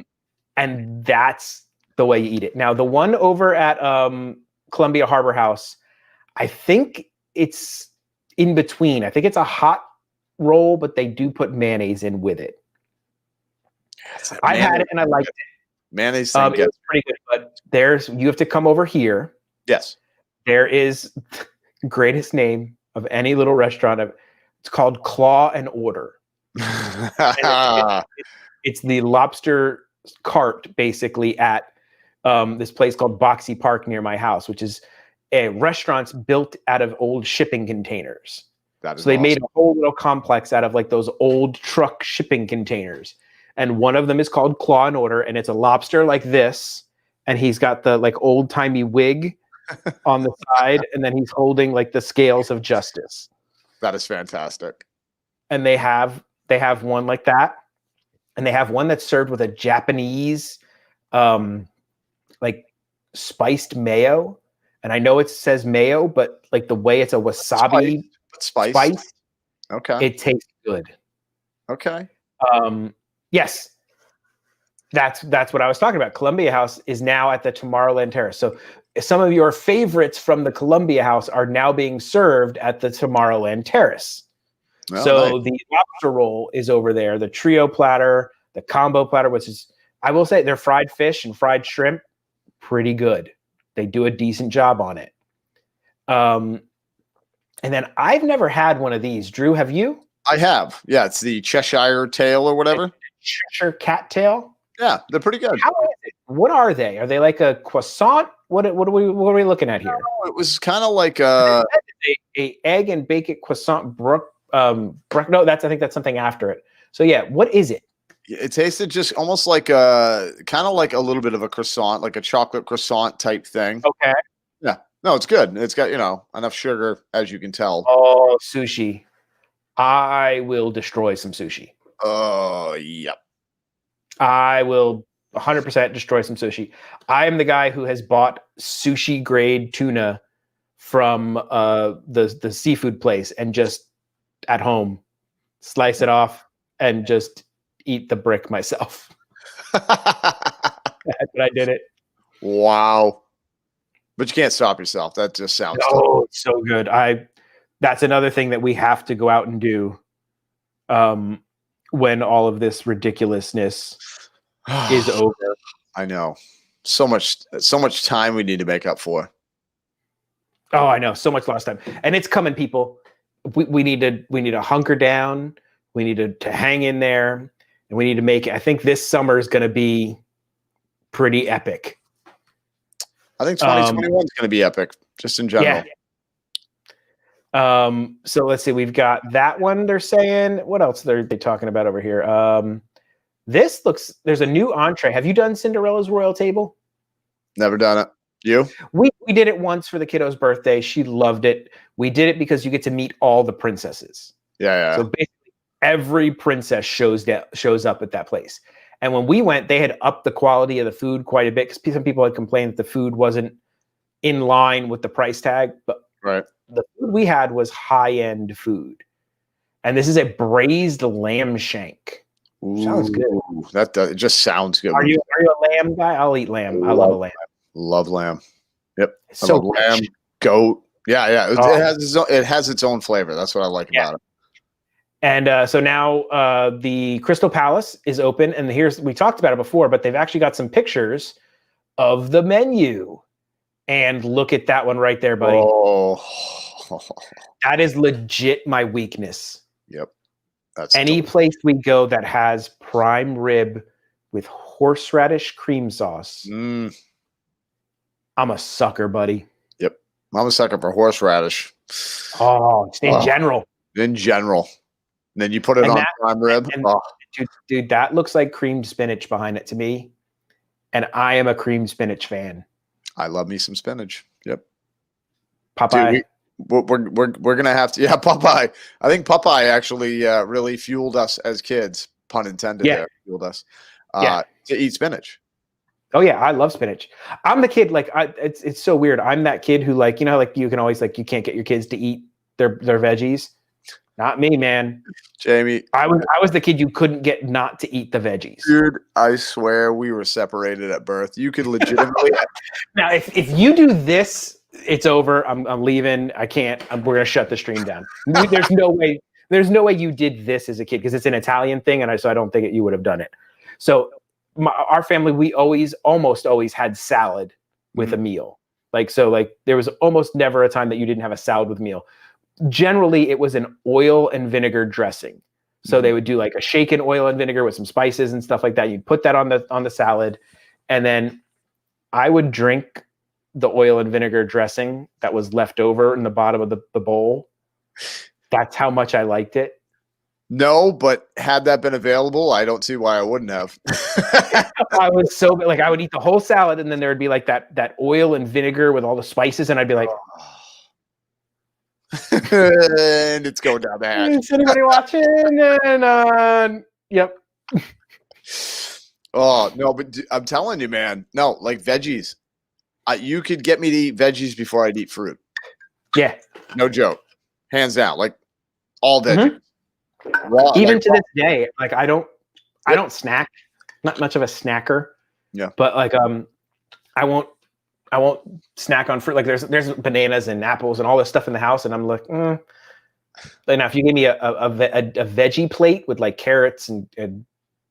And that's the way you eat it. Now, the one over at Columbia Harbor House, I think it's in between. I think it's a hot roll, but they do put mayonnaise in with it. I had it and I liked it. Mayonnaise thing it's pretty good, but you have to come over here. Yes. There is the greatest name of any little restaurant. It's called Claw and Order. It's the lobster cart basically at this place called Boxy Park near my house, which is a restaurant's built out of old shipping containers. So they made a whole little complex out of like those old truck shipping containers. And one of them is called Claw and Order, and it's a lobster like this, and he's got the like old timey wig on the side, and then he's holding like the scales of justice. That is fantastic. And they have one like that, and they have one that's served with a Japanese like spiced mayo. And I know it says mayo, but like the way it's a wasabi spice, okay, it tastes good. Okay. Yes, that's what I was talking about. Columbia House is now at the Tomorrowland Terrace. So some of your favorites from the Columbia House are now being served at the Tomorrowland Terrace. Oh, so nice. The lobster roll is over there, the trio platter, the combo platter, which is, I will say, their fried fish and fried shrimp, pretty good. They do a decent job on it. And then I've never had one of these. Drew, have you? I have. Yeah, it's the Cheshire tail or whatever. Cheshire cat tail? Yeah, they're pretty good. How is it? What are they? Are they like a croissant? What are we looking at here? No, it was kind of like a egg and bacon croissant. No, I think that's something after it. So yeah, what is it? It tasted just almost like a kind of like a little bit of a croissant, like a chocolate croissant type thing. Okay. Yeah. No, it's good. It's got, enough sugar, as you can tell. Oh, sushi. I will destroy some sushi. Oh, yep. I will 100% destroy some sushi. I am the guy who has bought sushi grade tuna from the seafood place and just at home slice it off and just eat the brick myself. That's what I did it. Wow. But you can't stop yourself. That just sounds Oh, it's so good. That's another thing that we have to go out and do when all of this ridiculousness is over. I know. So much time we need to make up for. Oh, I know. So much lost time. And it's coming, people. We need to hunker down. We need to hang in there. And we need to make it. I think this summer is going to be pretty epic. I think 2021 is going to be epic, just in general. Yeah. So let's see. We've got that one. They're saying. What else are they talking about over here? There's a new entree. Have you done Cinderella's Royal Table? Never done it. You? We did it once for the kiddo's birthday. She loved it. We did it because you get to meet all the princesses. Yeah. So basically, every princess shows up at that place. And when we went, they had upped the quality of the food quite a bit because some people had complained that the food wasn't in line with the price tag. But right. The food we had was high-end food. And this is a braised lamb shank. Sounds good. It just sounds good. Are you a lamb guy? I'll eat lamb. I love a lamb. Love lamb. Yep. So lamb, goat. Yeah. It has its own flavor. That's what I like about it. And so now the Crystal Palace is open, and we talked about it before, but they've actually got some pictures of the menu. And look at that one right there, buddy. Oh, that is legit my weakness. Yep. That's any place we go that has prime rib with horseradish cream sauce. I'm a sucker, buddy. Yep. I'm a sucker for horseradish. Oh, in general. In general. And then you put it on prime rib. Dude, that looks like creamed spinach behind it to me. And I am a creamed spinach fan. I love me some spinach. Yep. Popeye. Dude, we're gonna have to. Yeah, Popeye. I think Popeye actually really fueled us as kids. Pun intended. Yeah. There, fueled us to eat spinach. Oh yeah, I love spinach. I'm the kid. Like, it's so weird. I'm that kid who, like, like you can always, like, you can't get your kids to eat their veggies. Not me, man. Jamie, I was the kid you couldn't get not to eat the veggies. Dude, I swear we were separated at birth. You could legitimately. Now, if you do this, it's over. I'm leaving. I can't. We're gonna shut the stream down. There's no way. There's no way you did this as a kid because it's an Italian thing, and so I don't think you would have done it. So our family, we almost always had salad with a meal. Like there was almost never a time that you didn't have a salad with a meal. Generally, it was an oil and vinegar dressing. So they would do like a shaken oil and vinegar with some spices and stuff like that. You'd put that on the salad, and then I would drink the oil and vinegar dressing that was left over in the bottom of the bowl. That's how much I liked it. No, but had that been available, I don't see why I wouldn't have. I was so like, I would eat the whole salad, and then there would be like that oil and vinegar with all the spices, and I'd be like, and it's going down the hatch. Is anybody watching? And yep. Oh no, but I'm telling you, man. No, like veggies. You could get me to eat veggies before I'd eat fruit. Yeah. No joke. Hands down. Like all veggies. Raw, even like, to this day, like I don't snack. Not much of a snacker. Yeah. But like I won't snack on fruit. Like there's bananas and apples and all this stuff in the house, and I'm like, Now if you give me a veggie plate with like carrots and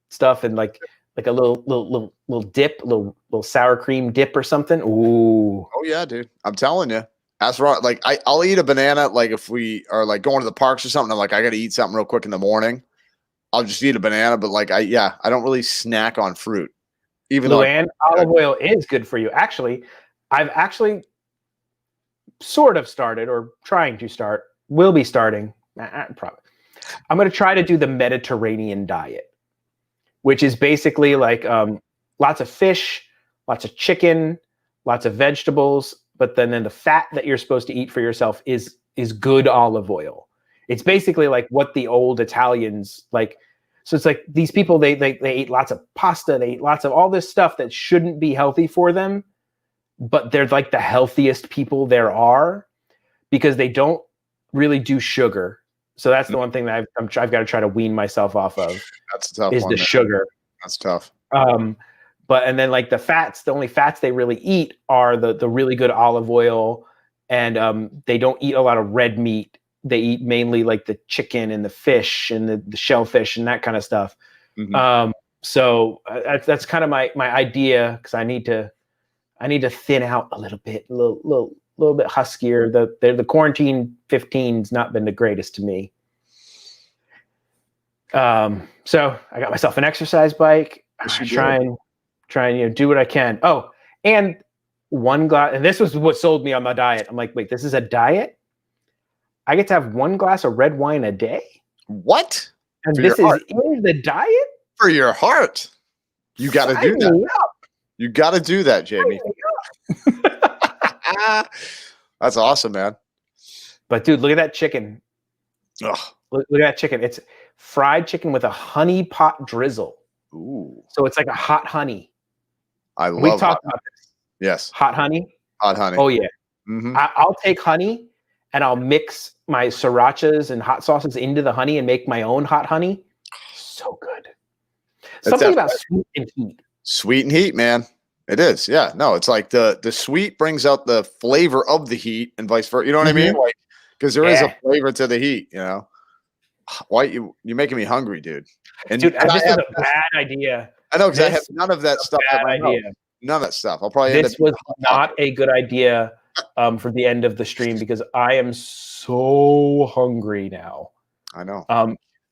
stuff and like a little dip, little sour cream dip or something. Ooh. Oh yeah, dude. I'm telling you. That's right. Like I'll eat a banana. Like if we are like going to the parks or something, I'm like, I got to eat something real quick in the morning. I'll just eat a banana. But like I don't really snack on fruit. Even Luann, olive oil is good for you. Actually, I've actually sort of started or trying to start. Will be starting. Probably. I'm going to try to do the Mediterranean diet, which is basically like lots of fish, lots of chicken, lots of vegetables. But then the fat that you're supposed to eat for yourself is good olive oil. It's basically like what the old Italians like. So it's like these people, they eat lots of pasta. They eat lots of all this stuff that shouldn't be healthy for them. But they're like the healthiest people there are because they don't really do sugar. So that's the one thing that I've got to try to wean myself off of. That's a tough is one, the man. sugar. That's tough. But and then like the only fats they really eat are the really good olive oil, and they don't eat a lot of red meat. They eat mainly like the chicken and the fish and the shellfish and that kind of stuff. So that's kind of my idea, because I need to thin out a little bit, a little bit huskier. The quarantine 15's not been the greatest to me. So I got myself an exercise bike. I try and do what I can. Oh, and one glass, and this was what sold me on my diet. I'm like, wait, this is a diet? I get to have one glass of red wine a day? What? And this is in the diet? For your heart. You got to do that. You got to do that, Jamie. That's awesome, man. But dude, look at that chicken. Ugh. Look at that chicken. It's fried chicken with a honey pot drizzle. Ooh. So it's like a hot honey. We talked about this. Yes. Hot honey? Hot honey. Oh, yeah. I'll take honey and I'll mix my srirachas and hot sauces into the honey and make my own hot honey. So good. Something about sweet and heat. Sweet and heat, man. It is. Yeah. No, it's like the sweet brings out the flavor of the heat and vice versa. You know what I mean? Like, because there is a flavor to the heat, you know? Why you're making me hungry, dude. And dude, this is a bad idea. I know, because I have none of that stuff. None of that stuff. I'll probably this was not a good idea for the end of the stream, because I am so hungry now. I know.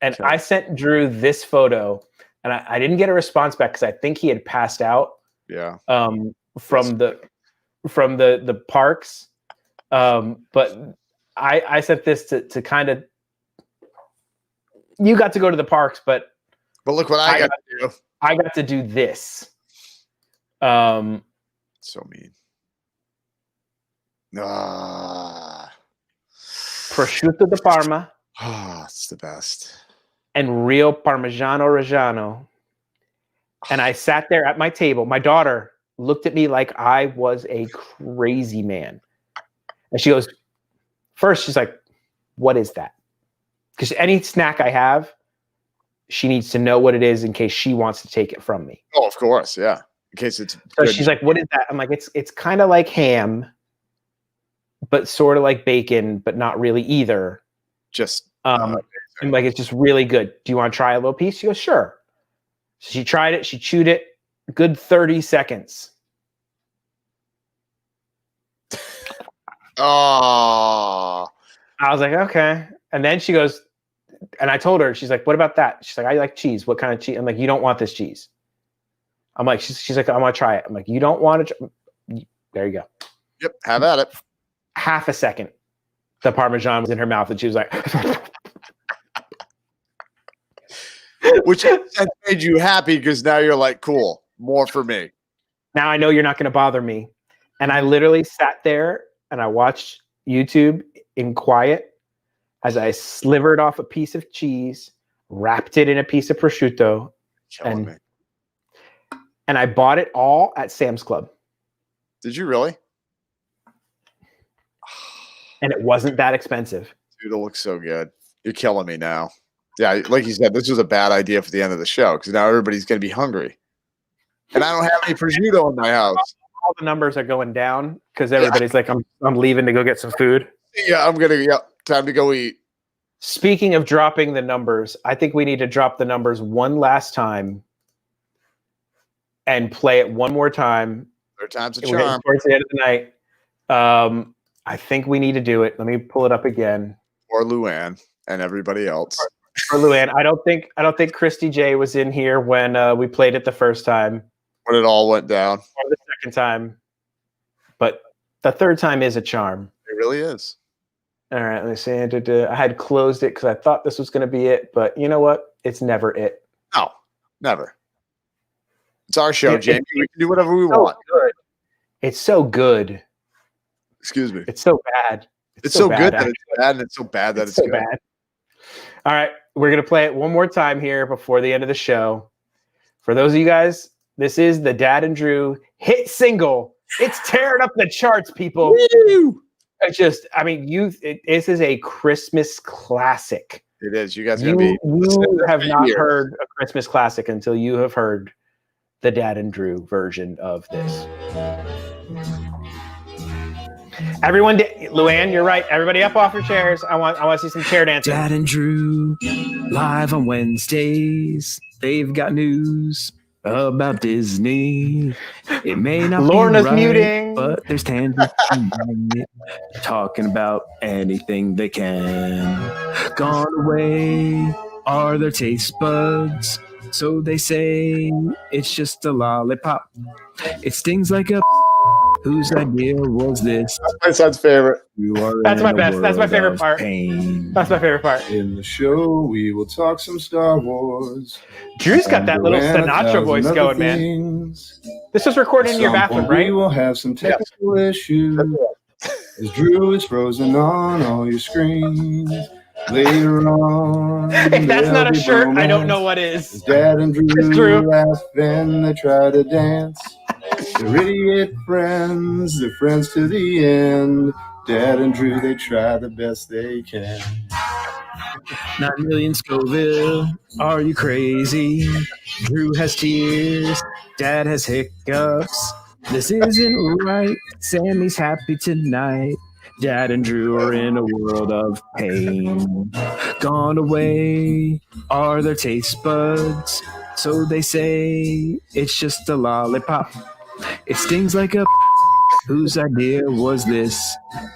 And I sent Drew this photo, and I didn't get a response back because I think he had passed out. Yeah. From the parks. But I sent this to kind of. You got to go to the parks, but look what I got to do. I got to do this. So mean. Prosciutto di Parma. It's the best. And real Parmigiano Reggiano. And I sat there at my table. My daughter looked at me like I was a crazy man. And she goes, first, she's like, what is that? Because any snack I have, she needs to know what it is in case she wants to take it from me. Oh, of course. Yeah. In case it's so good. She's like, what is that? I'm like, it's kind of like ham, but sort of like bacon, but not really either. Just I'm like, it's just really good. Do you want to try a little piece? She goes, sure. So she tried it, she chewed it, good 30 seconds. Oh. I was like, okay. And then she goes, and I told her, she's like, what about that? She's like, I like cheese. What kind of cheese? I'm like, you don't want this cheese. I'm like, she's like, I'm going to try it. I'm like, you don't want it. There you go. Yep. Have at it. Half a second. The Parmesan was in her mouth and she was like, which made you happy because now you're like, cool, more for me. Now I know you're not going to bother me. And I literally sat there and I watched YouTube in quiet as I slivered off a piece of cheese, wrapped it in a piece of prosciutto, and I bought it all at Sam's Club. Did you really? And it wasn't that expensive. Dude, it looks so good. You're killing me now. Yeah, like you said, this was a bad idea for the end of the show because now everybody's going to be hungry. And I don't have any prosciutto in my house. All the numbers are going down because everybody's like, I'm leaving to go get some food. Yeah, time to go eat. Speaking of dropping the numbers, I think we need to drop the numbers one last time and play it one more time. Third time's a charm. Towards the end of the night. I think we need to do it. Let me pull it up again. Or Luann and everybody else. For Luann, I don't think Christy J was in here when we played it the first time. When it all went down. Or the second time. But the third time is a charm. It really is. All right, let me see. I had closed it because I thought this was going to be it, but you know what? It's never it. No, never. It's our show, Jamie. We can do whatever we want. Good. It's so good. Excuse me. It's so bad. It's so good that it's bad, and it's so bad that it's so good. Bad. All right, we're going to play it one more time here before the end of the show. For those of you guys, this is the Dad and Drew hit single. It's tearing up the charts, people. Woo! This is a Christmas classic. It is. You guys You have not heard a Christmas classic until you have heard the Dad and Drew version of this. Everyone, Luann, you're right. Everybody up off your chairs. I want to see some chair dancing. Dad and Drew, live on Wednesdays. They've got news about Disney. It may not Lorna's be right, muting. but there's tangents tonight, talking about anything they can. Gone away are their taste buds, so they say it's just a lollipop. It stings like a. Whose idea was this? That's my son's favorite. You are That's in my a best. That's my world favorite of part. Pain. That's my favorite part. In the show, we will talk some Star Wars. Drew's got that little And Sinatra voice other going, man. things. This was recorded in your Some bathroom, point right? We will have some technical issues. As Drew is frozen on all your screens. Later on, If that's not a there'll be shirt, I don't bromance. know what As is. Dad and It's Drew Drew. laugh and they try to dance. They're idiot friends, they're friends to the end. Dad and Drew, they try the best they can. 9 million Scoville, are you crazy? Drew has tears, Dad has hiccups. This isn't right, Sammy's happy tonight. Dad and Drew are in a world of pain. Gone away are their taste buds, so they say it's just a lollipop. It stings like a. Whose idea was this?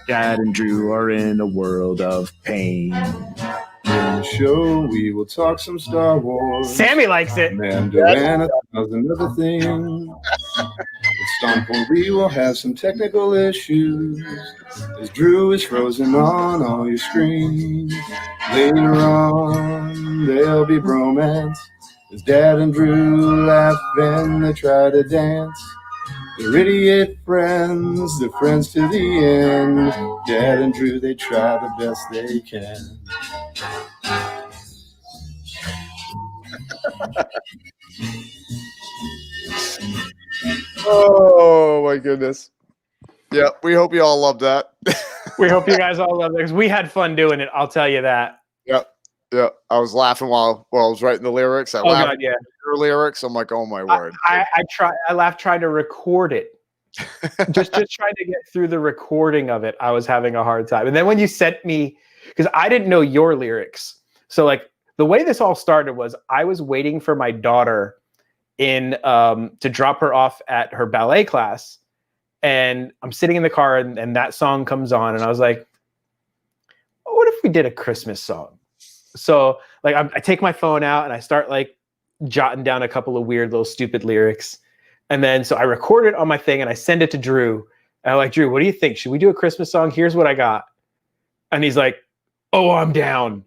Dad and Drew are in a world of pain. In the show, we will talk some Star Wars. Sammy likes it. Mando and 1,000 other things. At some point, we will have some technical issues. As Drew is frozen on all your screens. Later on, there'll be bromance. As Dad and Drew laugh and they try to dance. They're idiot friends, they're friends to the end. Dad and Drew, they try the best they can. Oh my goodness. Yeah, we hope you all loved that. We hope you guys all love it because we had fun doing it. I'll tell you that. Yeah, I was laughing while I was writing the lyrics. I Oh laughed God, yeah. at your lyrics. I'm like, oh my word. I laughed trying to record it. just trying to get through the recording of it. I was having a hard time. And then when you sent me, because I didn't know your lyrics. So like the way this all started was I was waiting for my daughter in to drop her off at her ballet class. And I'm sitting in the car and that song comes on. And I was like, oh, what if we did a Christmas song? So like I take my phone out and I start like jotting down a couple of weird little stupid lyrics. And then so I record it on my thing and I send it to Drew. And I'm like, Drew, what do you think? Should we do a Christmas song? Here's what I got. And he's like, oh, I'm down.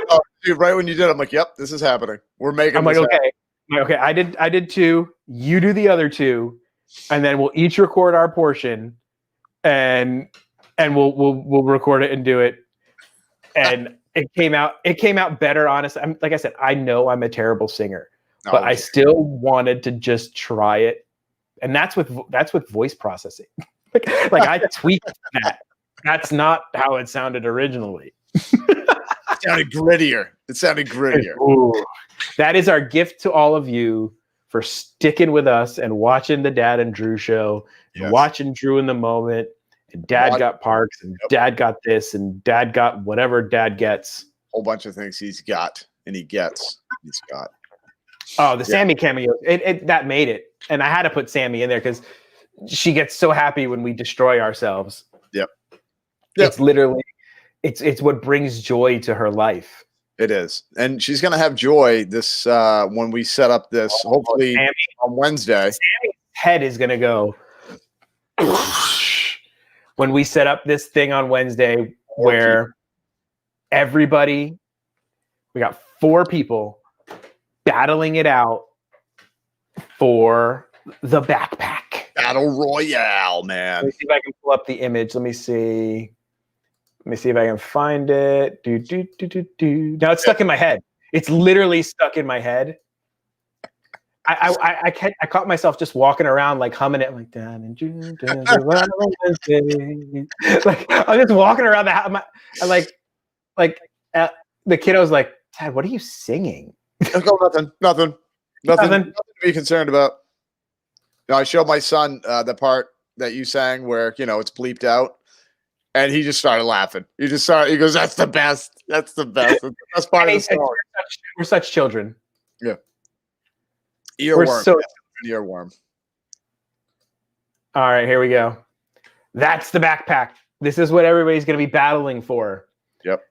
Oh, dude, right when you did, I'm like, yep, this is happening. We're making I'm like, this okay. I'm like, okay, I did two. You do the other two. And then we'll each record our portion. And we'll record it and do it. And it came out better, honestly. Like I said, I know I'm a terrible singer. But I still wanted to just try it, and that's with voice processing. like I tweaked that. That's not how it sounded originally. It sounded grittier. Ooh. That is our gift to all of you for sticking with us and watching the Dad and Drew show, and watching Drew in the moment. And Dad got Parks, and Dad got this, and Dad got whatever Dad gets. Whole bunch of things he's got, and he's got. Oh, the Sammy cameo. That made it. And I had to put Sammy in there because she gets so happy when we destroy ourselves. Yep. It's literally, it's what brings joy to her life. It is. And she's going to have joy this when we set up this, hopefully Sammy, on Wednesday. Sammy's head is going to go when we set up this thing on Wednesday where everybody, we got 4 people battling it out for the backpack. Battle Royale, man. Let me see if I can pull up the image. Let me see if I can find it. Now it's stuck in my head. It's literally stuck in my head. I caught myself just walking around like humming it like that. Like I'm just walking around the house. The kiddo's like, Dad, what are you singing? Nothing to be concerned about. No, I showed my son the part that you sang where it's bleeped out, and he just started laughing. He goes, "That's the best. That's the best. That's the best part of the song." We're such children. Yeah. Earworm. Earworm. All right, here we go. That's the backpack. This is what everybody's going to be battling for. Yep.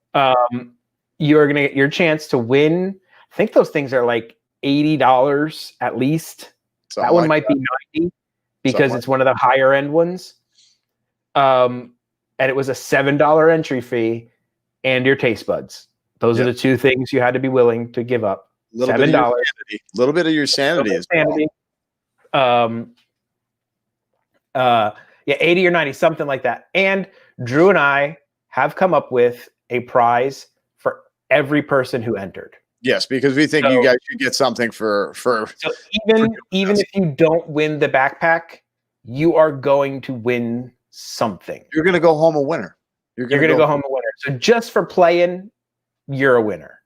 You're going to get your chance to win. I think those things are like $80 at least. That one might be 90 because it's one of the higher end ones. And it was a $7 entry fee and your taste buds. Those are the two things you had to be willing to give up. $7. A little bit of your sanity as well. Yeah, 80 or 90, something like that. And Drew and I have come up with a prize for every person who entered. Yes, because we think you guys should get something for so even if you don't win the backpack, you are going to win something. You're going to go home a winner. You're going to go home a winner. So just for playing, you're a winner.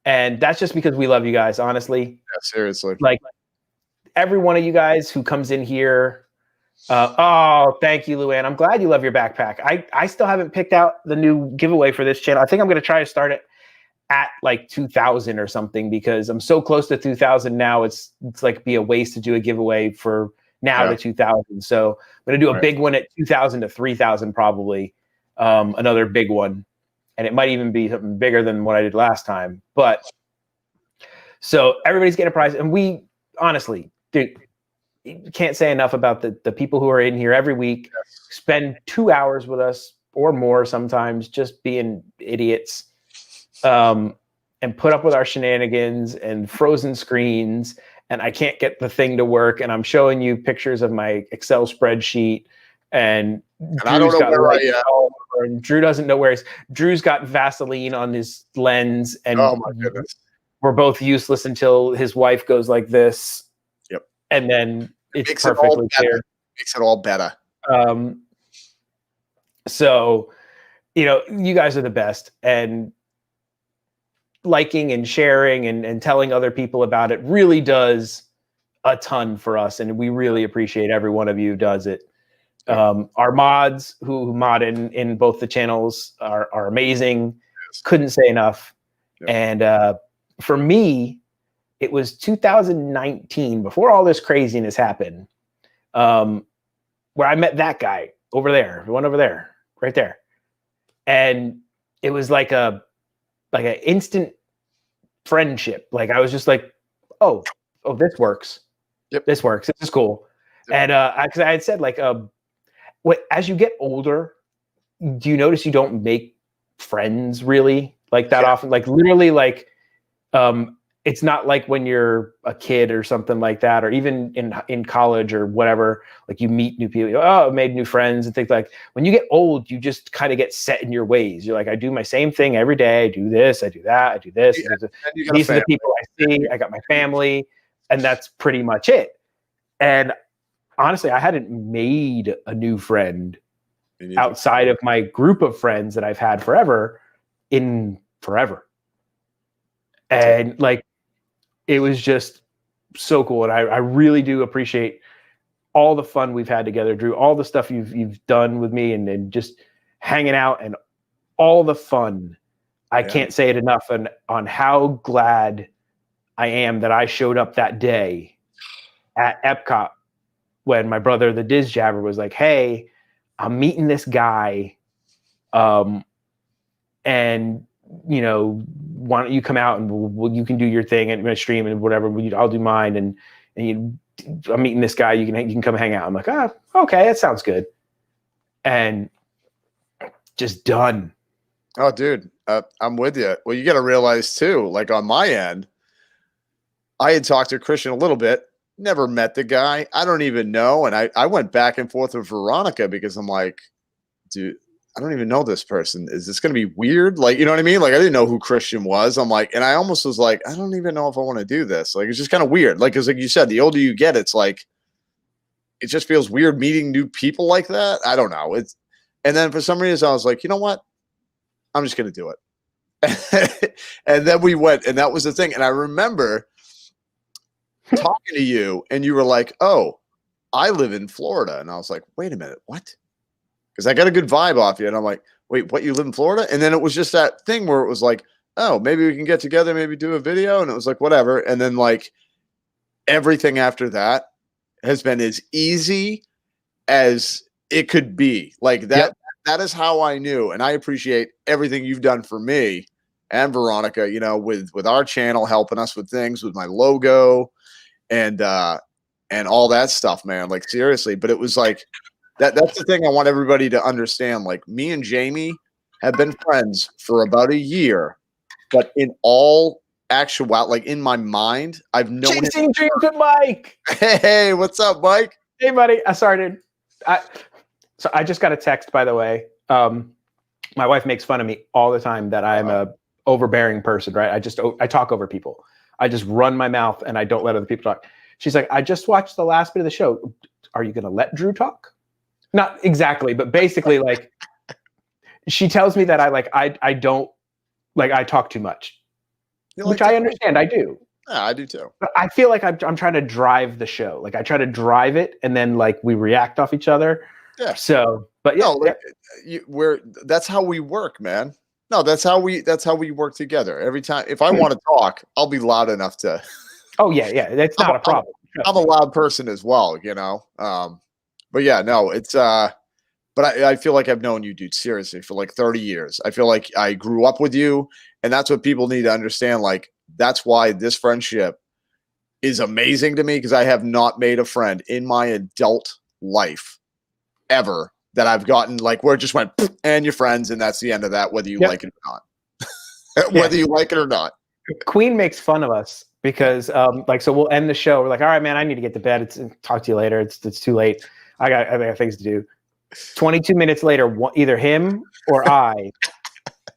And that's just because we love you guys, honestly. Yeah, seriously. Like every one of you guys who comes in here. Oh, thank you, Luann. I'm glad you love your backpack. I still haven't picked out the new giveaway for this channel. I think I'm going to try to start it at like 2,000 or something because I'm so close to 2,000 now. It's like be a waste to do a giveaway for now to 2,000. So I'm going to do a big one at 2,000 to 3,000 probably. Another big one. And it might even be something bigger than what I did last time. But so everybody's getting a prize. And we honestly, dude, can't say enough about the people who are in here every week, spend 2 hours with us or more sometimes just being idiots, and put up with our shenanigans and frozen screens. And I can't get the thing to work. And I'm showing you pictures of my Excel spreadsheet and I don't know where I am. And Drew doesn't know where he's. Drew's got Vaseline on his lens, and oh my goodness, we're both useless until his wife goes like this. Yep, and then it's makes perfectly clear. Makes it all better. So, you guys are the best, and liking and sharing and telling other people about it really does a ton for us, and we really appreciate every one of you who does it. Our mods who mod in both the channels are amazing. Couldn't say enough. And for me, it was 2019, before all this craziness happened, where I met that guy over there, the one over there, right there. And it was like an instant friendship. Like I was just like, oh, this works. Yep. This works. This is cool. Yep. And because I had said like, as you get older, do you notice you don't make friends really like that often? Like literally, like it's not like when you're a kid or something like that, or even in college or whatever. Like you meet new people, I made new friends and things like. When you get old, you just kind of get set in your ways. You're like, I do my same thing every day. I do this. I do that. I do this. Yeah. These are the people I see. I got my family, and that's pretty much it. And honestly, I hadn't made a new friend outside of my group of friends that I've had forever. And like, it was just so cool. And I really do appreciate all the fun we've had together, Drew, all the stuff you've done with me and just hanging out and all the fun. I can't say it enough on how glad I am that I showed up that day at Epcot when my brother, the Diz Jabber, was like, hey, I'm meeting this guy. And, why don't you come out and you can do your thing at my stream and whatever. I'll do mine. And I'm meeting this guy. You can come hang out. I'm like, okay, that sounds good. And just done. Oh, dude, I'm with you. Well, you got to realize too, like on my end, I had talked to Christian a little bit, never met the guy. I don't even know. And I went back and forth with Veronica because I'm like, dude, I don't even know this person. Is this going to be weird? Like, you know what I mean? Like, I didn't know who Christian was. I'm like, and I almost was like, I don't even know if I want to do this. Like, it's just kind of weird. Like, because like you said, the older you get, it's like, it just feels weird meeting new people like that. I don't know. And then for some reason I was like, you know what? I'm just going to do it. And then we went, and that was the thing. And I remember talking to you, and you were like, "Oh, I live in Florida," and I was like, "Wait a minute, what?" Because I got a good vibe off you, and I'm like, "Wait, what? You live in Florida?" And then it was just that thing where it was like, "Oh, maybe we can get together, maybe do a video," and it was like, whatever. And then like everything after that has been as easy as it could be. Like that. Yep. That is how I knew, and I appreciate everything you've done for me and Veronica. You know, with our channel, helping us with things, with my logo, and all that stuff, man. Like seriously, but it was like that's the thing I want everybody to understand. Like me and Jamie have been friends for about a year, but in all actual, like in my mind, I've known Chasing dreams with Mike. Hey, what's up, Mike? Hey, buddy. Sorry, dude. So I just got a text, by the way. My wife makes fun of me all the time that I'm a overbearing person, right? I talk over people. I just run my mouth and I don't let other people talk. She's like, I just watched the last bit of the show. Are you going to let Drew talk? Not exactly, but basically, like, she tells me that I don't, like, I talk too much, which I understand. I do. Yeah, I do too. But I feel like I'm trying to drive the show. Like I try to drive it, and then like we react off each other. Yeah. So, but yeah, no, like, that's how we work, man. No, that's how we work together. Every time, if I want to talk, I'll be loud enough to. Oh yeah, that's not a problem. I'm a loud person as well, you know. But yeah, no, it's but I feel like I've known you, dude, seriously, for like 30 years. I feel like I grew up with you, and that's what people need to understand. Like that's why this friendship is amazing to me, because I have not made a friend in my adult life ever that I've gotten like where it just went and you're friends, and that's the end of that, whether you like it or not. Whether you like it or not. Queen makes fun of us because like, so we'll end the show. We're like, all right, man, I need to get to bed. Talk to you later. It's too late. I got things to do. 22 minutes later, either him or I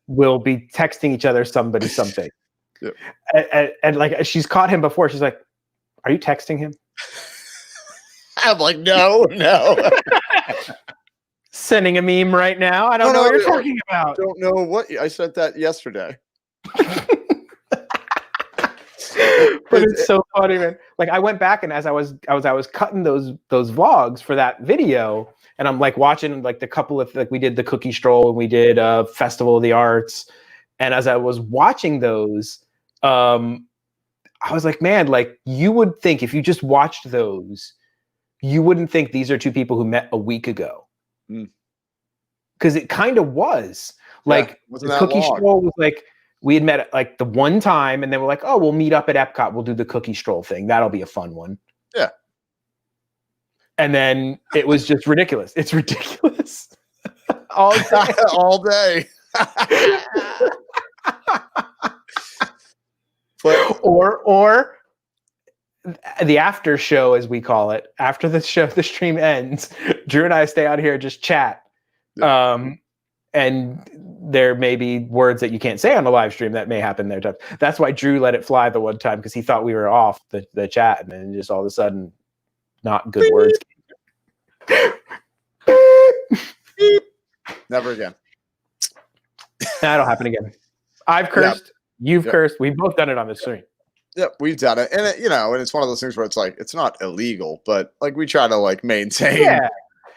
will be texting each other something. Yep. And like she's caught him before. She's like, are you texting him? I'm like, no. Sending a meme right now. I don't know what you're talking about. Don't know what I sent that yesterday. But it's so funny, man. Like I went back, and as I was cutting those vlogs for that video, and I'm like watching like the couple of, like we did the cookie stroll and we did Festival of the Arts, and as I was watching those, I was like, man, like you would think if you just watched those, you wouldn't think these are two people who met a week ago. Because it kind of was. Like the cookie stroll was like, we had met like the one time, and then we're like, oh, we'll meet up at Epcot. We'll do the cookie stroll thing. That'll be a fun one. Yeah. And then it was just ridiculous. It's ridiculous. All day. All day. But, or the after show, as we call it, after the stream ends, Drew and I stay out here and just chat. And there may be words that you can't say on a live stream that may happen there. That's why Drew let it fly the one time, because he thought we were off the chat, and then just all of a sudden, not good words. Never again. That'll happen again. I've cursed. You've cursed. We've both done it on the stream. Yep, we've done it, and and it's one of those things where it's like it's not illegal, but like we try to like maintain. Yeah,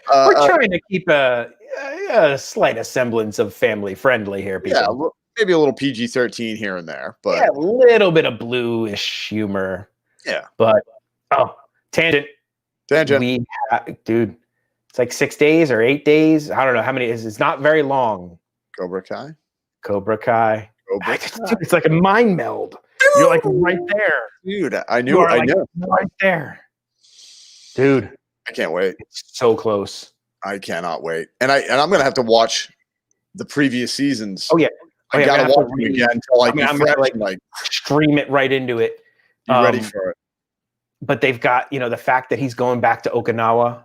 we're trying to keep a slight semblance of family friendly here, people. Yeah, maybe a little PG-13 here and there, but a little bit of bluish humor. Yeah, but tangent. Dude, it's like 6 days or 8 days. I don't know how many. It's not very long. Cobra Kai. Dude, it's like a mind meld. You're like right there, dude. I knew. I know. Right there, dude. I can't wait. It's so close. I cannot wait, and I'm gonna have to watch the previous seasons. I gotta watch them again until I'm gonna stream it right into it. Be ready for it. But they've got the fact that he's going back to Okinawa,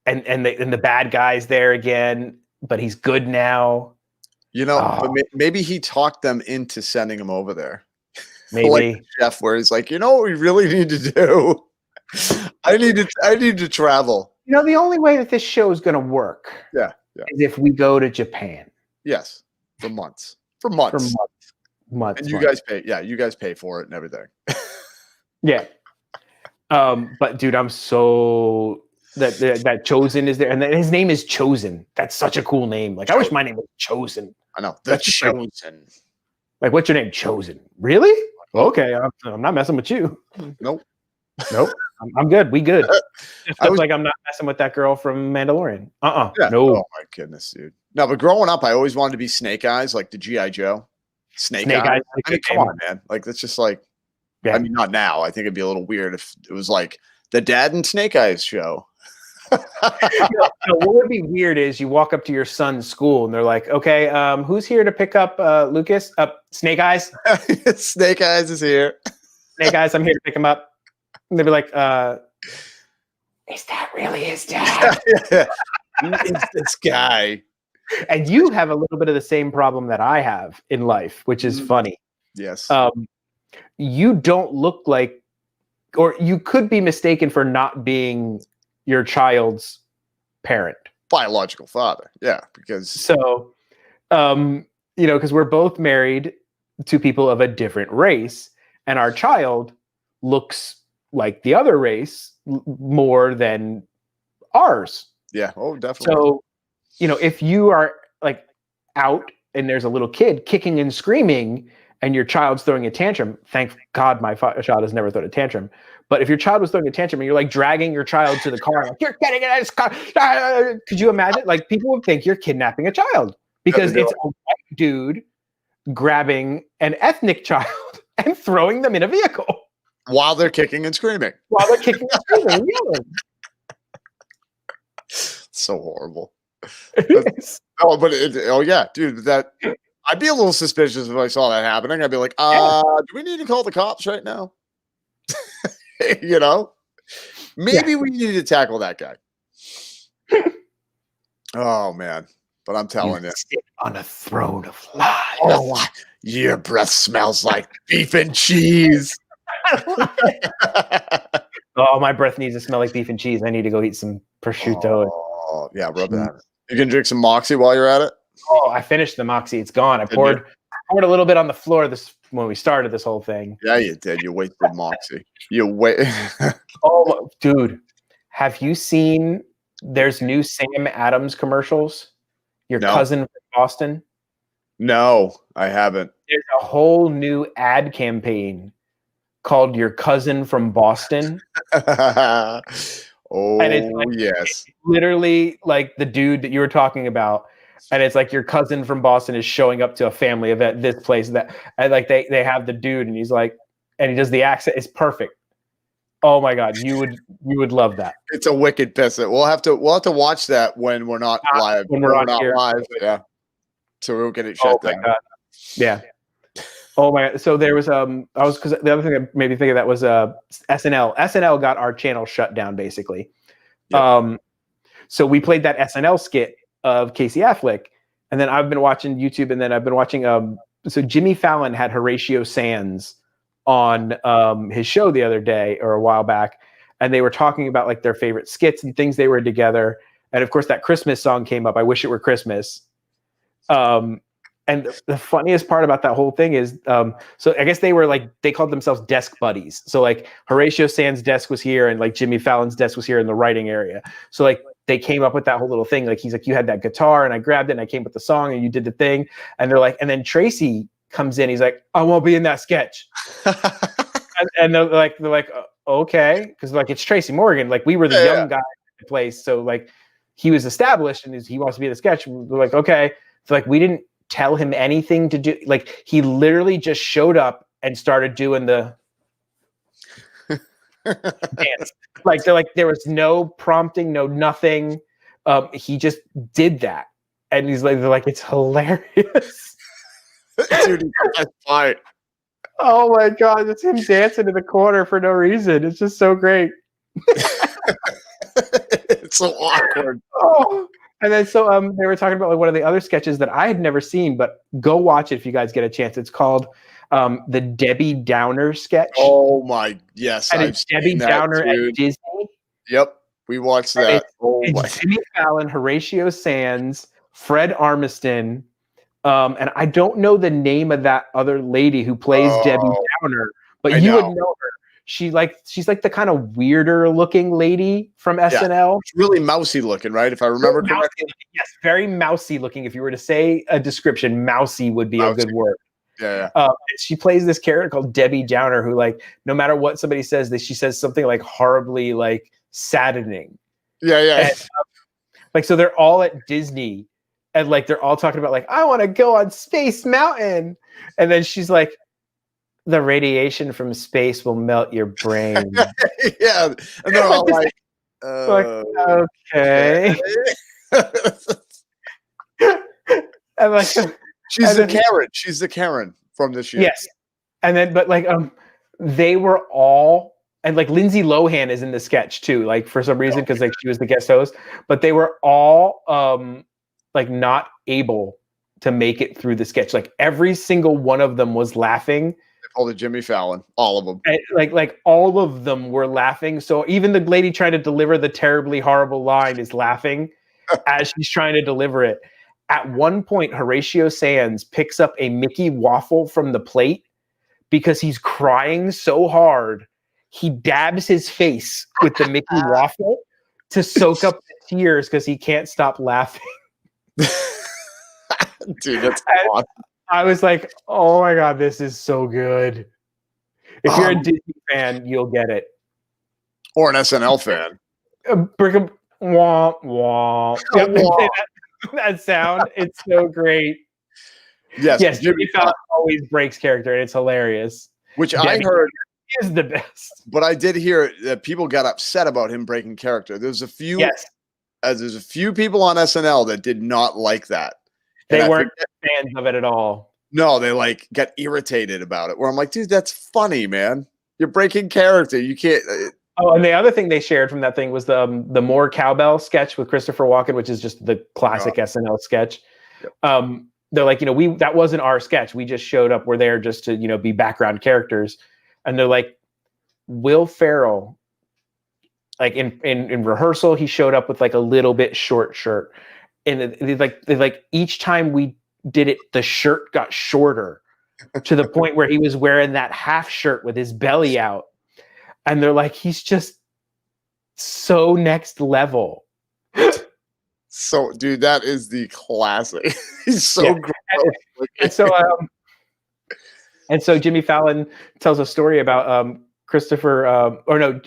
and the bad guy's there again, but he's good now. But maybe he talked them into sending him over there. Maybe like Jeff, where he's like, what we really need to do? I need to travel. The only way that this show is going to work, is if we go to Japan. Yes. For months. For months. And you guys pay. Yeah, you guys pay for it and everything. Yeah. But dude, I'm so that Chosen is there, and his name is Chosen. That's such a cool name. Like, I wish my name was Chosen. I know. That's Chosen. Like, what's your name? Chosen. Really? Okay, I'm not messing with you. Nope. I'm good. We good. Like, I'm not messing with that girl from Mandalorian. Yeah. No. Oh my goodness, dude. No, but growing up, I always wanted to be Snake Eyes, like the G.I. Joe. Snake Eyes. I mean, come on, man. Like, that's just like, I mean, not now. I think it'd be a little weird if it was like the Dad and Snake Eyes show. What would be weird is you walk up to your son's school and they're like, okay, who's here to pick up Lucas? Snake Eyes? Snake Eyes is here. Snake Eyes, I'm here to pick him up. And they'd be like, is that really his dad? Who is this guy? And you have a little bit of the same problem that I have in life, which is funny. Yes. You don't look like, or you could be mistaken for not being your child's parent. Biological father. Yeah, because. So, because we're both married to people of a different race, and our child looks like the other race more than ours. Yeah. Oh, definitely. So, if you are like out and there's a little kid kicking and screaming and your child's throwing a tantrum, thank God my child has never thrown a tantrum. But if your child was throwing a tantrum and you're like dragging your child to the car, like, you're getting in this car. Could you imagine? Like, people would think you're kidnapping a child because it's a white dude grabbing an ethnic child and throwing them in a vehicle. While they're kicking and screaming. Yelling. So horrible. Yeah, dude, that I'd be a little suspicious if I saw that happening. I'd be like, do we need to call the cops right now? Maybe we need to tackle that guy. Oh man, but I'm telling you, sit on a throne of lies. Oh, your breath smells like beef and cheese. Oh, my breath needs to smell like beef and cheese. I need to go eat some prosciutto. Oh, yeah, rub that. You can drink some Moxie while you're at it. Oh, I finished the Moxie. It's gone. I poured a little bit on the floor when we started this whole thing. Yeah, you did. You wasted Moxie. Oh, dude, have you seen? There's new Sam Adams commercials. Your cousin from Boston. No, I haven't. There's a whole new ad campaign called Your Cousin from Boston. Oh, and it's like, yes. Literally like the dude that you were talking about. And it's like your cousin from Boston is showing up to a family event, this place, that, and like they have the dude and he's like, and he does the accent. It's perfect. Oh my God. You would love that. It's a wicked piss. We'll have to watch that when we're not live. When we're not here. Live. Yeah. So we'll get it shut down. God. Yeah. Oh my God. So there was because the other thing that made me think of that was SNL. SNL got our channel shut down basically. Yep. So we played that SNL skit of Casey Affleck, and then I've been watching YouTube, and then I've been watching so Jimmy Fallon had Horatio Sands on his show the other day or a while back, and they were talking about like their favorite skits and things they were together, and of course that Christmas song came up, I Wish It Were Christmas. And the funniest part about that whole thing is, so I guess they called themselves desk buddies. So like Horatio Sands' desk was here and like Jimmy Fallon's desk was here in the writing area. So like they came up with that whole little thing. Like he's like, you had that guitar and I grabbed it and I came with the song and you did the thing. And they're like, and then Tracy comes in. He's like, I won't be in that sketch. and they're like, okay. Because like it's Tracy Morgan. Like we were the young guy in the place. So like he was established and he wants to be in the sketch. We're like, okay. So like we didn't tell him anything to do. Like he literally just showed up and started doing the dance. Like they're like, there was no prompting, no nothing. He just did that. And he's like, they're like, it's hilarious. Dude, that's fine. Oh my God. It's him dancing in the corner for no reason. It's just so great. It's so awkward. Oh. And then so they were talking about like one of the other sketches that I had never seen, but go watch it if you guys get a chance. It's called the Debbie Downer sketch. Oh my, yes. And it's Debbie Downer at Disney. Yep, we watched that. It's Jimmy Fallon, Horatio Sands, Fred Armisen, And I don't know the name of that other lady who plays Debbie Downer, but you would know her. She's like the kind of weirder looking lady from SNL. It's really mousy looking, right? If I remember correctly. Yes, very mousy looking. If you were to say a description, mousy would be a good word. Yeah. She plays this character called Debbie Downer, who like no matter what somebody says, she says something like horribly like saddening. Yeah. And, like so, they're all at Disney, and like they're all talking about like I want to go on Space Mountain, and then she's like, the radiation from space will melt your brain. Yeah, and they're all like okay. And like she's the Karen. She's the Karen from this year. Yes. And then but like they were all and like Lindsay Lohan is in the sketch too, like for some reason, because like she was the guest host, but they were all like not able to make it through the sketch. Like every single one of them was laughing. All the Jimmy Fallon, all of them. And like all of them were laughing. So even the lady trying to deliver the terribly horrible line is laughing as she's trying to deliver it. At one point, Horatio Sands picks up a Mickey waffle from the plate because he's crying so hard. He dabs his face with the Mickey waffle to soak up the tears because he can't stop laughing. Dude, that's awesome. I was like, oh my God, this is so good. If you're a Disney fan, you'll get it. Or an SNL fan. Womp, womp. Yep, that sound, it's so great. Yes, Jimmy Fallon always breaks character, and it's hilarious. Which I heard is the best. But I did hear that people got upset about him breaking character. There's a few there's a few people on SNL that did not like that. They weren't fans of it at all. No, they like got irritated about it. Where I'm like, dude, that's funny, man. You're breaking character. You can't. Oh, and the other thing they shared from that thing was the More Cowbell sketch with Christopher Walken, which is just the classic SNL sketch. Yep. They're like, that wasn't our sketch. We just showed up. We're there just to, be background characters. And they're like, Will Ferrell, like in rehearsal, he showed up with like a little bit short shirt. And they like each time we did it, the shirt got shorter to the point where he was wearing that half shirt with his belly out. And they're like, he's just so next level. So, dude, that is the classic. He's so gross. And so Jimmy Fallon tells a story about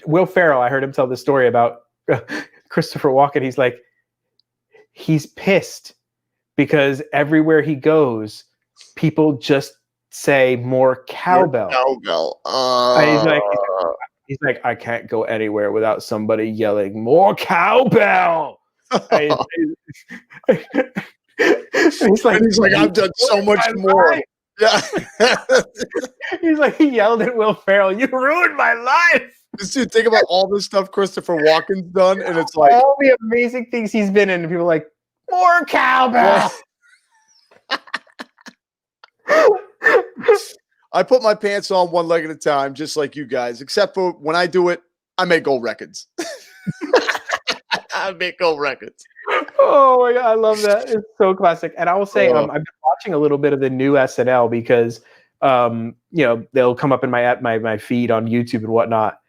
Will Ferrell. I heard him tell the story about Christopher Walken. He's like, he's pissed because everywhere he goes, people just say more cowbell. Cowbell. He's like, I can't go anywhere without somebody yelling more cowbell. He's like, I've done so much more. Life. Yeah. He's like, he yelled at Will Ferrell, you ruined my life. Dude, think about all the stuff Christopher Walken's done, and it's like all the amazing things he's been in, and people are like, more cowbell. I put my pants on one leg at a time, just like you guys, except for when I do it, I make gold records. I make gold records. Oh my God, I love that. It's so classic. And I will say, I've been watching a little bit of the new SNL because, they'll come up in my feed on YouTube and whatnot.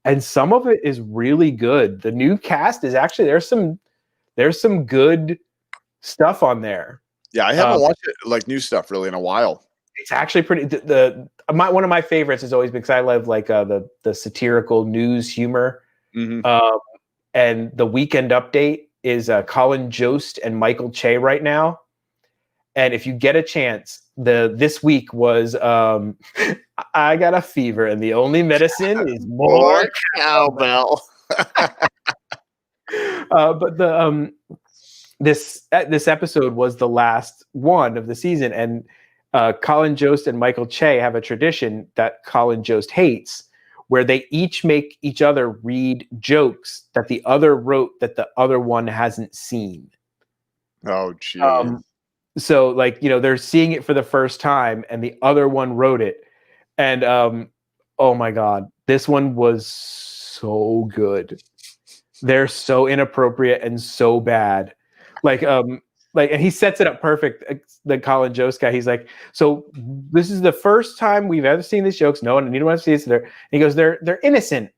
And some of it is really good. The new cast is actually, there's some good stuff on there. Yeah, I haven't watched it, like new stuff really in a while. It's actually pretty. One of my favorites has always been because I love like the satirical news humor. Mm-hmm. And the Weekend Update is Colin Jost and Michael Che right now. And if you get a chance, this week was I got a fever and the only medicine is more cowbell. But this episode was the last one of the season, and Colin Jost and Michael Che have a tradition that Colin Jost hates, where they each make each other read jokes that the other wrote that the other one hasn't seen. Oh, geez. So like, they're seeing it for the first time and the other one wrote it. And oh my God, this one was so good. They're so inappropriate and so bad. Like Like, and he sets it up perfect. The Colin Jost guy, he's like, so this is the first time we've ever seen these jokes. No one, anyone else sees it. And he goes, they're innocent,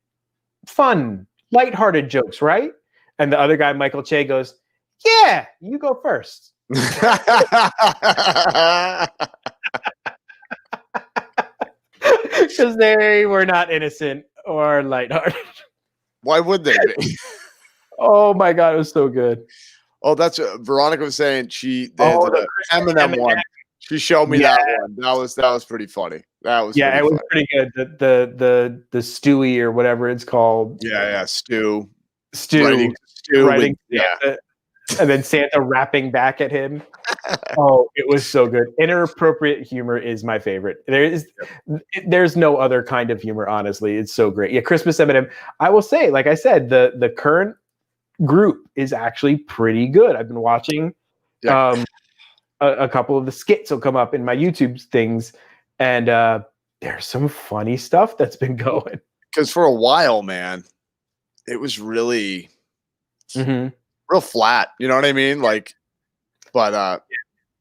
fun, lighthearted jokes, right? And the other guy, Michael Che, goes, yeah, you go first. Because they were not innocent or lighthearted. Why would they be? Oh my God, it was so good. Oh, that's what Veronica was saying. They had the Eminem Eminem one. She showed me that one. That was pretty funny. That was it was funny. pretty good. The Stewie or whatever it's called. Yeah, Stu. Stu Writing, Santa, and then Santa rapping back at him. Oh, it was so good. Inappropriate humor is my favorite. There's no other kind of humor, honestly. It's so great. Yeah, Christmas Eminem. I will say, like I said, the current group is actually pretty good. I've been watching a couple of the skits will come up in my YouTube things, and there's some funny stuff that's been going. Because for a while, man, it was really real flat. You know what I mean? Like, but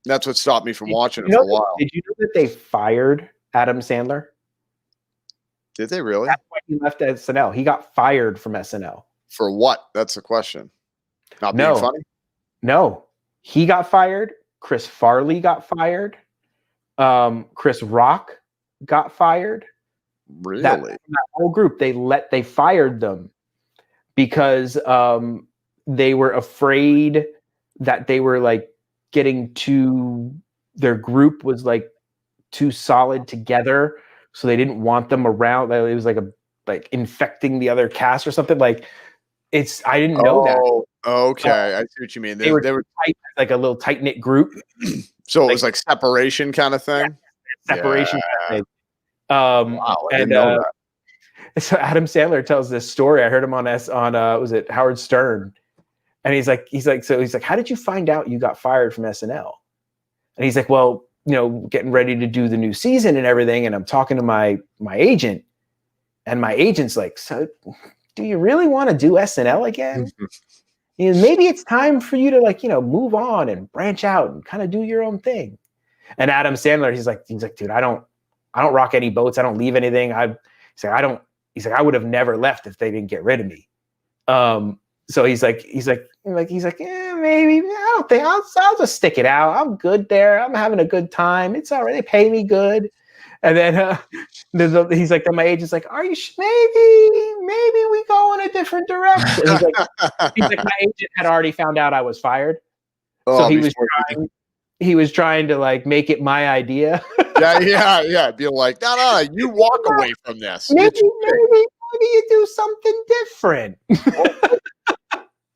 that's what stopped me from watching it for a while. Did you know that they fired Adam Sandler? Did they really? That's why he left SNL. He got fired from SNL. For what? That's the question. Not being funny? No. He got fired. Chris Farley got fired. Chris Rock got fired. Really? That whole group, they fired them because they were afraid that they were like getting their group was like too solid together, so they didn't want them around. It was like infecting the other cast or something. Like I didn't know that. Okay, I see what you mean. They were tight, like a little tight knit group. So it was like separation kind of thing. Separation. Yeah. Wow, I didn't know that. So Adam Sandler tells this story. I heard him on was it Howard Stern? And he's like, how did you find out you got fired from SNL? And he's like, well, getting ready to do the new season and everything. And I'm talking to my agent, and my agent's like, so do you really want to do SNL again? Maybe it's time for you to move on and branch out and kind of do your own thing. And Adam Sandler, he's like, dude, I don't rock any boats. I don't leave anything. He's like, I would have never left if they didn't get rid of me. So he's like, maybe I don't think I'll just stick it out. I'm good there. I'm having a good time. It's all right. They pay me good. And then he's like, then my agent's like, are you maybe we go in a different direction? He's like, my agent had already found out I was fired. So he was trying to like make it my idea. Yeah. Be like, no, you walk away from this. Maybe you do something different.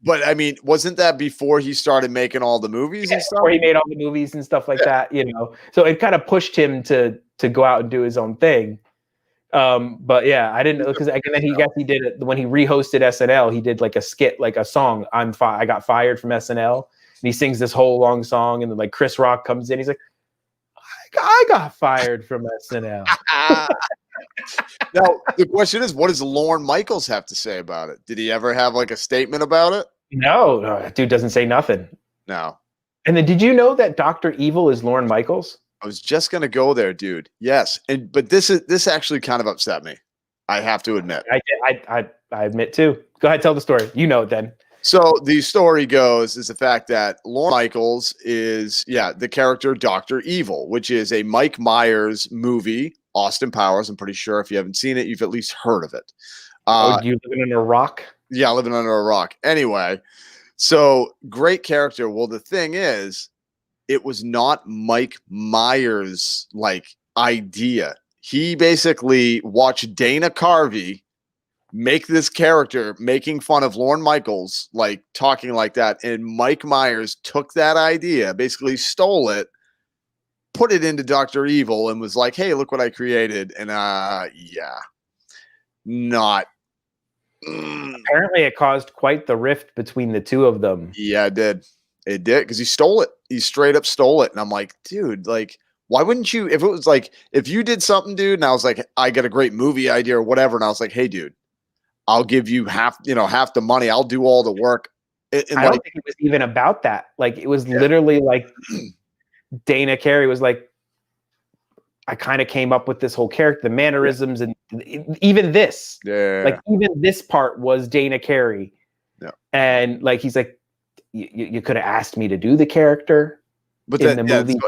But I mean, wasn't that before he started making all the movies and stuff? Before he made all the movies and stuff like that, So it kind of pushed him to go out and do his own thing. But yeah, I didn't know because he did it when he rehosted SNL. He did like a skit, like a song. I got fired from SNL, and he sings this whole long song, and then like Chris Rock comes in. He's like, I got fired from SNL. Now the question is, what does Lorne Michaels have to say about it? Did he ever have like a statement about it? No, dude doesn't say nothing. No. And then, did you know that Dr. Evil is Lorne Michaels? I was just gonna go there, dude. Yes, but this actually kind of upset me. I have to admit. I admit too. Go ahead, tell the story. You know it then. So the story goes is the fact that Lorne Michaels is the character Dr. Evil, which is a Mike Myers movie. Austin Powers. I'm pretty sure if you haven't seen it, you've at least heard of it. You living under a rock? Yeah, living under a rock. Anyway, so great character. Well, the thing is, it was not Mike Myers' idea. He basically watched Dana Carvey make this character making fun of Lorne Michaels, talking like that. And Mike Myers took that idea, basically stole it, put it into Dr. Evil, and was like, hey, look what I created. And not. Apparently it caused quite the rift between the two of them. Yeah, it did. It did, because he stole it. He straight up stole it. And I'm like, dude, why wouldn't you, if it was if you did something, dude, and I was like, I got a great movie idea or whatever, and I was like, hey, dude, I'll give you half the money. I'll do all the work. And I don't think it was even about that. Like, it was literally like Dana Carey was like, I kind of came up with this whole character, the mannerisms, and even this. Yeah. Like, even this part was Dana Carey. Yeah. And like, he's like, you could have asked me to do the character in the movie.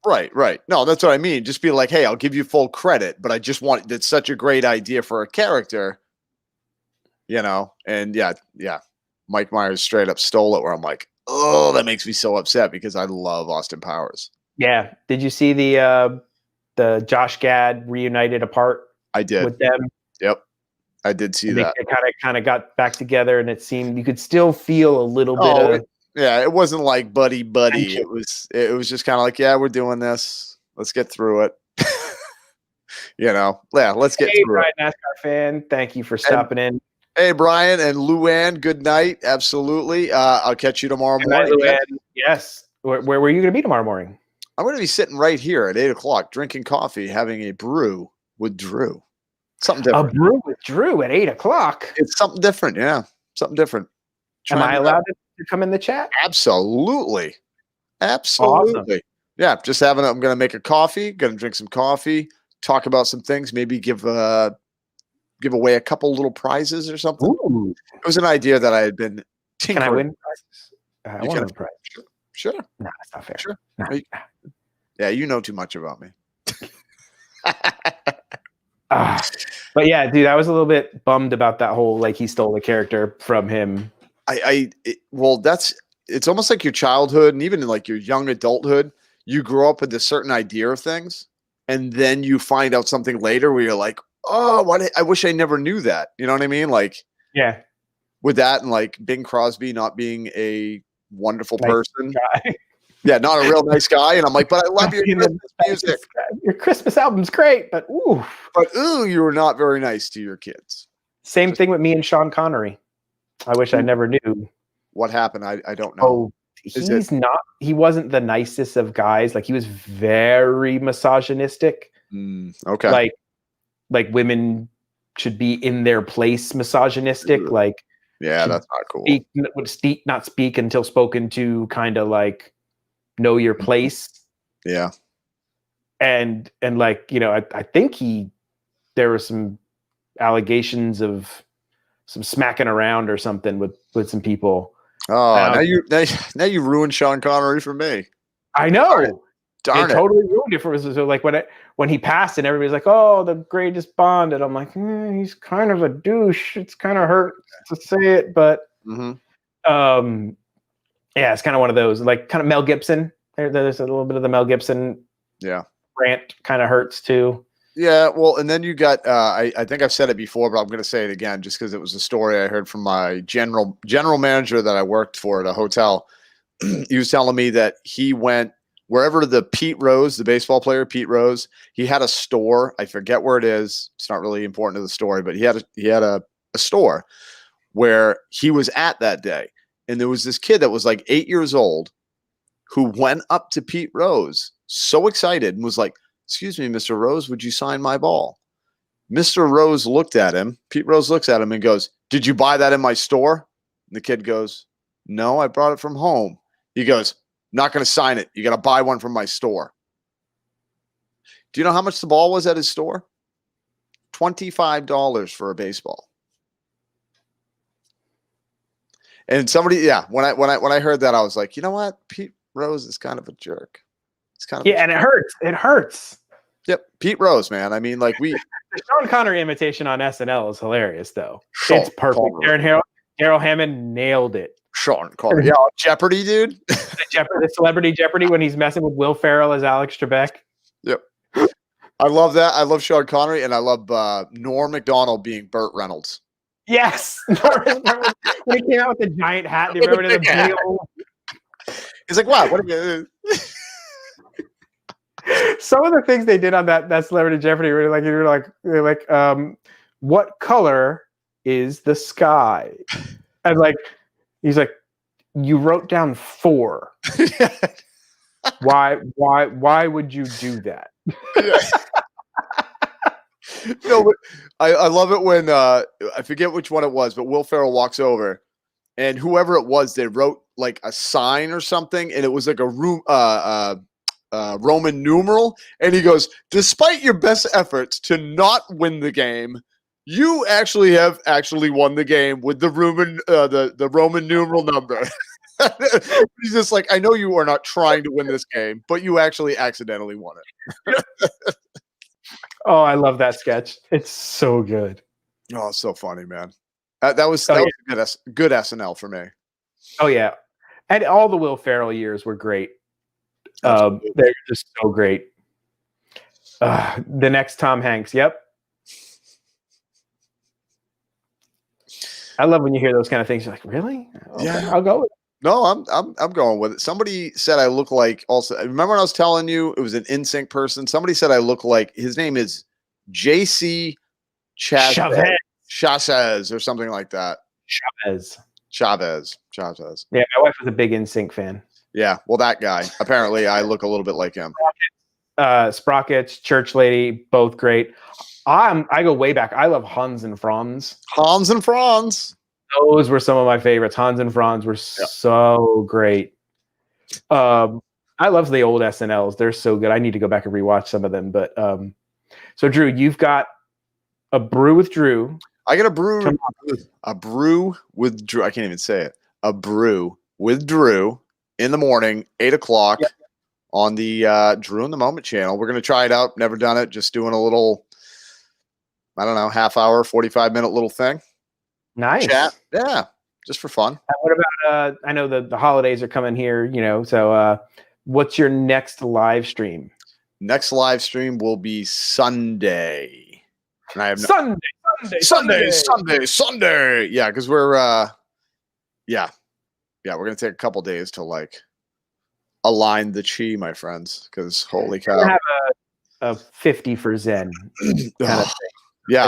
Right. No, that's what I mean. Just be like, hey, I'll give you full credit, but I just want that's such a great idea for a character, you know. And yeah, Mike Myers straight up stole it. Where I'm like, oh, that makes me so upset because I love Austin Powers. Yeah. Did you see the Josh Gad reunited apart? I did with them. Yep, I did see that. They kind of got back together, and it seemed you could still feel a little bit of. Yeah, it wasn't like buddy. Tension. It was just kind of like, yeah, we're doing this. Let's get through it. You know, yeah, let's get through Brian, it. NASCAR fan, thank you for stopping in. Hey, Brian and Luann, good night. Absolutely. I'll catch you tomorrow morning. Night, Luann. Yes. Where were you going to be tomorrow morning? I'm going to be sitting right here at 8:00, drinking coffee, having a brew with Drew. Something different. A brew with Drew at 8:00. It's something different. Yeah, something different. Am I allowed to come in the chat? Absolutely. Awesome. Yeah, just having. I'm going to make a coffee. Going to drink some coffee. Talk about some things. Maybe give away a couple little prizes or something. Ooh. It was an idea that I had been tinkering. Can I win prizes? I want a prize. Sure. No, that's not fair. Sure. No. Yeah, you know too much about me. But yeah, dude, I was a little bit bummed about that whole like he stole the character from him. It's almost like your childhood and even in like your young adulthood, you grow up with a certain idea of things, and then you find out something later where you're like, oh, I wish I never knew that. You know what I mean? Like, yeah, with that and like Bing Crosby not being a wonderful person. Guy. Yeah, not a real nice guy. And I'm like, but I love your Christmas music. Your Christmas album's great, but you were not very nice to your kids. Same thing with me and Sean Connery. I wish I never knew. What happened? I don't know. Oh, he wasn't the nicest of guys. Like, he was very misogynistic. Okay. Like women should be in their place misogynistic. Like, yeah, that's not cool. Not speak until spoken to, kind of like know your place. Yeah. And like, you know, I think there were some allegations of some smacking around or something with some people. Oh, now you ruined Sean Connery for me. I know. Darn it. Totally ruined it for us. So like when he passed and everybody's like, oh, the greatest Bond. And I'm like, he's kind of a douche. It's kind of hurt to say it, but yeah, it's kind of one of those, like kind of Mel Gibson. There's a little bit of the Mel Gibson rant kind of hurts too. Yeah, well, and then you got I think I've said it before, but I'm going to say it again just because it was a story I heard from my general manager that I worked for at a hotel. He was telling me that he went wherever the baseball player Pete Rose, he had a store. I forget where it is. It's not really important to the story, but he had a store where he was at that day. And there was this kid that was like 8 years old who went up to Pete Rose, so excited, and was like, excuse me, Mr. Rose, would you sign my ball? Mr. Rose looked at him. Pete Rose looks at him and goes, did you buy that in my store? And the kid goes, no, I brought it from home. He goes, not going to sign it. You got to buy one from my store. Do you know how much the ball was at his store? $25 for a baseball. And somebody, when I heard that, I was like, you know what? Pete Rose is kind of a jerk. It's kind of and it hurts. It hurts. Yep, Pete Rose, man. I mean, like the Sean Connery imitation on SNL is hilarious, though. Sean it's perfect. Daryl Hammond nailed it. Sean Connery, yeah, Jeopardy, dude. The Celebrity Jeopardy when he's messing with Will Ferrell as Alex Trebek. Yep, I love that. I love Sean Connery, and I love Norm Macdonald being Burt Reynolds. Yes, when he came out with the giant hat. Do you remember the video? He's like, "Wow, what are you?" Some of the things they did on that Celebrity Jeopardy were like, they're like, what color is the sky? And like, he's like, you wrote down 4. Why would you do that? No, but I love it when I forget which one it was, but Will Ferrell walks over and whoever it was, they wrote like a sign or something, and it was like a Roman numeral, and he goes, "Despite your best efforts to not win the game, you actually have won the game with the Roman numeral number." He's just like, "I know you are not trying to win this game, but you actually accidentally won it." Oh, I love that sketch. It's so good. Oh, it's so funny, man. That was a good SNL for me. Oh yeah, and all the Will Ferrell years were great. Absolutely. They're just so great. The next Tom Hanks. Yep. I love when you hear those kind of things. You're like, really? Okay, Yeah. I'll go with it. No, I'm going with it. Somebody said I look like. Also, remember when I was telling you it was an NSYNC person? Somebody said I look like. His name is JC Chavez or something like that. Chavez. Yeah, my wife was a big NSYNC fan. Yeah, well, that guy. Apparently, I look a little bit like him. Sprockets, Church Lady, both great. I go way back. I love Hans and Franz. Hans and Franz. Those were some of my favorites. Hans and Franz were so great. I love the old SNLs. They're so good. I need to go back and rewatch some of them. But so Drew, you've got a brew with Drew. I got a brew with Drew. I can't even say it. A brew with Drew in the morning, 8:00 on the Drew in the Moment channel. We're gonna try it out. Never done it. Just doing a little, I don't know, half hour, 45-minute little thing. Nice. Chat. Yeah, just for fun. What about I know the holidays are coming here, so what's your next live stream? Next live stream will be Sunday. And I have Sunday. Yeah, because we're we're gonna take a couple days to like align the chi, my friends, because holy cow. Have a 50 for Zen kind of thing. Yeah,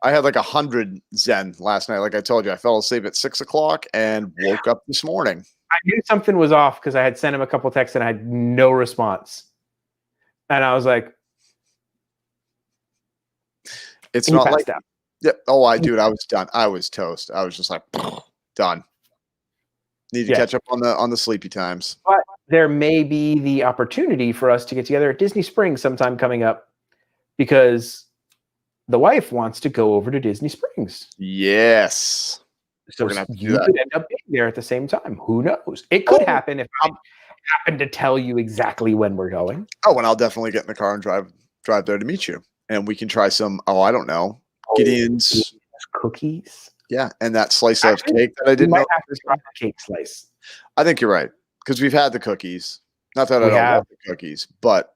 I had like 100 Zen last night. Like I told you, I fell asleep at 6:00 and woke up this morning. I knew something was off because I had sent him a couple texts and I had no response. And I was like, it's not like that. Yeah. Oh, I was done. I was toast. I was just like done. Need to catch up on the sleepy times. But there may be the opportunity for us to get together at Disney Springs sometime coming up because the wife wants to go over to Disney Springs. Yes. So you could end up being there at the same time. Who knows? It could happen if I happen to tell you exactly when we're going. Oh, and I'll definitely get in the car and drive there to meet you. And we can try some, I don't know, Gideon's cookies. Yeah, and that slice of cake that I didn't know. Have to try the cake slice. I think you're right, because we've had the cookies. Not that I don't love the cookies, but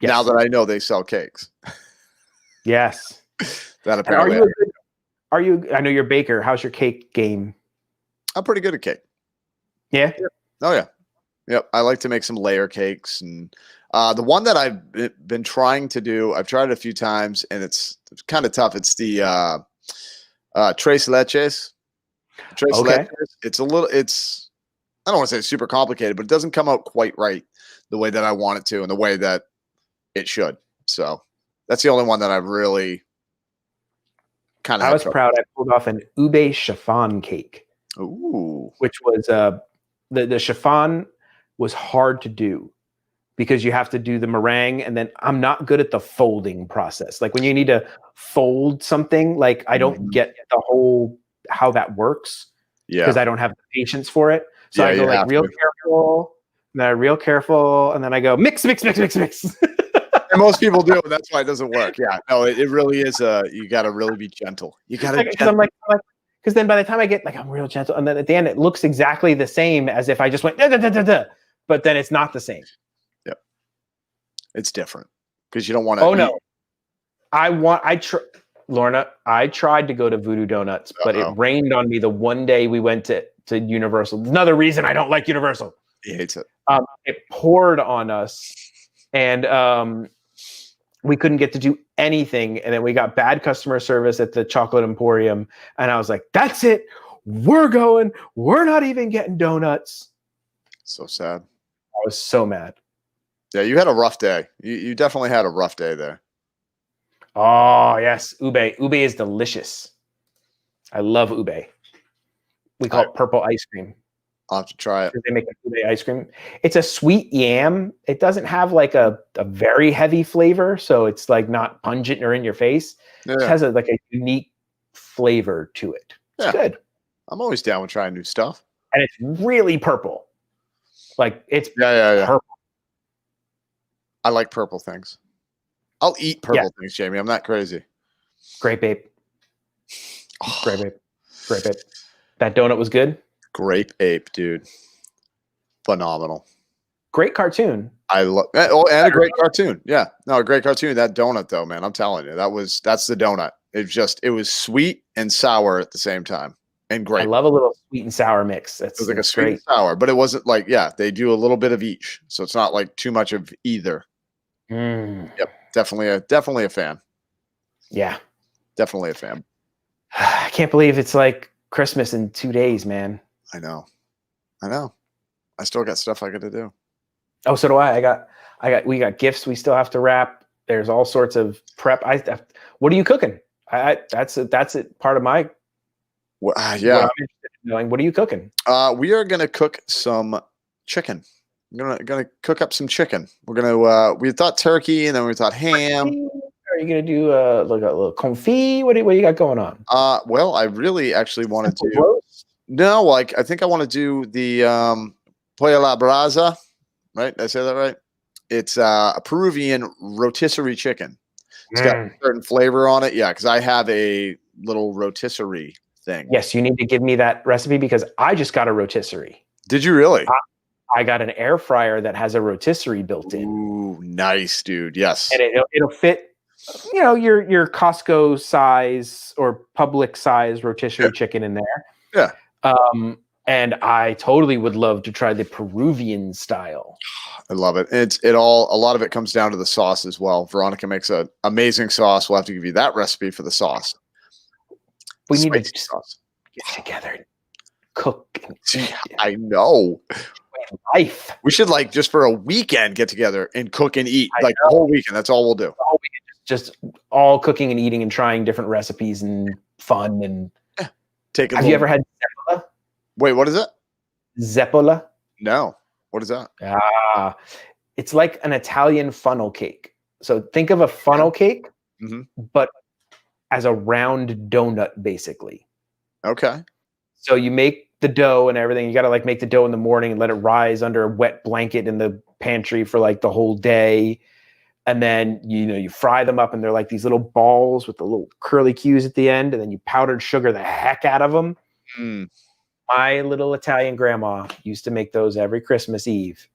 now that I know they sell cakes. Yes. That apparently. Are you? I know you're a baker. How's your cake game? I'm pretty good at cake. Yeah. Oh yeah. Yep. I like to make some layer cakes, and the one that I've been trying to do, I've tried it a few times, and it's kind of tough. It's the tres leches. Leches. It's I don't want to say it's super complicated, but it doesn't come out quite right the way that I want it to, and the way that it should. So that's the only one that I've really kind of. I was proud. I pulled off an ube chiffon cake. Ooh. Which was the chiffon was hard to do because you have to do the meringue, and then I'm not good at the folding process. Like when you need to fold something, like I don't get the whole how that works. Yeah. Because I don't have the patience for it. So I go like real careful, and then real careful, and then I go mix. And most people do, and that's why it doesn't work. Yeah, no, it really is. You got to really be gentle. You got to. Because then by the time I get I'm real gentle, and then at the end it looks exactly the same as if I just went da, da, da, da, da. But then it's not the same. Yep, it's different because you don't want to. Oh no, Lorna. I tried to go to Voodoo Donuts, but it rained on me the one day we went to Universal. Another reason I don't like Universal. He hates it. It poured on us, and we couldn't get to do anything. And then we got bad customer service at the Chocolate Emporium. And I was like, that's it. We're going. We're not even getting donuts. So sad. I was so mad. Yeah, you had a rough day. You definitely had a rough day there. Oh, yes. Ube. Ube is delicious. I love ube. We call it purple ice cream. I'll have to try it. They make a two-day ice cream. It's a sweet yam. It doesn't have like a very heavy flavor, so it's like not pungent or in your face. Yeah. It just has like a unique flavor to it. It's good. I'm always down with trying new stuff. And it's really purple. Like it's Yeah. purple. I like purple things. I'll eat purple things, Jamie. I'm not crazy. Grape ape. Grape ape. Grape ape. That donut was good. Grape ape, dude. Phenomenal. Great cartoon. I love and a great cartoon. Yeah. No, a great cartoon. That donut though, man. I'm telling you, that's the donut. It was sweet and sour at the same time. And great. I love a little sweet and sour mix. It was like a sweet and sour, but it wasn't like, they do a little bit of each. So it's not like too much of either. Yep. Definitely a fan. Yeah. Definitely a fan. I can't believe it's like Christmas in 2 days, man. I know. I still got stuff I got to do. Oh, so do I. We got gifts we still have to wrap. There's all sorts of prep. What are you cooking? That's it. Part of my. Yeah. What I'm interested in knowing. What are you cooking? We are gonna cook some chicken. I'm gonna cook up some chicken. We're gonna. We thought turkey, and then we thought ham. Are you gonna do like a little confit? What do you got going on? Well, I really actually want to do. No, like I think I want to do the pollo alla brasa. Right? Did I say that right? It's a Peruvian rotisserie chicken. It's got a certain flavor on it. Yeah, because I have a little rotisserie thing. Yes, you need to give me that recipe because I just got a rotisserie. Did you really? I got an air fryer that has a rotisserie built in. Ooh, nice, dude. Yes. And it'll fit, your Costco size or Publix size rotisserie chicken in there. Yeah. And I totally would love to try the Peruvian style. I love it. A lot of it comes down to the sauce as well. Veronica makes an amazing sauce. We'll have to give you that recipe for the sauce. We need to just get together and cook and eat. I know. Life. We should just for a weekend get together and cook and eat. The whole weekend. That's all we'll do. All weekend, just all cooking and eating and trying different recipes and fun and Have you ever had zeppola? Wait, what is it? Zeppola? No. What is that? It's like an Italian funnel cake. So think of a funnel cake, but as a round donut, basically. Okay. So you make the dough and everything. You got to make the dough in the morning and let it rise under a wet blanket in the pantry for the whole day. And then, you fry them up and they're like these little balls with the little curly cues at the end. And then you powdered sugar the heck out of them. My little Italian grandma used to make those every Christmas Eve.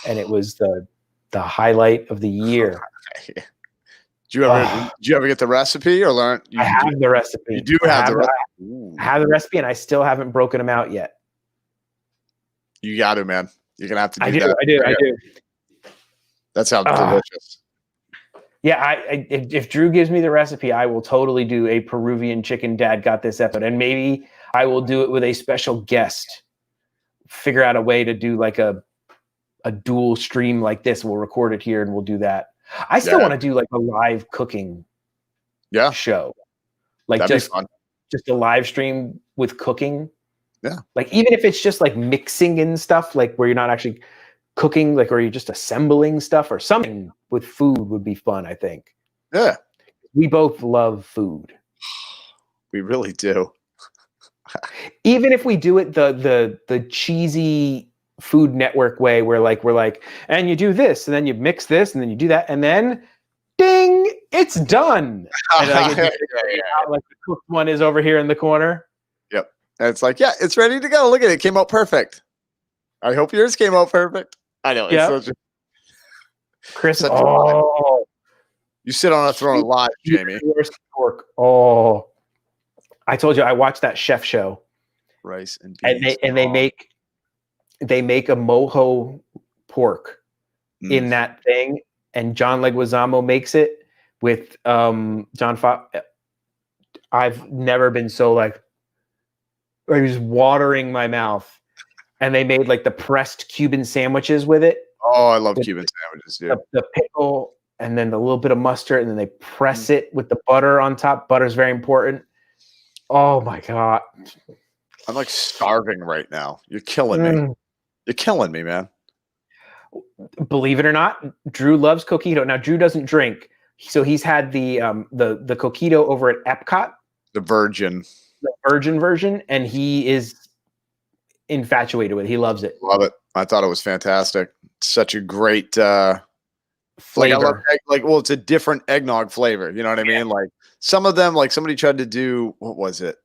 And it was the highlight of the year. Did you ever get the recipe or learn? I have the recipe. You do have the recipe. I have the recipe and I still haven't broken them out yet. You got to, man. You're going to have to do that. I do. That sounds delicious. Yeah, if Drew gives me the recipe, I will totally do a Peruvian chicken dad got this episode. And maybe I will do it with a special guest. Figure out a way to do a dual stream like this. We'll record it here and we'll do that. I still want to do a live cooking show. That'd be fun. Just a live stream with cooking. Yeah. Even if it's just mixing and stuff, where you're not actually cooking, or you're just assembling stuff or something with food would be fun, I think. Yeah. We both love food. We really do. Even if we do it the cheesy Food Network way where we're and you do this and then you mix this and then you do that and then ding, it's done. And the cooked one is over here in the corner. Yep. And it's it's ready to go. Look at it. It came out perfect. I hope yours came out perfect. I know. Yeah. Chris, you sit on a throne live, Jamie. Oh, I told you I watched that chef show. Rice and beans. And they make a mojo pork in that thing, and John Leguizamo makes it with John Fox. I've never been so I was watering my mouth, and they made the pressed Cuban sandwiches with it. Oh, I love Cuban sandwiches, dude. The pickle and then the little bit of mustard, and then they press it with the butter on top. Butter's very important. Oh my God. I'm like starving right now. You're killing me. You're killing me, man. Believe it or not, Drew loves coquito. Now Drew doesn't drink, so he's had the coquito over at Epcot, The virgin. the virgin version, and he is infatuated with it. He loves it. Love it. I thought it was fantastic. Such a great Flavor. like I love well, it's a different eggnog flavor. You know what I mean? Like some of them, like somebody tried to do what was it?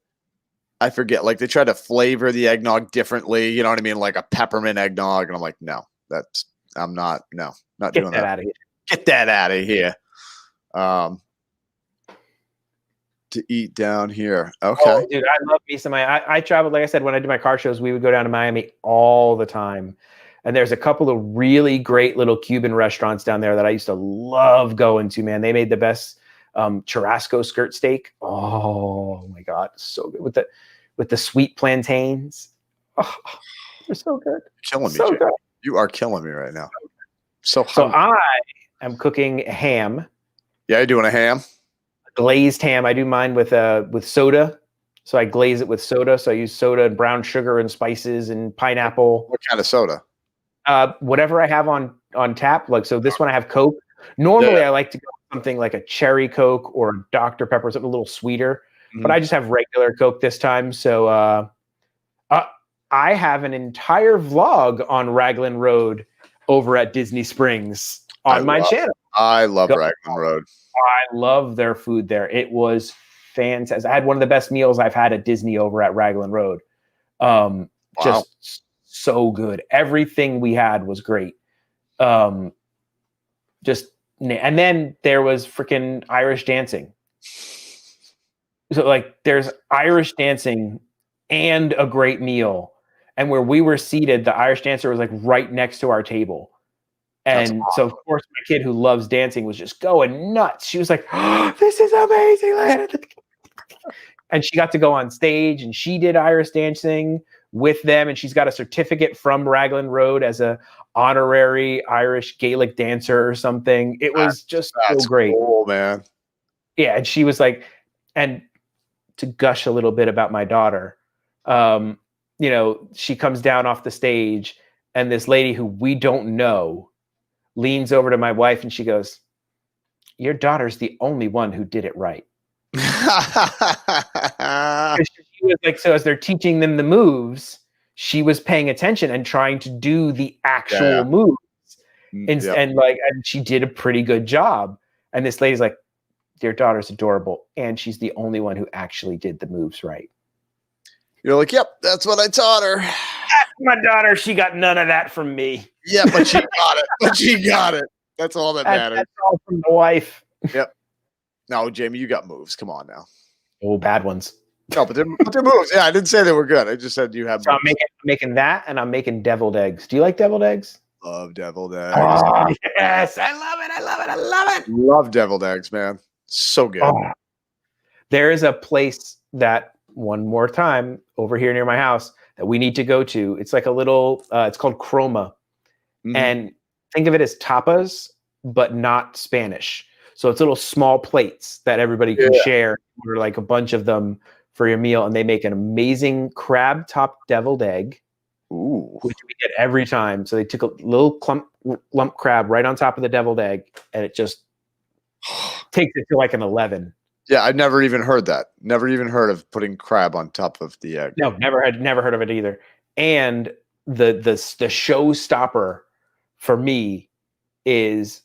I forget. Like they tried to flavor the eggnog differently. You know what I mean? Like a peppermint eggnog, and I'm like, no, not Get doing that that. out of here. Get that out of here. To eat down here. Okay. Oh, dude, I love me some. I traveled, like I said, when I did my car shows, we would go down to Miami all the time. And there's a couple of really great little Cuban restaurants down there that I used to love going to, man. They made the best churrasco skirt steak. Oh my God, so good with the sweet plantains. Oh, they're so good. Killing me, So Jay. good. You are killing me right now. So So hungry. I am cooking ham, Yeah, you're doing a ham? glazed ham. I do mine with soda. So I glaze it with soda. So I use soda and brown sugar and spices and pineapple. What kind of soda? Whatever I have on tap. Like, so this one I have Coke. Normally I like to go with something like a cherry Coke or Dr. Pepper, something a little sweeter, but I just have regular Coke this time. So I have an entire vlog on Raglan Road over at Disney Springs on my channel. I love Raglan Road. I love their food there. It was fantastic. I had one of the best meals I've had at Disney over at Raglan Road. Just so good. Everything we had was great. And then there was freaking Irish dancing. So like there's Irish dancing and a great meal. And where we were seated, the Irish dancer was like right next to our table. And so of course my kid who loves dancing was just going nuts. She was like, oh, this is amazing. And she got to go on stage and she did Irish dancing with them. And she's got a certificate from Raglan Road as a honorary Irish Gaelic dancer or something. It was just so great. Cool, man. Yeah. And she was like, and to gush a little bit about my daughter, you know, she comes down off the stage and this lady who we don't know leans over to my wife and she goes, your daughter's the only one who did it right. She was like, so as they're teaching them the moves, she was paying attention and trying to do the actual moves. And she did a pretty good job. And this lady's like, your daughter's adorable. And she's the only one who actually did the moves right. You're like, yep, that's what I taught her. My daughter, she got none of that from me. Yeah, but she got it. That's all that matters. That's all from the wife. Yep. No, Jamie, you got moves. Come on now. Oh, bad ones. No, but they're moves. Yeah, I didn't say they were good. I just said you have. So I'm making that, and I'm making deviled eggs. Do you like deviled eggs? Love deviled eggs. Oh, yes, I love it. I love it. I love it. Love deviled eggs, man. So good. Oh. There is a place that one more time over here near my house that we need to go to. It's like a little. It's called Chroma, and think of it as tapas, but not Spanish. So it's little small plates that everybody can share, or like a bunch of them for your meal, and they make an amazing crab top deviled egg, which we get every time. So they took a little lump crab right on top of the deviled egg, and it just takes it to like an 11. Yeah, I've never even heard that. Never even heard of putting crab on top of the egg. No, never heard of it either. And the showstopper for me is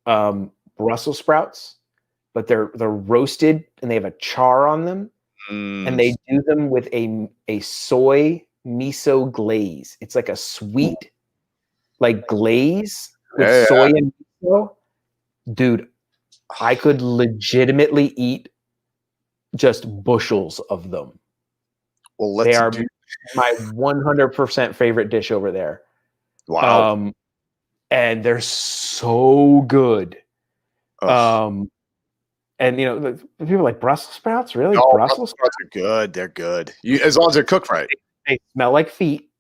Brussels sprouts, but they're roasted and they have a char on them, and they do them with a soy miso glaze. It's like a sweet like glaze with soy and miso. Dude, I could legitimately eat just bushels of them. Well, they are my 100% favorite dish over there. Wow. And they're so good. And you know, people like Brussels sprouts, really? No, Brussels sprouts are good. They're good. As long as they're cooked right. They smell like feet.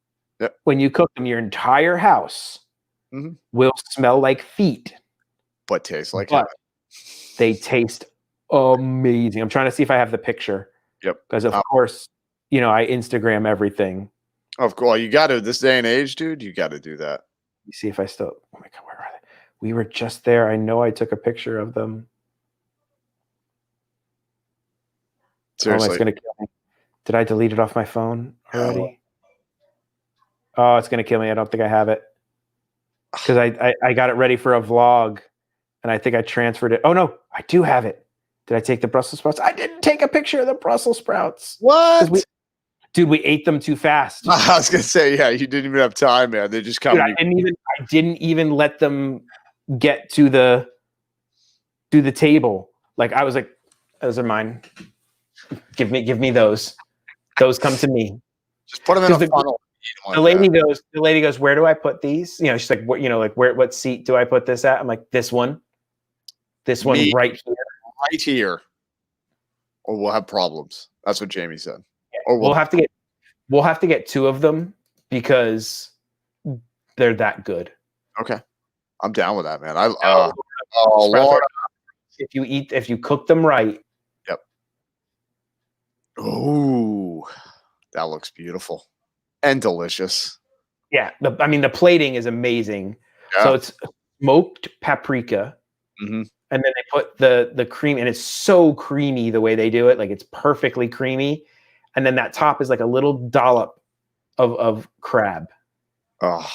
Yep. When you cook them, your entire house will smell like feet. But taste like heaven. They taste amazing. I'm trying to see if I have the picture. Yep. Because of course, I Instagram everything. Of course, you got to this day and age, dude. You got to do that. Let me see if I still. Oh my god, where are they? We were just there. I know I took a picture of them. Seriously, Oh, it's gonna kill me. Did I delete it off my phone already? Oh, it's gonna kill me. I don't think I have it because I got it ready for a vlog, and I think I transferred it. Oh no, I do have it. Did I take the Brussels sprouts? I didn't take a picture of the Brussels sprouts. what? Dude, we ate them too fast. I was gonna say, yeah, you didn't even have time, man. They just come. Dude, I didn't even let them get to the table. Like I was like, those are mine. Give me those. Those come to me. Just put them in a funnel. The lady goes, where do I put these? She's like, what seat do I put this at? I'm like, this one right here. Right here. Or we'll have problems. That's what Jamie said. Yeah. Or we'll have to get 2 of them because they're that good. Okay. I'm down with that, man. Lord. If you cook them right. Yep. Oh, that looks beautiful and delicious. Yeah. The plating is amazing. Yeah. So it's smoked paprika. Mm-hmm. And then they put the cream, and it's so creamy the way they do it. Like it's perfectly creamy. And then that top is like a little dollop of crab. Oh,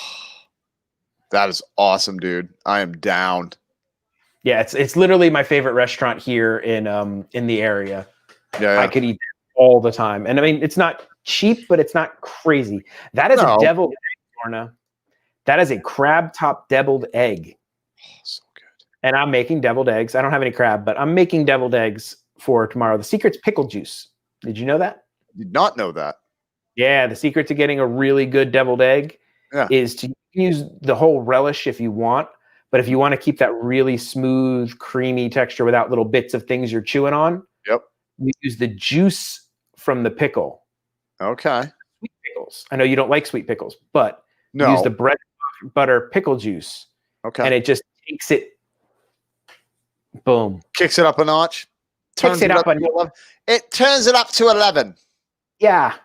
that is awesome, dude. I am down. Yeah, it's literally my favorite restaurant here in the area. Yeah. I could eat all the time. And I mean, it's not cheap, but it's not crazy. That is a deviled egg, Lorna. That is a crab top deviled egg. Oh, so good. And I'm making deviled eggs. I don't have any crab, but I'm making deviled eggs for tomorrow. The secret's pickle juice. Did you know that? Did not know that. Yeah, the secret to getting a really good deviled egg is to use the whole relish if you want. But if you want to keep that really smooth, creamy texture without little bits of things you're chewing on, you use the juice from the pickle. Okay. Sweet pickles. I know you don't like sweet pickles, but use the bread butter pickle juice. Okay. And it just takes it. Boom. Kicks it up a notch. Turns it up it turns it up to 11. Yeah.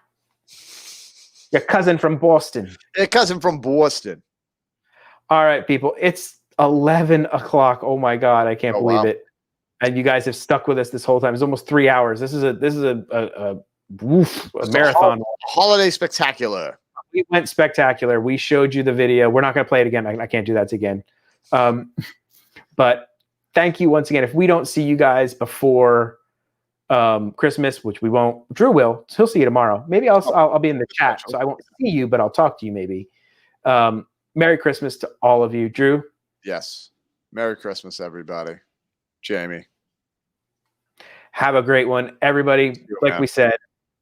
Your cousin from Boston. Your cousin from Boston. All right, people. It's 11 o'clock. Oh my God. I can't believe it. And you guys have stuck with us this whole time. It's almost 3 hours. This is a marathon. Holiday spectacular. We went spectacular. We showed you the video. We're not going to play it again. I can't do that again. But thank you once again. If we don't see you guys before Christmas, which we won't, Drew will. He'll see you tomorrow. Maybe I'll be in the chat, so I won't see you, but I'll talk to you maybe. Merry Christmas to all of you. Drew? Yes. Merry Christmas, everybody. Jamie. Have a great one. Everybody, like we said,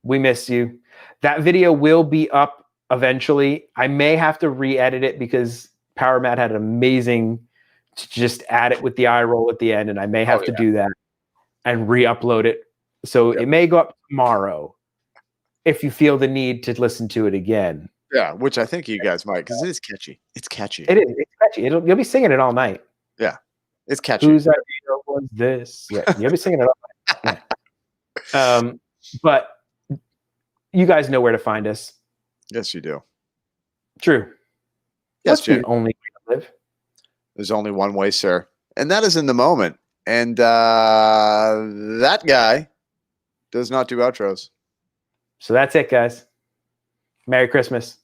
we miss you. That video will be up eventually. I may have to re-edit it because Power Matt had an amazing to just add it with the eye roll at the end, and I may have to do that and re-upload it. So it may go up tomorrow if you feel the need to listen to it again. Yeah, which I think you guys might, because it is catchy. It's catchy. It is. It's catchy. You'll be singing it all night. Yeah, it's catchy. Whose idea was this? Yeah, you'll be singing it all night. Yeah. But you guys know where to find us. Yes, you do. True. Yes, Jamie. The only way to live. There's only one way, sir, and that is in the moment. And that guy does not do outros. So that's it, guys. Merry Christmas.